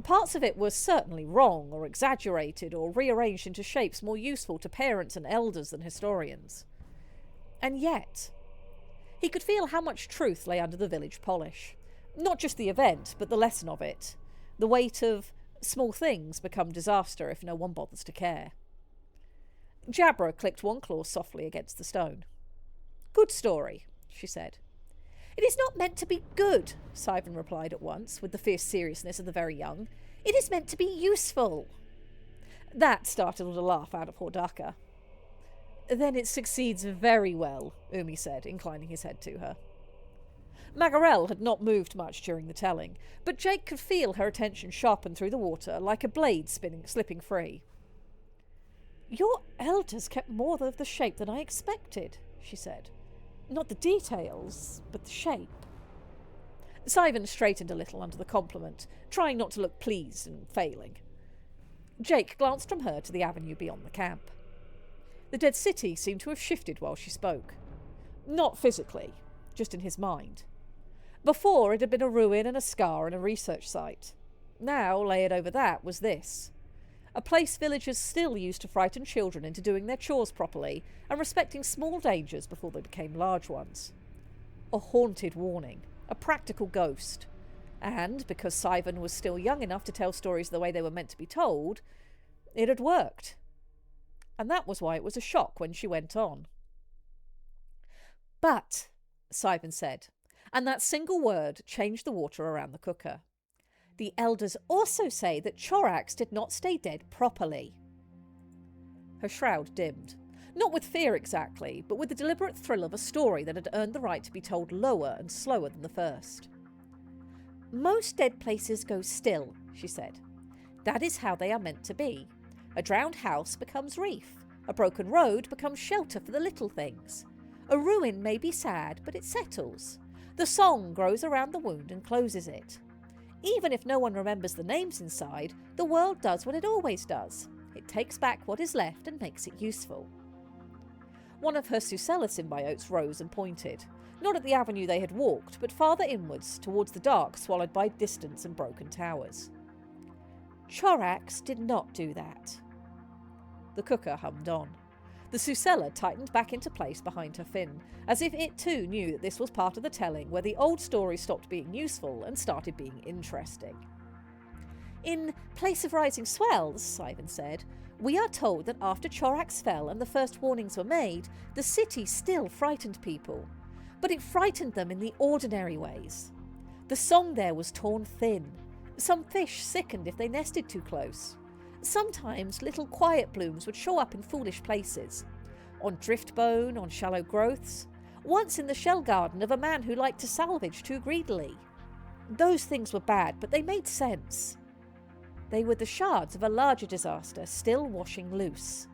Parts of it were certainly wrong or exaggerated or rearranged into shapes more useful to parents and elders than historians. And yet, he could feel how much truth lay under the village polish. Not just the event, but the lesson of it. The weight of small things become disaster if no one bothers to care. Jabra clicked one claw softly against the stone. Good story, she said. It is not meant to be good, Sivan replied at once, with the fierce seriousness of the very young. It is meant to be useful. That startled a laugh out of Hordaka. Then it succeeds very well, Umi said, inclining his head to her. Magarel had not moved much during the telling, but Jake could feel her attention sharpen through the water like a blade slipping free. Your elders kept more of the shape than I expected, she said. Not the details, but the shape. Sivan straightened a little under the compliment, trying not to look pleased and failing. Jake glanced from her to the avenue beyond the camp. The dead city seemed to have shifted while she spoke. Not physically, just in his mind. Before, it had been a ruin and a scar and a research site. Now, layered over that, was this. A place villagers still used to frighten children into doing their chores properly and respecting small dangers before they became large ones. A haunted warning, a practical ghost. And, because Sivan was still young enough to tell stories the way they were meant to be told, it had worked. And that was why it was a shock when she went on. But, Sivan said, and that single word changed the water around the cooker. The elders also say that Chorax did not stay dead properly. Her shroud dimmed. Not with fear exactly, but with the deliberate thrill of a story that had earned the right to be told lower and slower than the first. Most dead places go still, she said. That is how they are meant to be. A drowned house becomes reef. A broken road becomes shelter for the little things. A ruin may be sad, but it settles. The song grows around the wound and closes it. Even if no one remembers the names inside, the world does what it always does. It takes back what is left and makes it useful. One of her Susella symbiotes rose and pointed, not at the avenue they had walked, but farther inwards, towards the dark swallowed by distance and broken towers. Chorax did not do that. The cooker hummed on. The Susella tightened back into place behind her fin, as if it too knew that this was part of the telling where the old story stopped being useful and started being interesting. In Place of Rising Swells, Sivan said, we are told that after Chorax fell and the first warnings were made, the city still frightened people. But it frightened them in the ordinary ways. The song there was torn thin, Some fish sickened if they nested too close. Sometimes little quiet blooms would show up in foolish places. On drift bone, on shallow growths. Once in the shell garden of a man who liked to salvage too greedily. Those things were bad, but they made sense. They were the shards of a larger disaster still washing loose.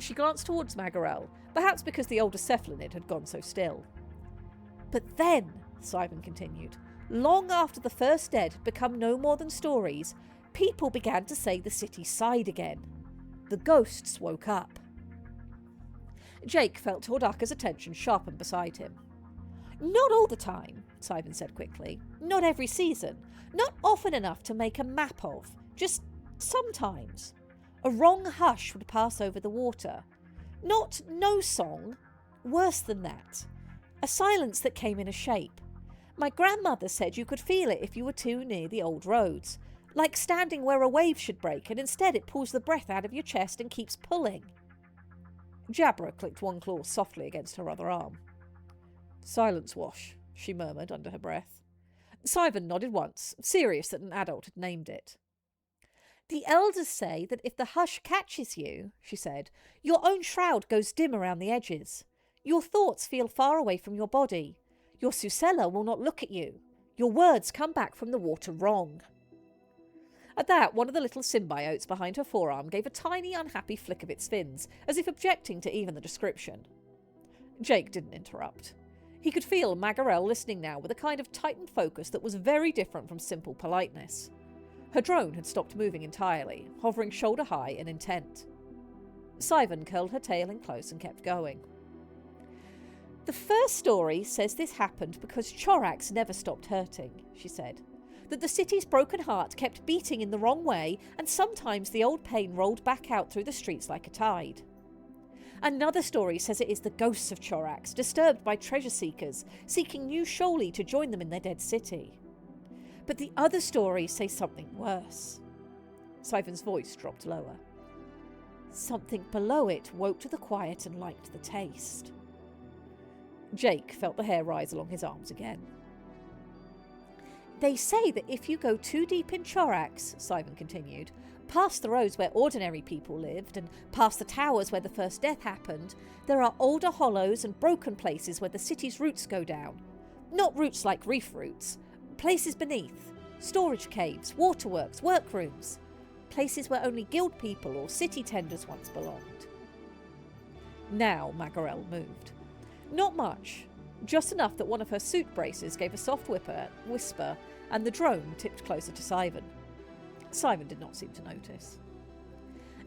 She glanced towards Magarel, perhaps because the older cephalonid had gone so still. But then, Simon continued, long after the first dead had become no more than stories, people began to say the city sighed again. The ghosts woke up. Jake felt Tordaka's attention sharpen beside him. Not all the time, Simon said quickly. Not every season. Not often enough to make a map of. Just sometimes. A wrong hush would pass over the water. Not no song. Worse than that. A silence that came in a shape. My grandmother said you could feel it if you were too near the old roads. Like standing where a wave should break, and instead it pulls the breath out of your chest and keeps pulling. Jabra clicked one claw softly against her other arm. Silence wash, she murmured under her breath. Simon nodded once, serious that an adult had named it. The elders say that if the hush catches you, she said, your own shroud goes dim around the edges. Your thoughts feel far away from your body. Your Susella will not look at you. Your words come back from the water wrong. At that, one of the little symbiotes behind her forearm gave a tiny, unhappy flick of its fins, as if objecting to even the description. Jake didn't interrupt. He could feel Magarel listening now with a kind of tightened focus that was very different from simple politeness. Her drone had stopped moving entirely, hovering shoulder high and intent. Simon curled her tail in close and kept going. The first story says this happened because Chorax never stopped hurting, she said. That the city's broken heart kept beating in the wrong way, and sometimes the old pain rolled back out through the streets like a tide. Another story says it is the ghosts of Chorax, disturbed by treasure seekers, seeking new Shoal to join them in their dead city. But the other stories say something worse. Siphon's voice dropped lower. Something below it woke to the quiet and liked the taste. Jake felt the hair rise along his arms again. They say that if you go too deep in Chorax, Simon continued, past the roads where ordinary people lived and past the towers where the first death happened, there are older hollows and broken places where the city's roots go down. Not roots like reef roots. Places beneath. Storage caves, waterworks, workrooms. Places where only guild people or city tenders once belonged. Now Magarel moved. Not much. Just enough that one of her suit braces gave a soft whisper, and the drone tipped closer to Simon. Simon did not seem to notice.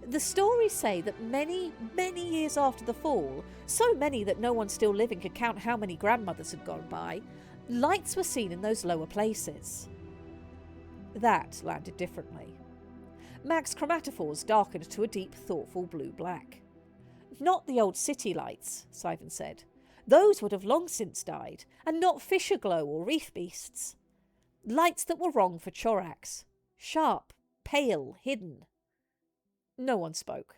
The stories say that many, many years after the fall, so many that no one still living could count how many grandmothers had gone by, lights were seen in those lower places. That landed differently. Mag's chromatophores darkened to a deep, thoughtful blue-black. Not the old city lights, Simon said. Those would have long since died, and not fisher glow or reef beasts. Lights that were wrong for Chorax. Sharp, pale, hidden. No one spoke.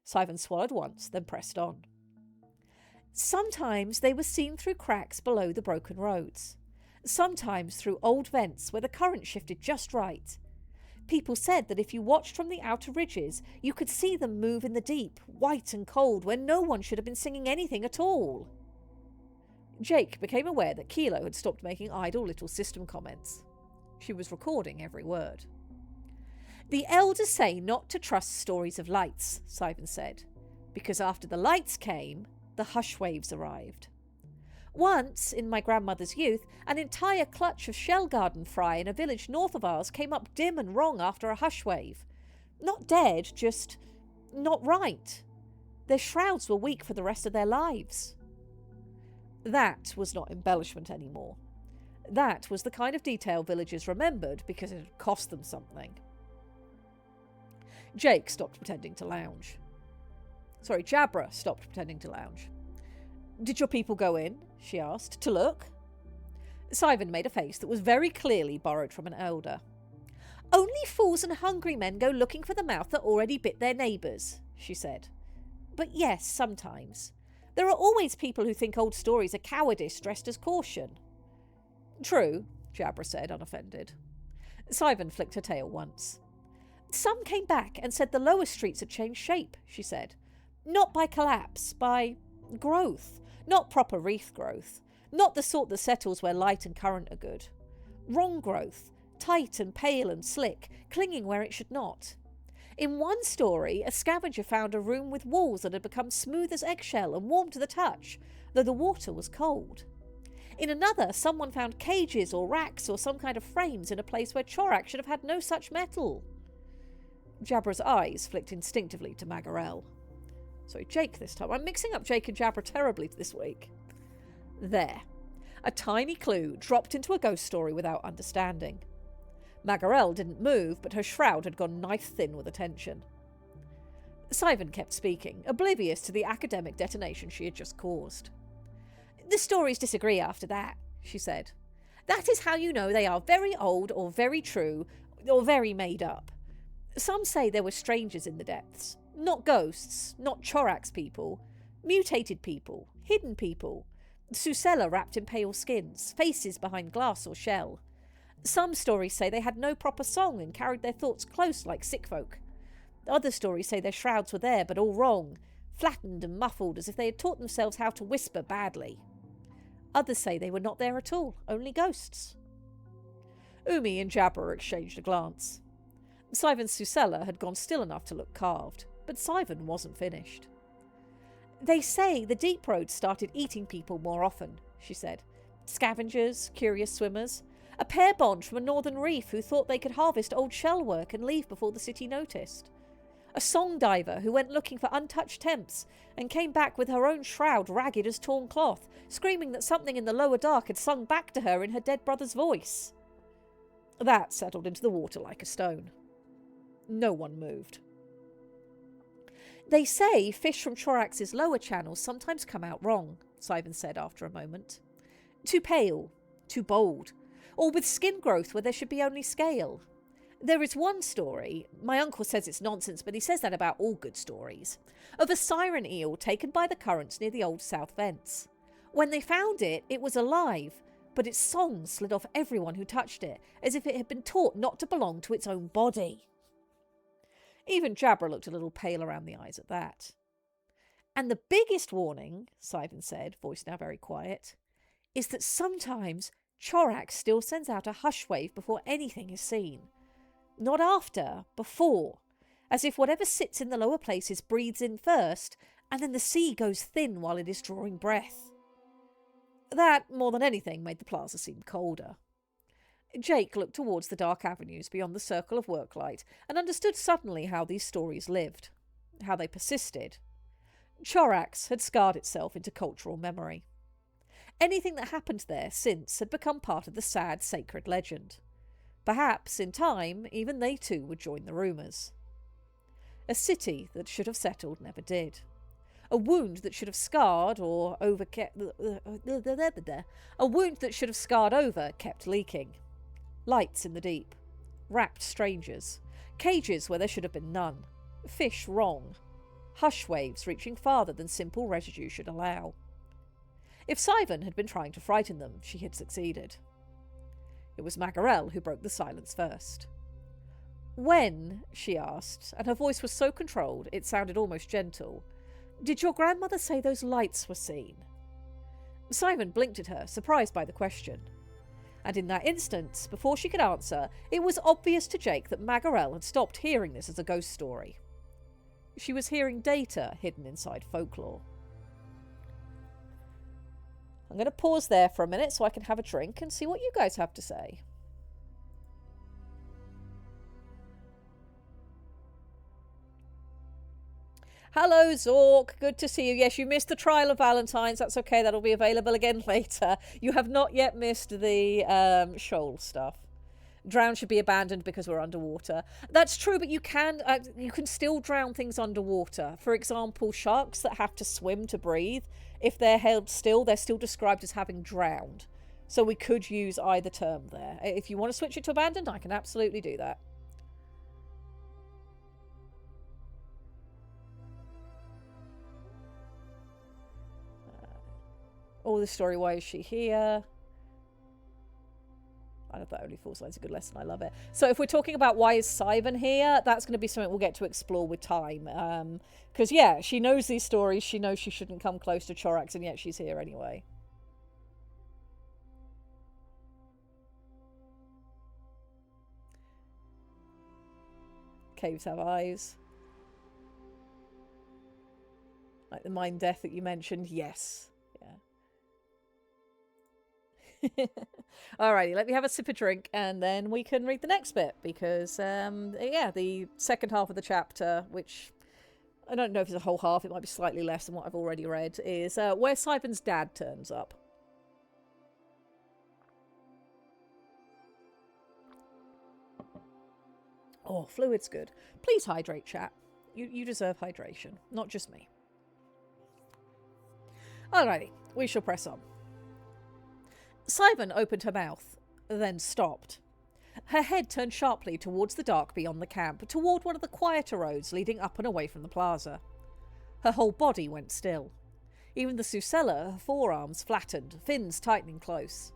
Simon swallowed once, then pressed on. Sometimes they were seen through cracks below the broken roads. Sometimes through old vents where the current shifted just right. People said that if you watched from the outer ridges, you could see them move in the deep, white and cold, where no one should have been singing anything at all. Jake became aware that Kilo had stopped making idle little system comments. She was recording every word. The elders say not to trust stories of lights, Simon said, because after the lights came, the hush waves arrived. Once, in my grandmother's youth, an entire clutch of shell garden fry in a village north of ours came up dim and wrong after a hush wave. Not dead, just not right. Their shrouds were weak for the rest of their lives. That was not embellishment anymore. That was the kind of detail villagers remembered because it had cost them something. Jake stopped pretending to lounge. Jabra stopped pretending to lounge. Did your people go in? She asked. To look? Simon made a face that was very clearly borrowed from an elder. Only fools and hungry men go looking for the mouth that already bit their neighbours, she said. But yes, sometimes. There are always people who think old stories are cowardice dressed as caution. True, Jabra said, unoffended. Sivan flicked her tail once. Some came back and said the lower streets had changed shape, she said. Not by collapse, by growth. Not proper reef growth. Not the sort that settles where light and current are good. Wrong growth. Tight and pale and slick, clinging where it should not. In one story, a scavenger found a room with walls that had become smooth as eggshell and warm to the touch, though the water was cold. In another, someone found cages or racks or some kind of frames in a place where Chorak should have had no such metal. Jabra's eyes flicked instinctively to Magarel. Sorry, Jake this time. I'm mixing up Jake and Jabra terribly this week. There. A tiny clue dropped into a ghost story without understanding. Magarel didn't move, but her shroud had gone knife-thin with attention. Sivan kept speaking, oblivious to the academic detonation she had just caused. The stories disagree after that, she said. That is how you know they are very old or very true or very made up. Some say there were strangers in the depths. Not ghosts, not Chorak's people. Mutated people, hidden people. Susella wrapped in pale skins, faces behind glass or shell. Some stories say they had no proper song and carried their thoughts close like sick folk. Other stories say their shrouds were there but all wrong, flattened and muffled as if they had taught themselves how to whisper badly. Others say they were not there at all, only ghosts. Umi and Jabra exchanged a glance. Sivan's Susella had gone still enough to look carved, but Sivan wasn't finished. They say the deep road started eating people more often, she said. Scavengers, curious swimmers, a pair bond from a northern reef who thought they could harvest old shell work and leave before the city noticed. A song diver who went looking for untouched temps and came back with her own shroud ragged as torn cloth, screaming that something in the lower dark had sung back to her in her dead brother's voice. That settled into the water like a stone. No one moved. They say fish from Chorax's lower channels sometimes come out wrong, Sivan said after a moment. Too pale, too bold, or with skin growth where there should be only scale. There is one story, my uncle says it's nonsense, but he says that about all good stories, of a siren eel taken by the currents near the old south vents. When they found it, it was alive, but its song slid off everyone who touched it, as if it had been taught not to belong to its own body. Even Jabra looked a little pale around the eyes at that. And the biggest warning, Sivan said, voice now very quiet, is that sometimes Chorak still sends out a hush wave before anything is seen. Not after, before, as if whatever sits in the lower places breathes in first, and then the sea goes thin while it is drawing breath. That, more than anything, made the plaza seem colder. Jake looked towards the dark avenues beyond the circle of worklight and understood suddenly how these stories lived, how they persisted. Chorax had scarred itself into cultural memory. Anything that happened there since had become part of the sad, sacred legend. Perhaps, in time, even they too would join the rumours. A city that should have settled never did. A wound that should have scarred or a wound that should have scarred over kept leaking. Lights in the deep. Wrapped strangers. Cages where there should have been none. Fish wrong. Hush waves reaching farther than simple residue should allow. If Sivan had been trying to frighten them, she had succeeded. It was Magarel who broke the silence first. When, she asked, and her voice was so controlled it sounded almost gentle, did your grandmother say those lights were seen? Sivan blinked at her, surprised by the question. And in that instant, before she could answer, it was obvious to Jake that Magarel had stopped hearing this as a ghost story. She was hearing data hidden inside folklore. I'm going to pause there for a minute so I can have a drink and see what you guys have to say. Hello, Zork. Good to see you. Yes, you missed the trial of Valentines. That's okay. That'll be available again later. You have not yet missed the Shoal stuff. Drown should be abandoned because we're underwater. That's true, but you can still drown things underwater. For example, sharks that have to swim to breathe, if they're held still, they're still described as having drowned. So we could use either term there. If you want to switch it to abandoned, I can absolutely do that. All the story, why is she here? That only falls line's a good lesson. I love it. So if we're talking about why is Sivan here, that's going to be something we'll get to explore with time. Because, yeah, she knows these stories. She knows she shouldn't come close to Chorax, and yet she's here anyway. Caves have eyes. Like the mind death that you mentioned. Yes. Yeah. Alrighty, let me have a sip of drink and then we can read the next bit because, yeah, the second half of the chapter, which I don't know if it's a whole half, it might be slightly less than what I've already read, is where Sivan's dad turns up. Oh, fluid's good. Please hydrate, chat. You deserve hydration, not just me. Alrighty, we shall press on. Sivan opened her mouth, then stopped. Her head turned sharply towards the dark beyond the camp, toward one of the quieter roads leading up and away from the plaza. Her whole body went still. Even the Susella, her forearms flattened, fins tightening close.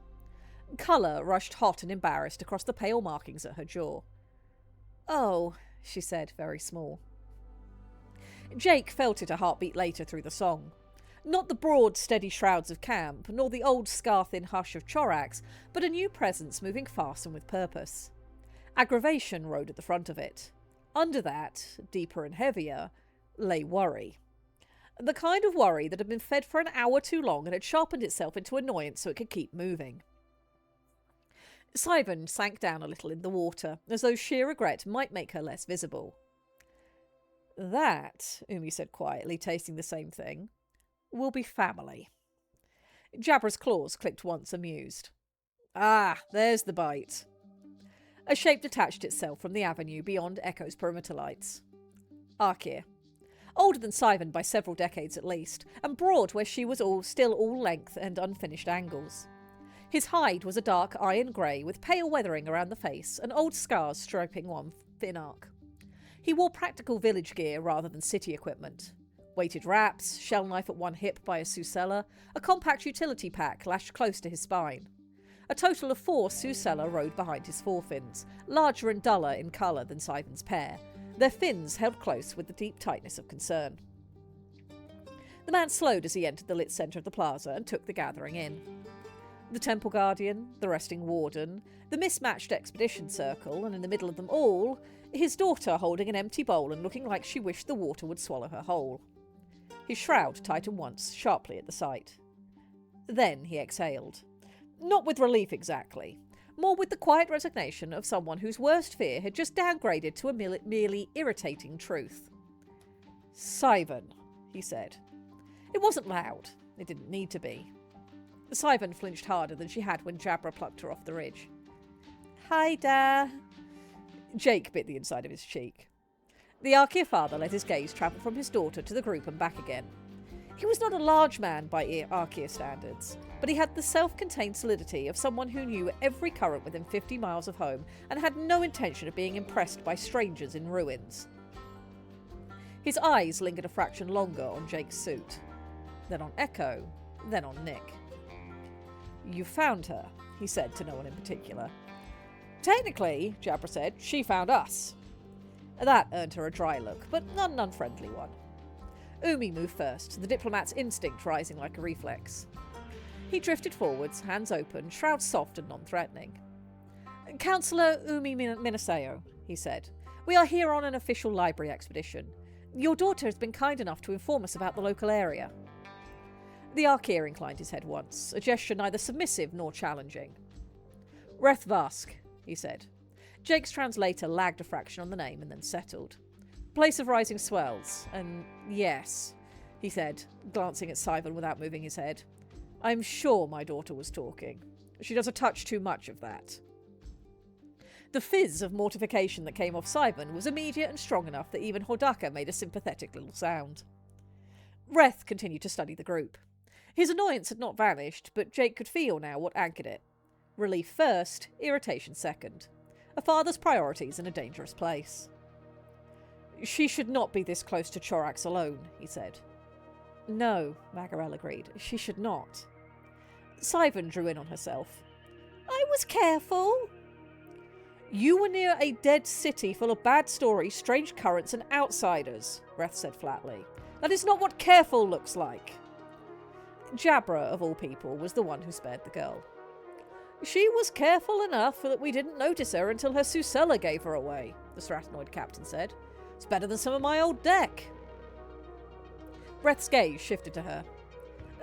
Colour rushed hot and embarrassed across the pale markings at her jaw. "Oh," she said, very small. Jake felt it a heartbeat later through the song. Not the broad, steady shrouds of camp, nor the old scar-thin hush of Chorax, but a new presence moving fast and with purpose. Aggravation rode at the front of it. Under that, deeper and heavier, lay worry. The kind of worry that had been fed for an hour too long and had sharpened itself into annoyance so it could keep moving. Sivan sank down a little in the water, as though sheer regret might make her less visible. "That," Umi said quietly, tasting the same thing, "will be family." Jabra's claws clicked once, amused. "Ah, there's the bite." A shape detached itself from the avenue beyond Echo's perimeter lights. Arkir. Older than Sivan by several decades at least, and broad where she was still all length and unfinished angles. His hide was a dark iron grey with pale weathering around the face and old scars striping one thin arc. He wore practical village gear rather than city equipment. Weighted wraps, shell knife at one hip by a Susella, a compact utility pack lashed close to his spine. A total of 4 Susella rode behind his forefins, larger and duller in colour than Sivan's pair, their fins held close with the deep tightness of concern. The man slowed as he entered the lit centre of the plaza and took the gathering in. The Temple Guardian, the resting Warden, the mismatched expedition circle, and in the middle of them all, his daughter holding an empty bowl and looking like she wished the water would swallow her whole. His shroud tightened once, sharply at the sight. Then he exhaled. Not with relief exactly, more with the quiet resignation of someone whose worst fear had just downgraded to a merely irritating truth. "Sivan," he said. It wasn't loud. It didn't need to be. Sivan flinched harder than she had when Jabra plucked her off the ridge. "Hi, Da." Jake bit the inside of his cheek. The Arkir father let his gaze travel from his daughter to the group and back again. He was not a large man by Arkir standards, but he had the self-contained solidity of someone who knew every current within 50 miles of home and had no intention of being impressed by strangers in ruins. His eyes lingered a fraction longer on Jake's suit, then on Echo, then on Nick. "You found her," he said to no one in particular. "Technically," Jabra said, "she found us." That earned her a dry look, but not an unfriendly one. Umi moved first, the diplomat's instinct rising like a reflex. He drifted forwards, hands open, shroud soft and non-threatening. "Councillor Umi Minaseo," he said. "We are here on an official library expedition. Your daughter has been kind enough to inform us about the local area." The Arkir inclined his head once, a gesture neither submissive nor challenging. "Reth Vask," he said. Jake's translator lagged a fraction on the name and then settled. "Place of rising swells, and yes," he said, glancing at Sivan without moving his head. "I'm sure my daughter was talking. She does a touch too much of that." The fizz of mortification that came off Sivan was immediate and strong enough that even Hordaka made a sympathetic little sound. Reth continued to study the group. His annoyance had not vanished, but Jake could feel now what anchored it. Relief first, irritation second. A father's priorities in a dangerous place. "She should not be this close to Chorax alone," he said. "No," Magarel agreed. "She should not." Sivan drew in on herself. I was careful. You were near a dead city full of bad stories, strange currents, and outsiders, Reth said flatly. That is not what careful looks like. Jabra, of all people, was the one who spared the girl. She was careful enough that we didn't notice her until her Susella gave her away, the Strathnoid captain said. It's better than some of my old deck. Reth's gaze shifted to her.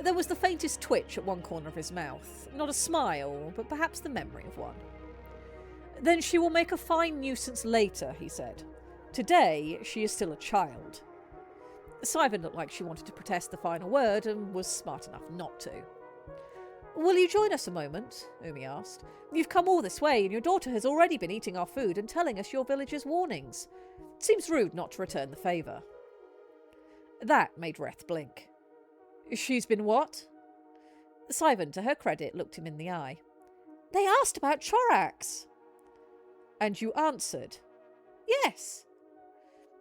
There was the faintest twitch at one corner of his mouth. Not a smile, but perhaps the memory of one. Then she will make a fine nuisance later, he said. Today, she is still a child. Sivan looked like she wanted to protest the final word and was smart enough not to. Will you join us a moment? Umi asked. You've come all this way and your daughter has already been eating our food and telling us your village's warnings. It seems rude not to return the favour. That made Reth blink. She's been what? Sivan, to her credit, looked him in the eye. They asked about Chorax. And you answered? Yes.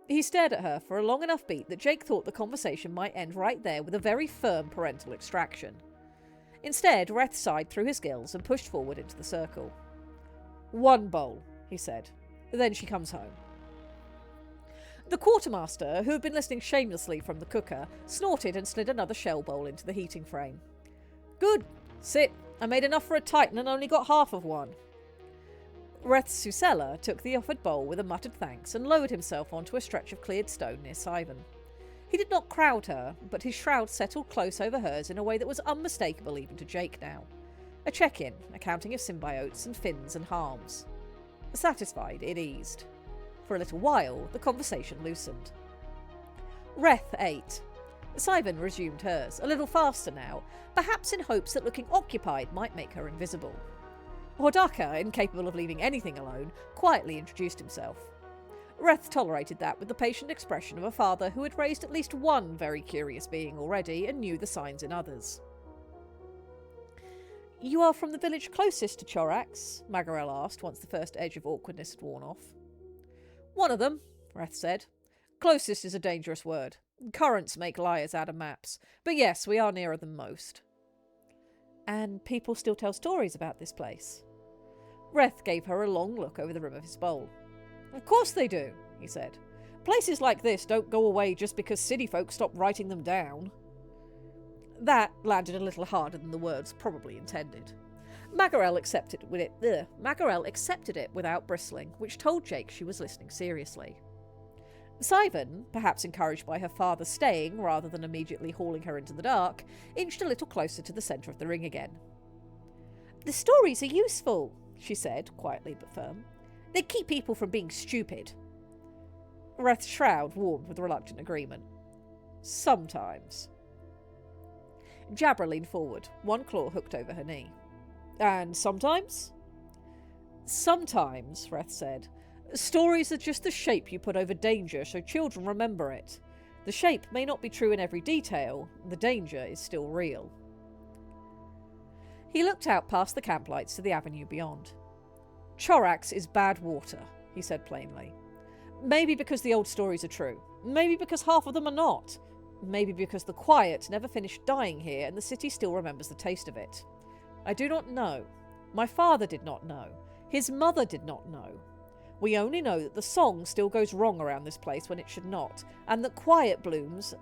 He stared at her for a long enough beat that Jake thought the conversation might end right there with a very firm parental extraction. Instead, Reth sighed through his gills and pushed forward into the circle. One bowl, he said. Then she comes home. The quartermaster, who had been listening shamelessly from the cooker, snorted and slid another shell bowl into the heating frame. Good. Sit. I made enough for a Titan and only got half of one. Reth Susella took the offered bowl with a muttered thanks and lowered himself onto a stretch of cleared stone near Sivan. He did not crowd her, but his shroud settled close over hers in a way that was unmistakable even to Jake now. A check-in, accounting of symbiotes and fins and harms. Satisfied, it eased. For a little while, the conversation loosened. Reth ate. Sivan resumed hers, a little faster now, perhaps in hopes that looking occupied might make her invisible. Hordaka, incapable of leaving anything alone, quietly introduced himself. Reth tolerated that with the patient expression of a father who had raised at least one very curious being already and knew the signs in others. You are from the village closest to Chorax? Magarel asked once the first edge of awkwardness had worn off. One of them, Reth said. Closest is a dangerous word. Currents make liars out of maps. But yes, we are nearer than most. And people still tell stories about this place? Reth gave her a long look over the rim of his bowl. Of course they do, he said. Places like this don't go away just because city folk stop writing them down. That landed a little harder than the words probably intended. Magarel accepted it without bristling, which told Jake she was listening seriously. Sivan, perhaps encouraged by her father staying rather than immediately hauling her into the dark, inched a little closer to the centre of the ring again. The stories are useful, she said, quietly but firm. They keep people from being stupid. Reth's shroud warmed with reluctant agreement. Sometimes. Jabra leaned forward, one claw hooked over her knee. And sometimes? Sometimes, Reth said. Stories are just the shape you put over danger so children remember it. The shape may not be true in every detail, the danger is still real. He looked out past the camp lights to the avenue beyond. Chorax is bad water, he said plainly. Maybe because the old stories are true. Maybe because half of them are not. Maybe because the quiet never finished dying here and the city still remembers the taste of it. I do not know. My father did not know. His mother did not know. We only know that the song still goes wrong around this place when it should not, and that quiet blooms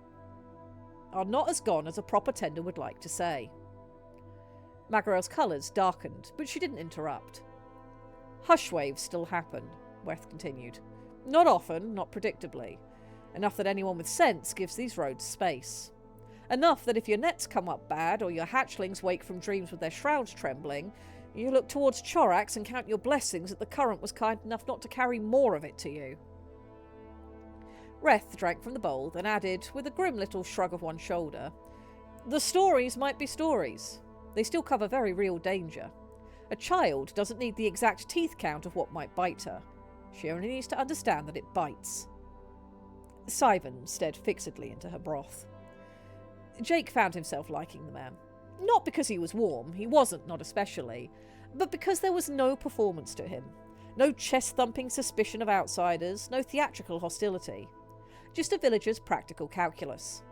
are not as gone as a proper tender would like to say. Magarel's colours darkened, but she didn't interrupt. Hush waves still happen, Reth continued. Not often, not predictably. Enough that anyone with sense gives these roads space. Enough that if your nets come up bad or your hatchlings wake from dreams with their shrouds trembling, you look towards Chorax and count your blessings that the current was kind enough not to carry more of it to you. Reth drank from the bowl, then added, with a grim little shrug of one shoulder, the stories might be stories. They still cover very real danger. A child doesn't need the exact teeth count of what might bite her. She only needs to understand that it bites. Sivan stared fixedly into her broth. Jake found himself liking the man. Not because he was warm, he wasn't, not especially, but because there was no performance to him. No chest-thumping suspicion of outsiders, no theatrical hostility. Just a villager's practical calculus.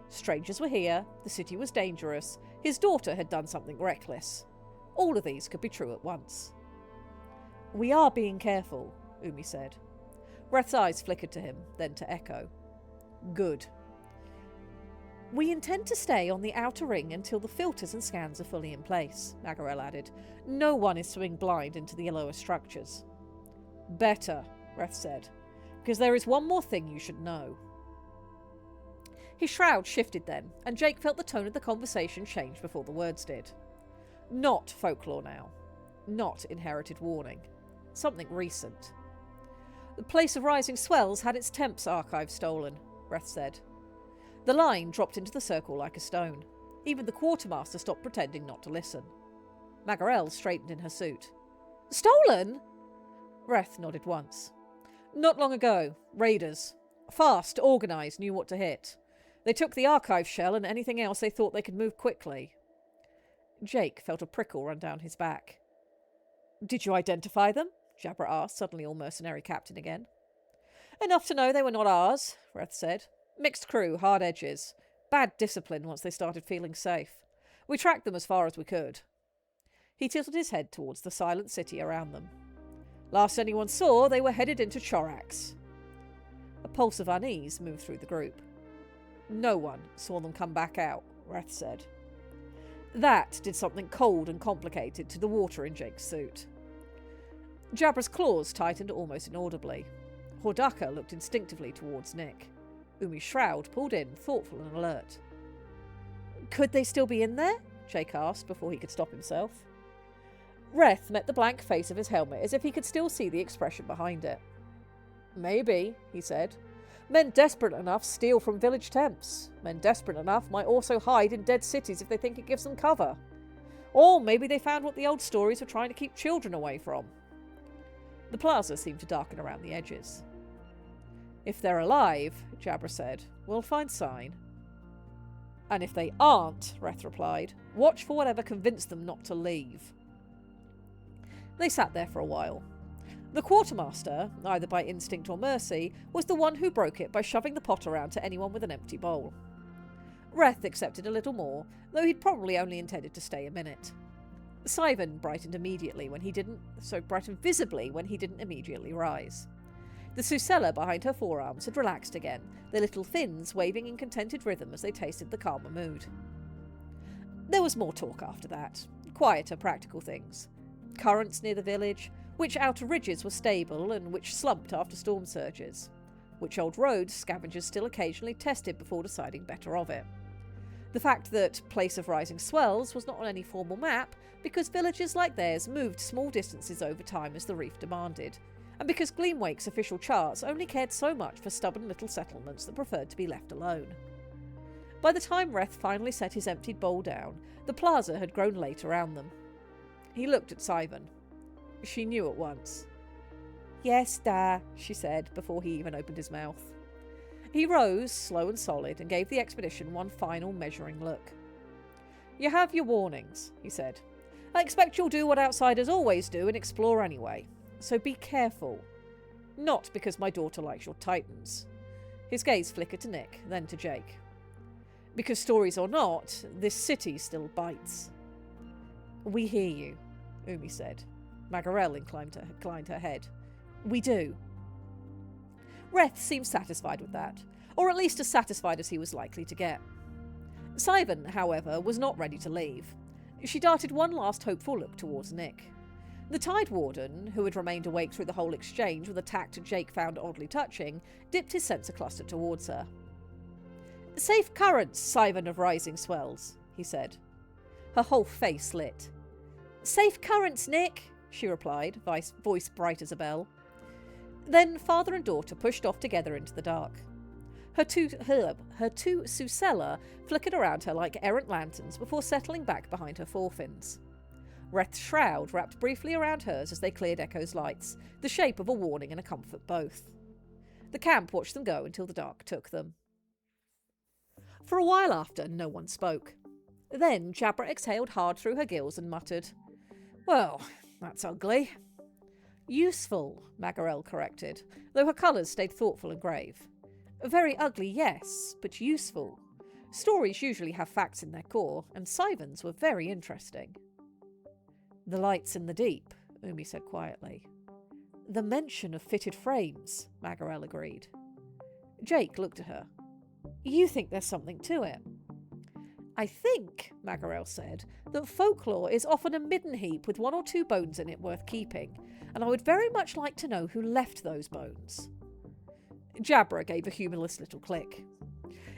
Strangers were here, the city was dangerous, his daughter had done something reckless. All of these could be true at once. We are being careful, Umi said. Reth's eyes flickered to him, then to Echo. Good. We intend to stay on the outer ring until the filters and scans are fully in place, Magarel added. No one is swimming blind into the lower structures. Better, Reth said, because there is one more thing you should know. His shroud shifted then, and Jake felt the tone of the conversation change before the words did. Not folklore now. Not inherited warning. Something recent. The place of rising swells had its temps archive stolen, Reth said. The line dropped into the circle like a stone. Even the quartermaster stopped pretending not to listen. Magarel straightened in her suit. Stolen? Reth nodded once. Not long ago. Raiders. Fast, organised, knew what to hit. They took the archive shell and anything else they thought they could move quickly. Jake felt a prickle run down his back. Did you identify them? Jabra asked, suddenly all mercenary captain again. Enough to know they were not ours, Reth said. Mixed crew, hard edges. Bad discipline once they started feeling safe. We tracked them as far as we could. He tilted his head towards the silent city around them. Last anyone saw, they were headed into Chorax. A pulse of unease moved through the group. No one saw them come back out, Reth said. That did something cold and complicated to the water in Jake's suit. Jabra's claws tightened almost inaudibly. Hordaka looked instinctively towards Nick. Umi's shroud pulled in, thoughtful and alert. Could they still be in there? Jake asked before he could stop himself. Reth met the blank face of his helmet as if he could still see the expression behind it. Maybe, he said. Men desperate enough steal from village temps. Men desperate enough might also hide in dead cities if they think it gives them cover. Or maybe they found what the old stories were trying to keep children away from. The plaza seemed to darken around the edges. If they're alive, Jabra said, we'll find sign. And if they aren't, Reth replied, watch for whatever convinced them not to leave. They sat there for a while. The quartermaster, either by instinct or mercy, was the one who broke it by shoving the pot around to anyone with an empty bowl. Reth accepted a little more, though he'd probably only intended to stay a minute. Sivan brightened visibly when he didn't immediately rise. The Susella behind her forearms had relaxed again, their little fins waving in contented rhythm as they tasted the calmer mood. There was more talk after that, quieter practical things. Currents near the village, which outer ridges were stable and which slumped after storm surges, which old roads scavengers still occasionally tested before deciding better of it. The fact that Place of Rising Swells was not on any formal map because villages like theirs moved small distances over time as the reef demanded, and because Gleamwake's official charts only cared so much for stubborn little settlements that preferred to be left alone. By the time Reth finally set his emptied bowl down, the plaza had grown late around them. He looked at Sivan. She knew at once. Yes, Da, she said, before he even opened his mouth. He rose, slow and solid, and gave the expedition one final measuring look. You have your warnings, he said. I expect you'll do what outsiders always do and explore anyway. So be careful. Not because my daughter likes your titans. His gaze flickered to Nick, then to Jake. Because stories or not, this city still bites. We hear you, Umi said. Magarel inclined her head. We do. Reth seemed satisfied with that, or at least as satisfied as he was likely to get. Sivan, however, was not ready to leave. She darted one last hopeful look towards Nick. The Tide Warden, who had remained awake through the whole exchange with a tact Jake found oddly touching, dipped his sensor cluster towards her. Safe currents, Sivan of Rising Swells, he said. Her whole face lit. Safe currents, Nick, she replied, voice bright as a bell. Then father and daughter pushed off together into the dark. Her two Susella flickered around her like errant lanterns before settling back behind her forefins. Reth's shroud wrapped briefly around hers as they cleared Echo's lights, the shape of a warning and a comfort both. The camp watched them go until the dark took them. For a while after, no one spoke. Then Jabra exhaled hard through her gills and muttered, Well, that's ugly. Useful, Magarel corrected, though her colours stayed thoughtful and grave. Very ugly, yes, but useful. Stories usually have facts in their core, and Sivan's were very interesting. The lights in the deep, Umi said quietly. The mention of fitted frames, Magarel agreed. Jake looked at her. You think there's something to it? I think, Magarel said, that folklore is often a midden heap with 1 or 2 bones in it worth keeping, and I would very much like to know who left those bones. Jabra gave a humorless little click.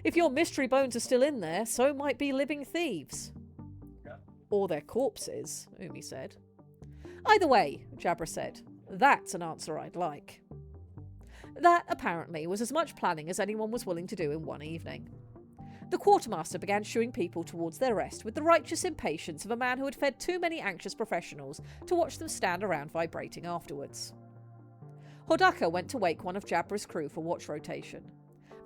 If your mystery bones are still in there, so might be living thieves. Or their corpses, Umi said. Either way, Jabra said, that's an answer I'd like. That, apparently, was as much planning as anyone was willing to do in one evening. The quartermaster began shooing people towards their rest with the righteous impatience of a man who had fed too many anxious professionals to watch them stand around vibrating afterwards. Hodaka went to wake one of Jabra's crew for watch rotation.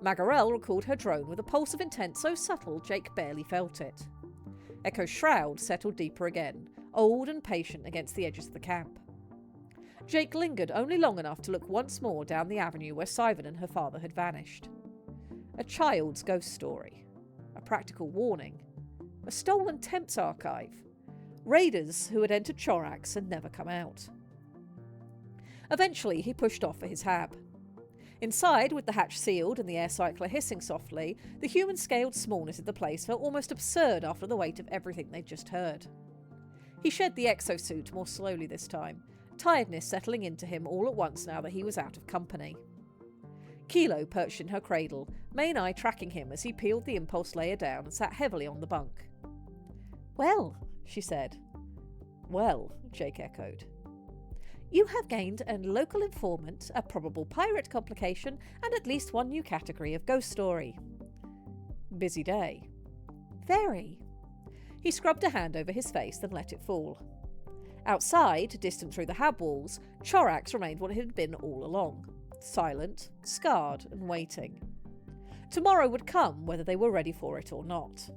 Magarel recalled her drone with a pulse of intent so subtle Jake barely felt it. Echo's shroud settled deeper again, old and patient against the edges of the camp. Jake lingered only long enough to look once more down the avenue where Sivan and her father had vanished. A child's ghost story. A practical warning. A stolen Temps archive. Raiders who had entered Chorax and never come out. Eventually he pushed off for his hab. Inside, with the hatch sealed and the air cycler hissing softly, the human-scaled smallness of the place felt almost absurd after the weight of everything they'd just heard. He shed the exosuit more slowly this time, tiredness settling into him all at once now that he was out of company. Kilo perched in her cradle, main eye tracking him as he peeled the impulse layer down and sat heavily on the bunk. Well, she said. Well, Jake echoed. You have gained a local informant, a probable pirate complication, and at least 1 new category of ghost story. Busy day. Very. He scrubbed a hand over his face, then let it fall. Outside, distant through the hab walls, Chorax remained what it had been all along. Silent, scarred, and waiting. Tomorrow would come whether they were ready for it or not.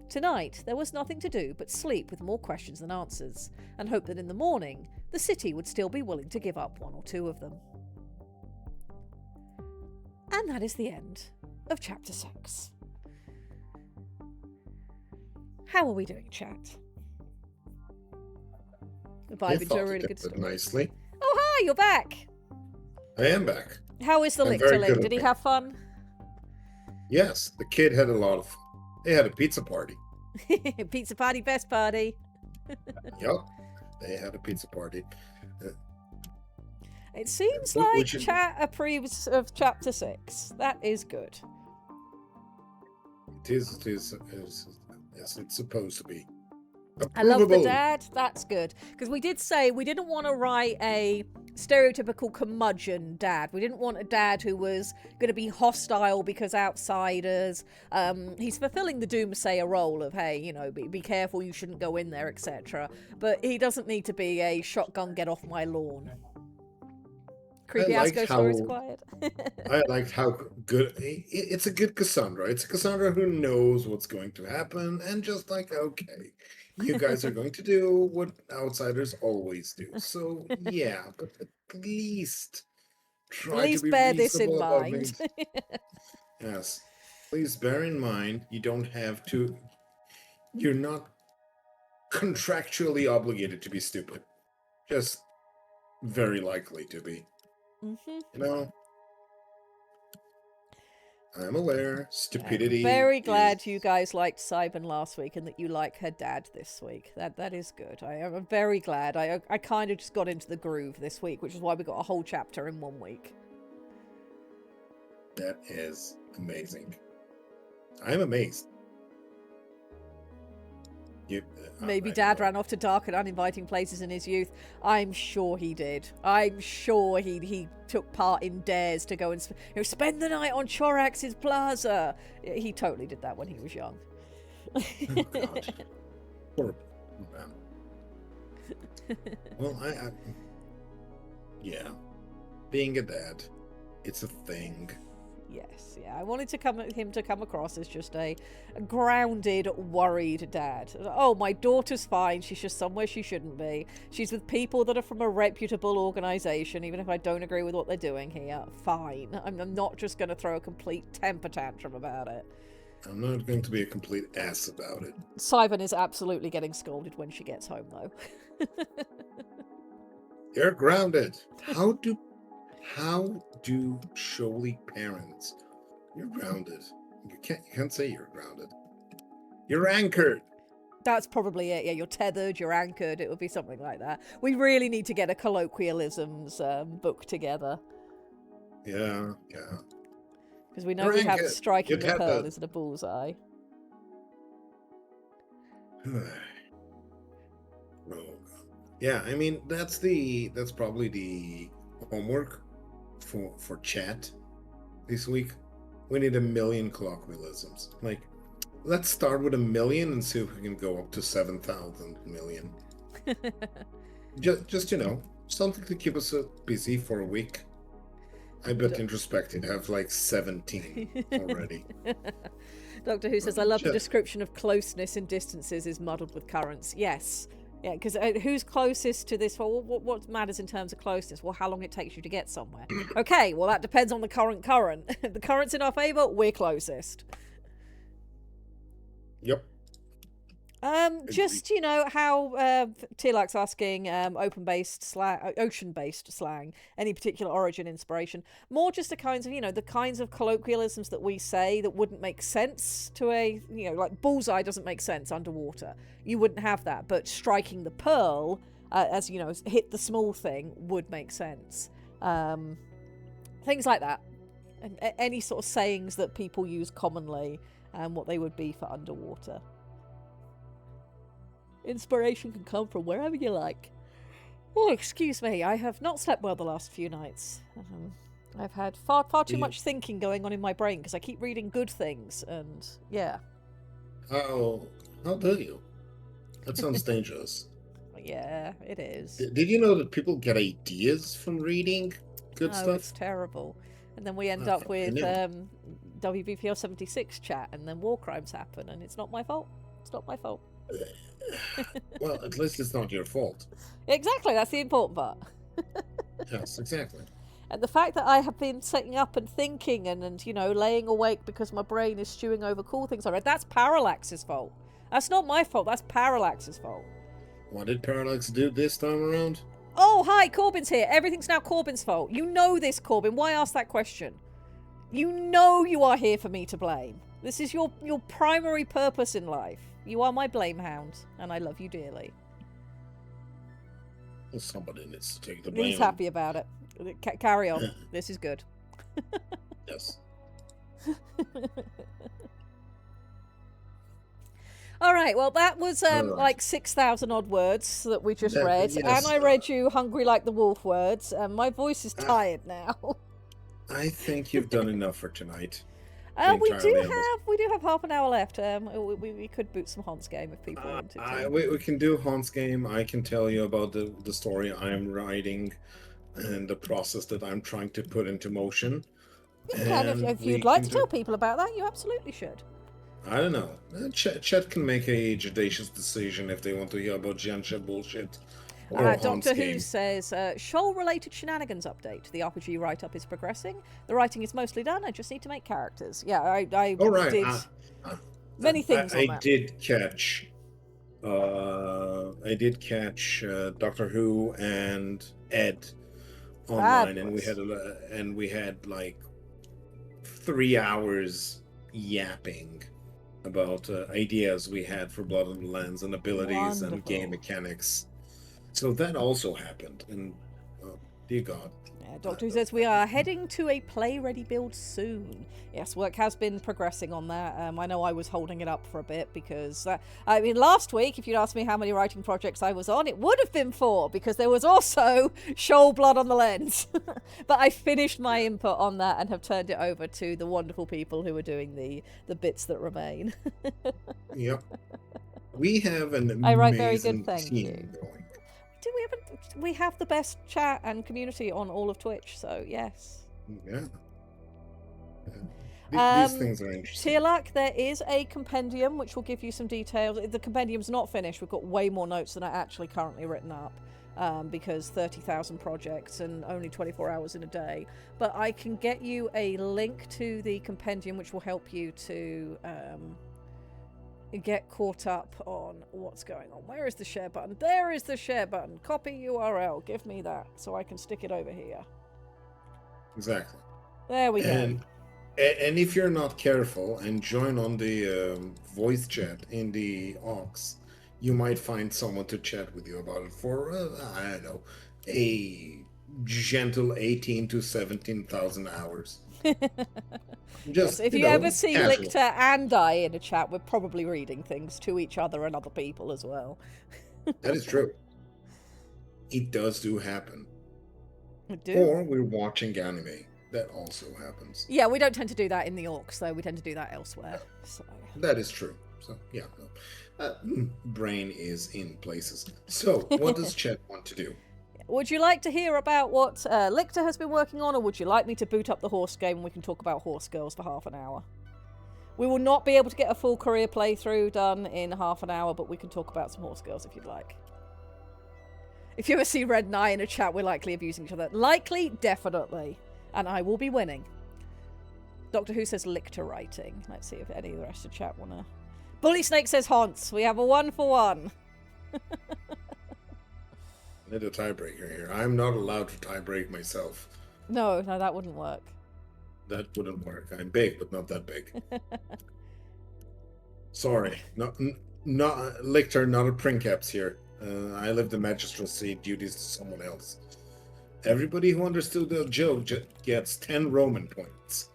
Tonight, there was nothing to do but sleep with more questions than answers, and hope that in the morning, the city would still be willing to give up 1 or 2 of them. And that is the end of Chapter 6. How are we doing, chat? Vibing to a really good story. Nicely. Oh, hi, you're back! I am back. How is the Lictorling? Did he have fun? Yes, the kid had a lot of fun. They had a pizza party. Pizza party, best party. Yep, they had a pizza party. It seems like chat approves of Chapter 6. That is good. It is, yes, it's supposed to be. I love the dad. That's good. Because we did say we didn't want to write a stereotypical curmudgeon dad. We didn't want a dad who was going to be hostile because outsiders. He's fulfilling the doomsayer role of, hey, you know, be careful, you shouldn't go in there, etc. But he doesn't need to be a shotgun, get off my lawn. Creepy ass ghost stories quiet. I liked how good it's a good Cassandra. It's a Cassandra who knows what's going to happen and just like, okay, you guys are going to do what outsiders always do. So yeah, but at least try to be bear this in reasonable mind. Yes. Please bear in mind you don't have to, you're not contractually obligated to be stupid. Just very likely to be. Mm-hmm. You know, I'm aware stupidity. I'm very glad you guys liked Sivan last week and that you like her dad this week. That is good. I'm very glad. I kind of just got into the groove this week, which is why we got a whole chapter in 1 week. That is amazing. I'm amazed. Maybe Dad ran off to dark and uninviting places in his youth. I'm sure he did. I'm sure he took part in dares to go and spend the night on Chorax's Plaza. He totally did that when he was young. Oh, God. Poor man. Well, yeah. Being a dad, it's a thing. Yes, yeah. I wanted him to come across as just a grounded, worried dad. Oh, my daughter's fine. She's just somewhere she shouldn't be. She's with people that are from a reputable organisation, even if I don't agree with what they're doing here. Fine. I'm not just going to throw a complete temper tantrum about it. I'm not going to be a complete ass about it. Sivan is absolutely getting scolded when she gets home, though. You're grounded. How do Shoaly parents? You're grounded. You can't say you're grounded. You're anchored. That's probably it. Yeah, you're tethered, you're anchored. It would be something like that. We really need to get a colloquialisms book together. Yeah. Because we know we have striking the pearl isn't a bullseye. Yeah, I mean that's probably the homework for chat this week. We need 1 million colloquialisms. Like, let's start with 1 million and see if we can go up to 7,000 million. just something to keep us busy for a week. I bet Introspected have like 17 already. Doctor Who says, I love the description of closeness in distances is muddled with currents. Yes. Yeah, because who's closest to this? Well, what matters in terms of closeness? Well, how long it takes you to get somewhere. Okay, well, that depends on the current. If the current's in our favour, we're closest. Yep. Just, how Tilak's asking ocean-based slang, any particular origin inspiration. More just the kinds of colloquialisms that we say that wouldn't make sense to like bullseye doesn't make sense underwater. You wouldn't have that, but striking the pearl, hit the small thing would make sense. Things like that. And any sort of sayings that people use commonly and what they would be for underwater. Inspiration can come from wherever you like. Oh, excuse me, I have not slept well the last few nights. I've had far too much thinking going on in my brain because I keep reading good things, and yeah. How dare you? That sounds dangerous. Yeah, it is. Did you know that people get ideas from reading good stuff? It's terrible. And then we end up with WBPO 76 chat, and then war crimes happen, and it's not my fault. It's not my fault. Well, at least it's not your fault. Exactly, that's the important part. Yes, exactly. And the fact that I have been sitting up and thinking and laying awake because my brain is stewing over cool things I read, that's Parallax's fault. That's not my fault, that's Parallax's fault. What did Parallax do this time around? Oh, hi, Corbyn's here. Everything's now Corbyn's fault. You know this, Corbyn. Why ask that question? You know you are here for me to blame. This is your primary purpose in life. You are my blame hound, and I love you dearly. Well, somebody needs to take the blame. He's happy about it. Carry on. This is good. Yes. All right, well, that was like 6,000 odd words that we just read, yes, and I read you Hungry Like the Wolf words, and my voice is tired now. I think you've done enough for tonight. We do have half an hour left. We could boot some Hans game if people wanted to. We can do Hans game. I can tell you about the story I'm writing and the process that I'm trying to put into motion. If you'd like to tell people about that, you absolutely should. I don't know. Chat can make a judicious decision if they want to hear about Jansha bullshit. Doctor Who says, Shoal-related shenanigans update. The RPG write-up is progressing. The writing is mostly done. I just need to make characters. Yeah, I did many things on that. I did catch Doctor Who and Ed online, and we had like 3 hours yapping about ideas we had for Blood on the Lands and abilities and game mechanics. So that also happened, and dear God. Yeah, Doctor Who says we are heading to a play-ready build soon. Yes, work has been progressing on that. I know I was holding it up for a bit because, last week, if you'd asked me how many writing projects I was on, it would have been 4 because there was also Shoal Blood on the Lens. But I finished my input on that and have turned it over to the wonderful people who are doing the bits that remain. Yep. We have an amazing I write very good, thank team you. going. We have the best chat and community on all of Twitch, so yes. Yeah. These things are interesting. Tilak, there is a compendium which will give you some details. The compendium's not finished. We've got way more notes than are actually currently written up. because 30,000 projects and only 24 hours in a day. But I can get you a link to the compendium, which will help you to get caught up on what's going on. Where is the share button? There is the share button. Copy URL. Give me that so I can stick it over here. Exactly. There we go. And if you're not careful and join on the voice chat in the aux, you might find someone to chat with you about it for, I don't know, a gentle 18 to 17,000 hours. Just, yes, if you ever see casual. Lictor and I in a chat, we're probably reading things to each other and other people as well. That is true. It does happen. It do. Or we're watching anime. That also happens. Yeah, we don't tend to do that in the orcs, though. We tend to do that elsewhere. So. That is true. So, yeah. Brain is in places. So, what does chat want to do? Would you like to hear about what Lictor has been working on, or would you like me to boot up the horse game and we can talk about horse girls for half an hour? We will not be able to get a full career playthrough done in half an hour, but we can talk about some horse girls if you'd like. If you ever see Red and I in a chat, we're likely abusing each other. Likely, definitely. And I will be winning. Doctor Who says Lictor writing. Let's see if any of the rest of the chat want to... Bully Snake says Haunts. We have a 1-for-1. I need a tiebreaker here. I'm not allowed to tiebreak myself. No, that wouldn't work. That wouldn't work. I'm big, but not that big. Sorry. Not Lictor, not a Princeps here. I left the magistracy duties to someone else. Everybody who understood the joke gets 10 Roman points.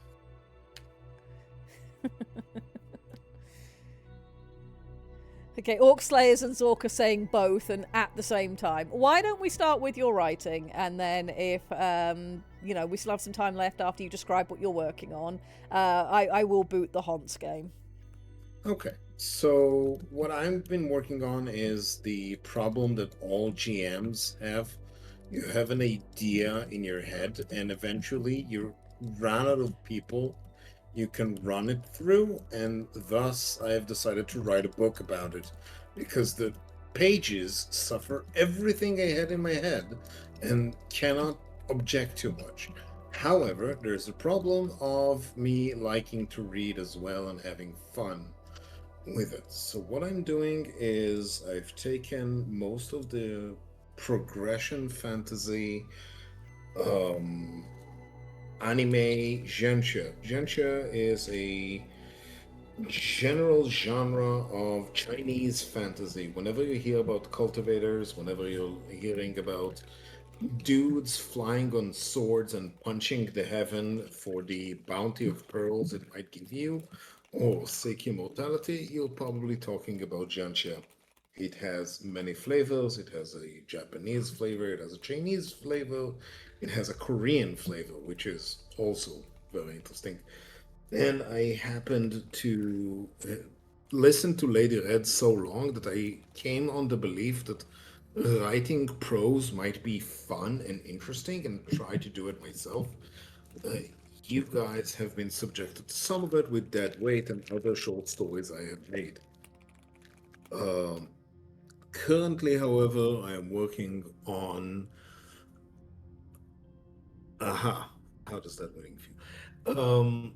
Okay, Orc Slayers and Zork are saying both and at the same time. Why don't we start with your writing, and then if, we still have some time left after you describe what you're working on, I will boot the Haunts game. Okay, so what I've been working on is the problem that all GMs have. You have an idea in your head, and eventually you run out of people you can run it through, and thus I have decided to write a book about it, because the pages suffer everything I had in my head and cannot object too much. However, there's a problem of me liking to read as well and having fun with it. So what I'm doing is I've taken most of the progression fantasy anime genre. Genre is a general genre of Chinese fantasy. Whenever you hear about cultivators, whenever you're hearing about dudes flying on swords and punching the heaven for the bounty of pearls it might give you, or seek immortality, you're probably talking about genre. It has many flavors. It has a Japanese flavor, it has a Chinese flavor, it has a Korean flavor, which is also very interesting. And I happened to listen to Lady Red so long that I came on the belief that writing prose might be fun and interesting, and try to do it myself. You guys have been subjected to some of it with Dead Weight and other short stories I have made. Currently, however, I am working on... How does that ring for you?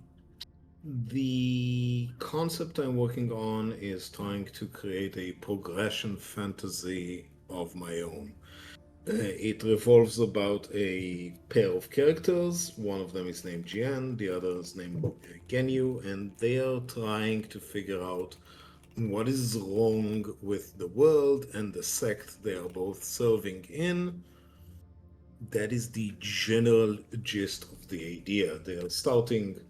The concept I'm working on is trying to create a progression fantasy of my own. It revolves about a pair of characters. One of them is named Jian, the other is named Genyu, and they are trying to figure out what is wrong with the world and the sect they are both serving in. That is the general gist of the idea. They are starting...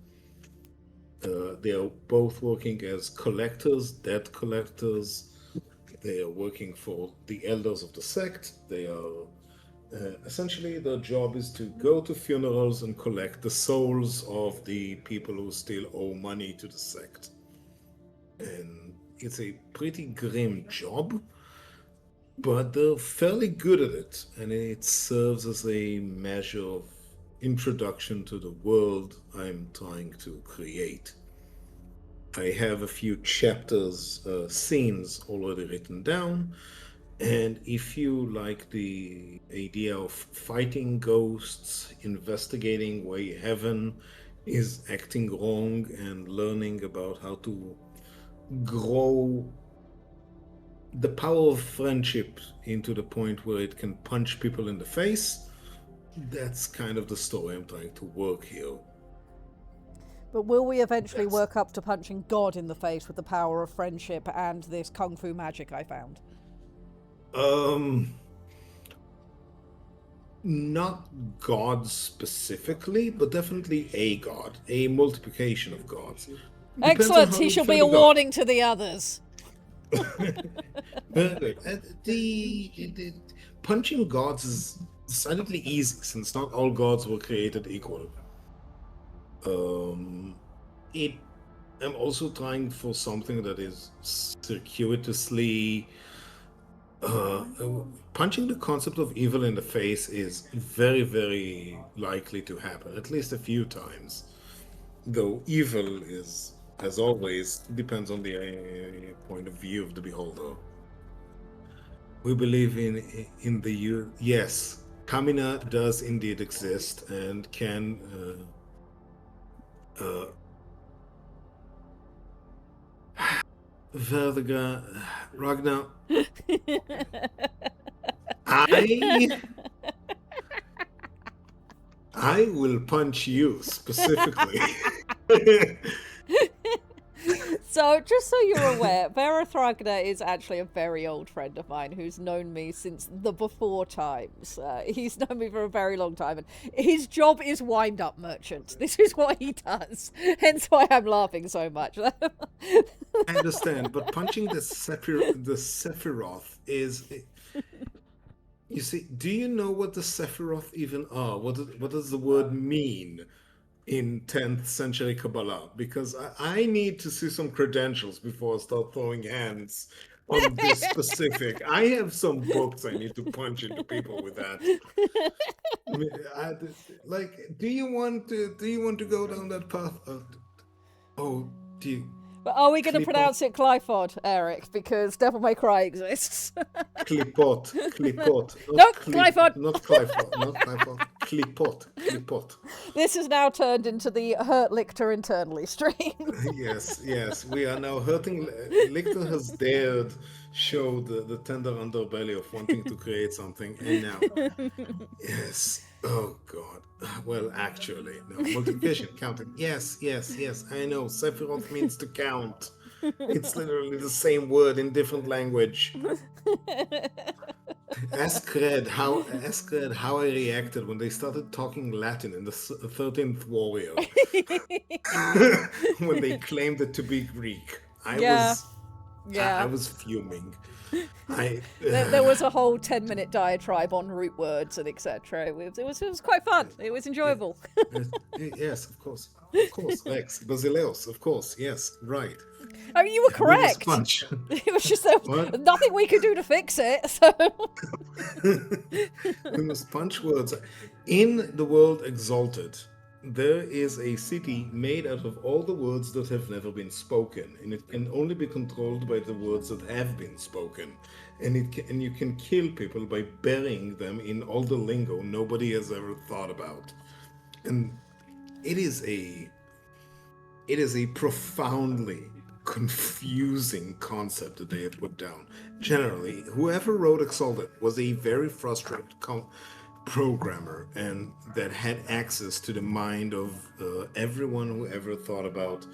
they are both working as collectors, debt collectors. They are working for the elders of the sect. They are... essentially, their job is to go to funerals and collect the souls of the people who still owe money to the sect. And it's a pretty grim job, but they're fairly good at it, and it serves as a measure of introduction to the world I'm trying to create. I have a few chapters, scenes already written down, And if you like the idea of fighting ghosts, investigating why heaven is acting wrong, and learning about how to grow the power of friendship into the point where it can punch people in the face, that's kind of the story I'm trying to work here. But will we eventually That's work up to punching God in the face with the power of friendship and this kung fu magic I found? Not God specifically, but definitely a God, a multiplication of gods. Depends on Excellent! how He you shall define be a the God. warning to the others. Very good. The punching gods is decidedly easy since not all gods were created equal. It I'm also trying for something that is circuitously uh, punching the concept of evil in the face is very, very likely to happen, at least a few times. Though evil is, as always, depends on the point of view of the beholder. We believe in the yes, Kamina does indeed exist and can Vertiga Ragnar. I I will punch you specifically. So, just so you're aware, Verathragna is actually a very old friend of mine who's known me since the before times. He's known me for a very long time, and his job is wind-up merchant. This is what he does. Hence why I'm laughing so much. I understand, but punching the Sephiroth is. You see, do you know what the Sephiroth even are? What does the word mean in 10th century Kabbalah? Because I need to see some credentials before I start throwing hands on this specific. I have some books I need to punch into people with that. I mean, like, do you want to go down that path? Oh, do you? But are we going to Clipot, pronounce it Clifod, Eric? Because Devil May Cry exists. Clipot, Nope, Clifod. not Cliford, Clipot. This is now turned into the Hurt Lichter internally stream. Yes, we are now hurting. Lictor has dared show the tender underbelly of wanting to create something, and now, yes, oh God. Well, actually, no, multiplication, counting. Yes, I know. Sephiroth means to count. It's literally the same word in different language. Ask Red how I reacted when they started talking Latin in the 13th Warrior. When they claimed it to be Greek. I was fuming. There was a whole 10-minute diatribe on root words and etc. It was quite fun. It was enjoyable. Yes, of course, Rex Basileus, of course, yes, right. I mean, you were correct. It was just nothing we could do to fix it. So we must punch words. In the world exalted, there is a city made out of all the words that have never been spoken, and it can only be controlled by the words that have been spoken. And you can kill people by burying them in all the lingo nobody has ever thought about. And it is a profoundly confusing concept that they have put down. Generally, whoever wrote Exalted was a very frustrated programmer and that had access to the mind of everyone who ever thought about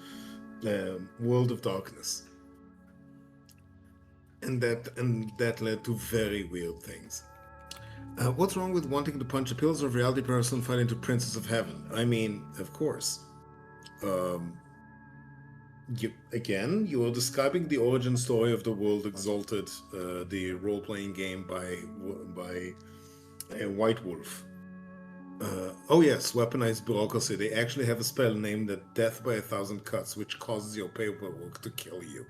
World of Darkness. And that led to very weird things. What's wrong with wanting to punch a Pillars of Reality person fighting to Princess of Heaven? I mean, of course. You are describing the origin story of the World Exalted, the role-playing game by White Wolf. Oh yes, weaponized bureaucracy. They actually have a spell named Death by 1,000 Cuts, which causes your paperwork to kill you.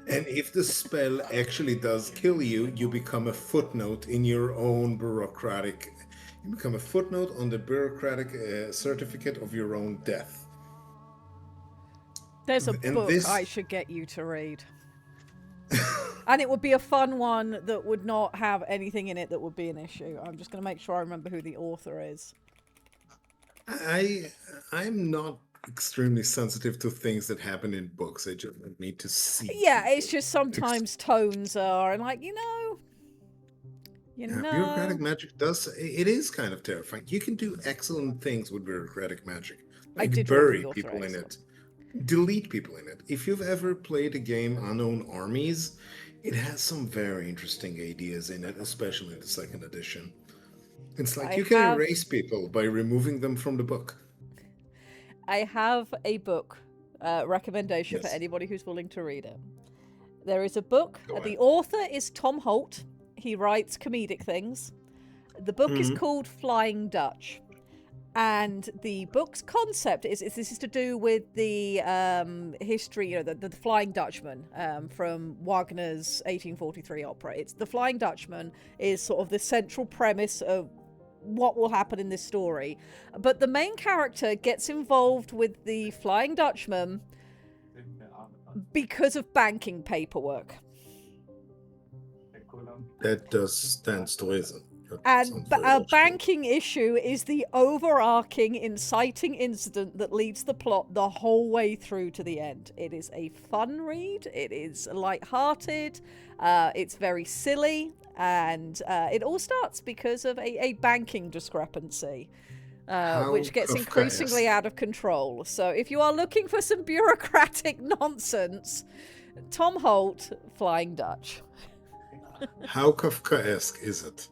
And if the spell actually does kill you, you become a footnote in your own bureaucratic. You become a footnote on the bureaucratic certificate of your own death. There's a book I should get you to read. And it would be a fun one that would not have anything in it that would be an issue. I'm just going to make sure I remember who the author is. I'm not extremely sensitive to things that happen in books. I just need to see. Yeah, it's just sometimes tones are, and like, bureaucratic magic it is kind of terrifying. You can do excellent things with bureaucratic magic. Like bury people in it. Delete people in it. If you've ever played a game Unknown Armies, it has some very interesting ideas in it, especially in the second edition. It's like you can erase people by removing them from the book. I have a book recommendation for anybody who's willing to read it. There is a book. The author is Tom Holt. He writes comedic things. The book is called Flying Dutch. And the book's concept is this is to do with the history, the Flying Dutchman from Wagner's 1843 opera. It's the Flying Dutchman is sort of the central premise of what will happen in this story. But the main character gets involved with the Flying Dutchman because of banking paperwork. That does stand to reason. And a banking issue is the overarching inciting incident that leads the plot the whole way through to the end. It is a fun read. It is light-hearted. It's very silly. And it all starts because of a banking discrepancy, which gets increasingly out of control. So if you are looking for some bureaucratic nonsense, Tom Holt, Flying Dutch. How Kafkaesque is it?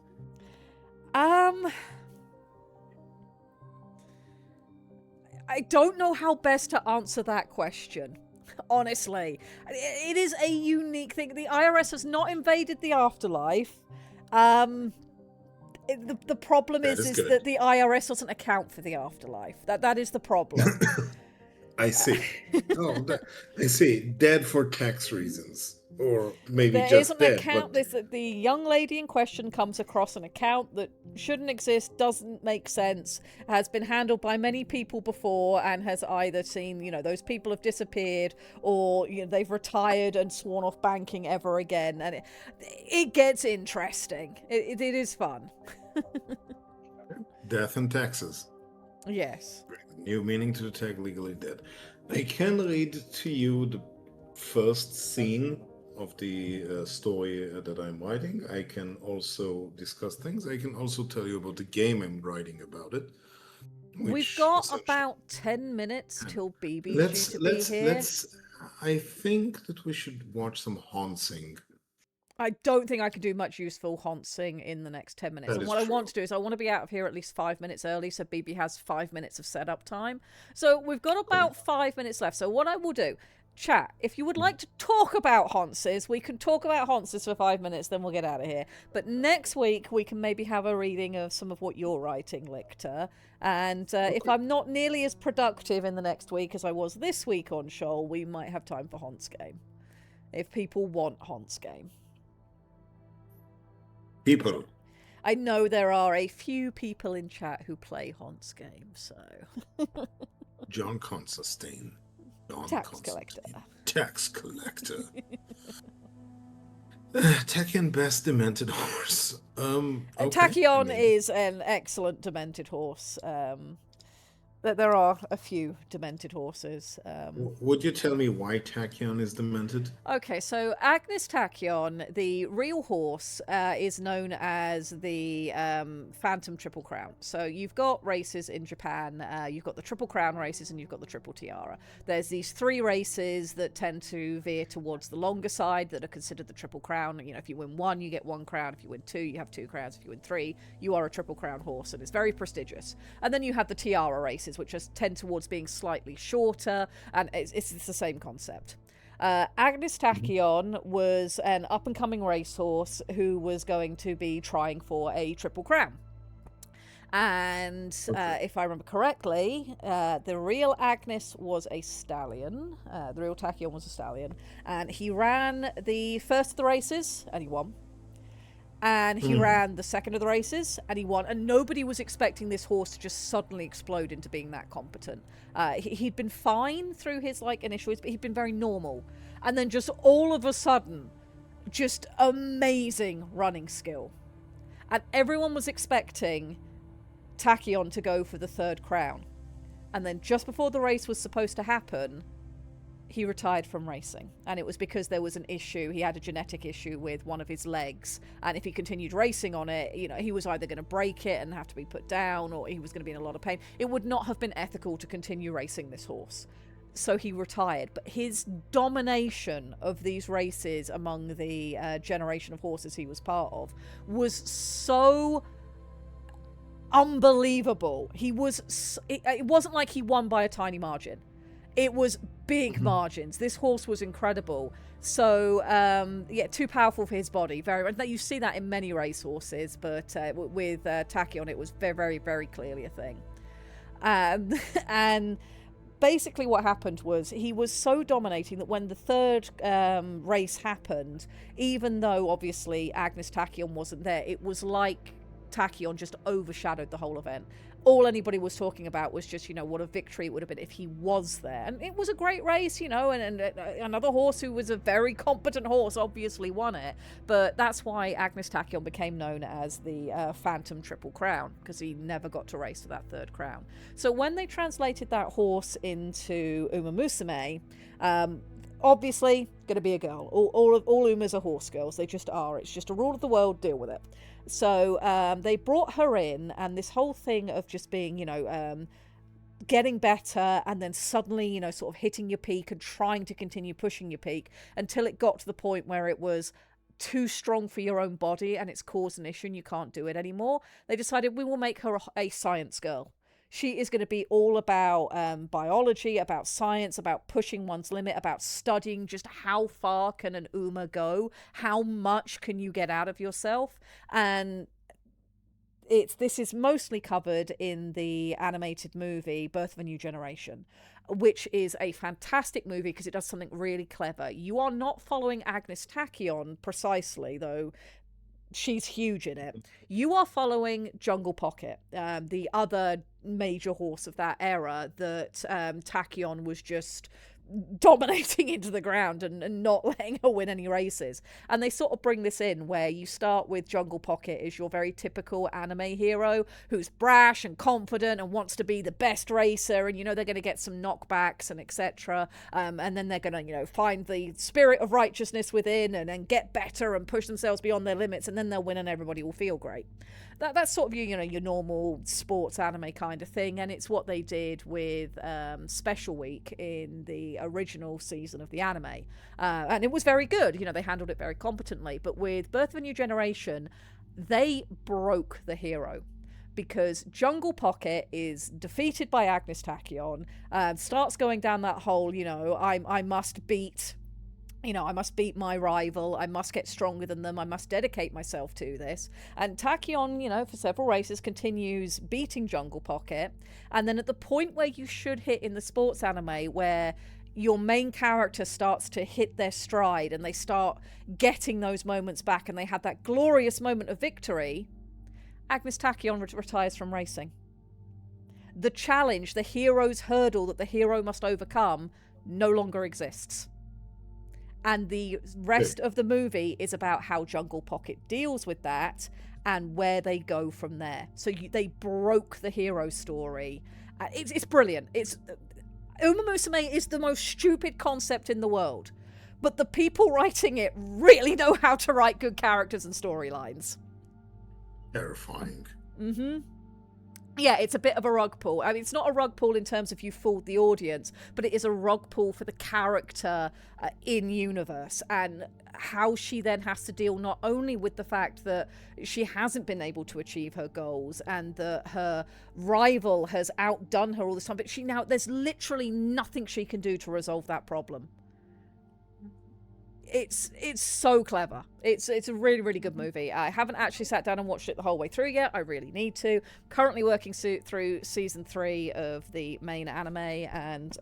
I don't know how best to answer that question. Honestly, it is a unique thing. The IRS has not invaded the afterlife. The problem is that the IRS doesn't account for the afterlife. That is the problem. I see. I see. Dead for tax reasons. Or maybe there just is an dead, account. but... The young lady in question comes across an account that shouldn't exist, doesn't make sense, has been handled by many people before, and has either seen, those people have disappeared, or they've retired and sworn off banking ever again, and it gets interesting. It is fun. Death and taxes. Yes. New meaning to the tag legally dead. I can read to you the first scene of the story that I'm writing. I can also discuss things. I can also tell you about the game I'm writing about it. We've got about 10 minutes till BB's due to be here. I think that we should watch some Hansing. I don't think I can do much useful Hansing in the next 10 minutes. And what I want to do is I want to be out of here at least 5 minutes early, so BB has 5 minutes of setup time. So we've got about 5 minutes left. So what I will do, chat, if you would like to talk about Hanses, we can talk about Hanses for 5 minutes, then we'll get out of here. But next week, we can maybe have a reading of some of what you're writing, Lictor. And if I'm not nearly as productive in the next week as I was this week on Shoal, we might have time for Hans Game. If people want Hans Game. People. I know there are a few people in chat who play Hans Game, so... John Constantine. Tax collector. Tax collector. Tachyon best demented horse. Okay. Tachyon is an excellent demented horse. There are a few demented horses. Would you tell me why Tachyon is demented? Okay, so Agnes Tachyon, the real horse, is known as the Phantom Triple Crown. So you've got races in Japan. You've got the Triple Crown races and you've got the Triple Tiara. There's these three races that tend to veer towards the longer side that are considered the Triple Crown. If you win one, you get one crown. If you win two, you have two crowns. If you win three, you are a Triple Crown horse, and it's very prestigious. And then you have the Tiara races, which tend towards being slightly shorter, and it's the same concept. Agnes Tachyon was an up-and-coming racehorse who was going to be trying for a Triple Crown. And if I remember correctly, the real Agnes was a stallion. The real Tachyon was a stallion. And he ran the first of the races, and he won. And he ran the second of the races, and he won. And nobody was expecting this horse to just suddenly explode into being that competent. He'd been fine through his initial years, but he'd been very normal. And then just all of a sudden, Just amazing running skill. And everyone was expecting Tachyon to go for the 3rd crown. And then just before the race was supposed to happen, he retired from racing. And it was because there was an issue. He had a genetic issue with one of his legs. And if he continued racing on it, he was either going to break it and have to be put down, or he was going to be in a lot of pain. It would not have been ethical to continue racing this horse. So he retired. But his domination of these races among the generation of horses he was part of was so unbelievable. It wasn't like he won by a tiny margin. It was big margins. This horse was incredible. So, too powerful for his body. Very much. You see that in many race horses, but with Tachyon, it was very, very, very clearly a thing. And basically what happened was he was so dominating that when the 3rd race happened, even though obviously Agnes Tachyon wasn't there, it was like Tachyon just overshadowed the whole event. All anybody was talking about was just, what a victory it would have been if he was there. And it was a great race, and another horse who was a very competent horse obviously won it. But that's why Agnes Tachyon became known as the Phantom Triple Crown, because he never got to race for that 3rd crown. So when they translated that horse into Uma Musume, obviously going to be a girl. All Umas are horse girls. They just are. It's just a rule of the world. Deal with it. So they brought her in, and this whole thing of just being, getting better and then suddenly, sort of hitting your peak and trying to continue pushing your peak until it got to the point where it was too strong for your own body and it's caused an issue and you can't do it anymore. They decided we will make her a science girl. She is going to be all about biology, about science, about pushing one's limit, about studying just how far can an Uma go, how much can you get out of yourself. And this is mostly covered in the animated movie Birth of a New Generation, which is a fantastic movie because it does something really clever. You are not following Agnes Tachyon precisely, though she's huge in it. You are following Jungle Pocket, the other major horse of that era that Tachyon was just dominating into the ground and not letting her win any races. And they sort of bring this in where you start with Jungle Pocket as your very typical anime hero who's brash and confident and wants to be the best racer, and they're going to get some knockbacks and etc. And then they're going to find the spirit of righteousness within and get better and push themselves beyond their limits, and then they'll win and everybody will feel great. That's sort of your normal sports anime kind of thing, and it's what they did with Special Week in the original season of the anime, and it was very good. They handled it very competently. But with Birth of a New Generation, they broke the hero, because Jungle Pocket is defeated by Agnes Tachyon, starts going down that whole I must beat my rival, I must get stronger than them, I must dedicate myself to this. And Tachyon, for several races continues beating Jungle Pocket. And then at the point where you should hit in the sports anime, where your main character starts to hit their stride and they start getting those moments back and they had that glorious moment of victory, Agnes Tachyon retires from racing. The challenge, the hero's hurdle that the hero must overcome, no longer exists. And the rest of the movie is about how Jungle Pocket deals with that and where they go from there. So they broke the hero story. It's brilliant. Uma Musume is the most stupid concept in the world, but the people writing it really know how to write good characters and storylines. Terrifying. Mm-hmm. Yeah, it's a bit of a rug pull. I mean, it's not a rug pull in terms of you fooled the audience, but it is a rug pull for the character in universe, and how she then has to deal not only with the fact that she hasn't been able to achieve her goals and that her rival has outdone her all this time, but there's literally nothing she can do to resolve that problem. It's so clever. It's a really, really good movie. I haven't actually sat down and watched it the whole way through yet. I really need to. Currently working through season 3 of the main anime, and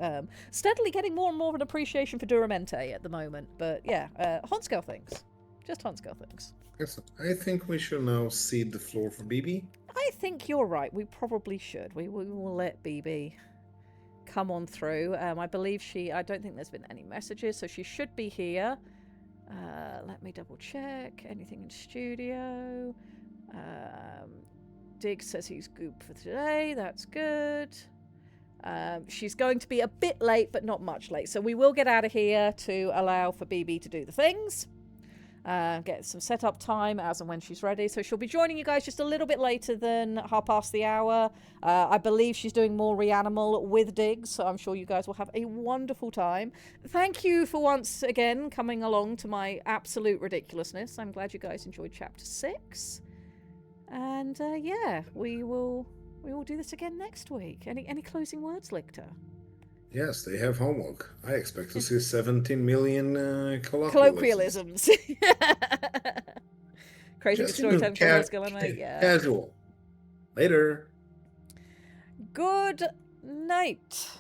steadily getting more and more of an appreciation for Duramente at the moment. But yeah, Honskell things. Just Honskell things. Yes, I think we should now cede the floor for BB. I think you're right. We probably should. We will let BB come on through. I believe I don't think there's been any messages, so she should be here. Let me double check. Anything in studio? Dig says he's goop for today. That's good. She's going to be a bit late, but not much late. So we will get out of here to allow for BB to do the things. Get some setup time as and when she's ready. So she'll be joining you guys just a little bit later than 1:30. I believe she's doing more Reanimal with Diggs, so I'm sure you guys will have a wonderful time. Thank you for once again coming along to my absolute ridiculousness. I'm glad you guys enjoyed Chapter 6. And yeah, we will do this again next week. Any closing words, Lictor? Yes, they have homework. I expect to see 17 million colloquialisms. Crazy good storytelling for high school, mate. Yeah. Casual. Later. Good night.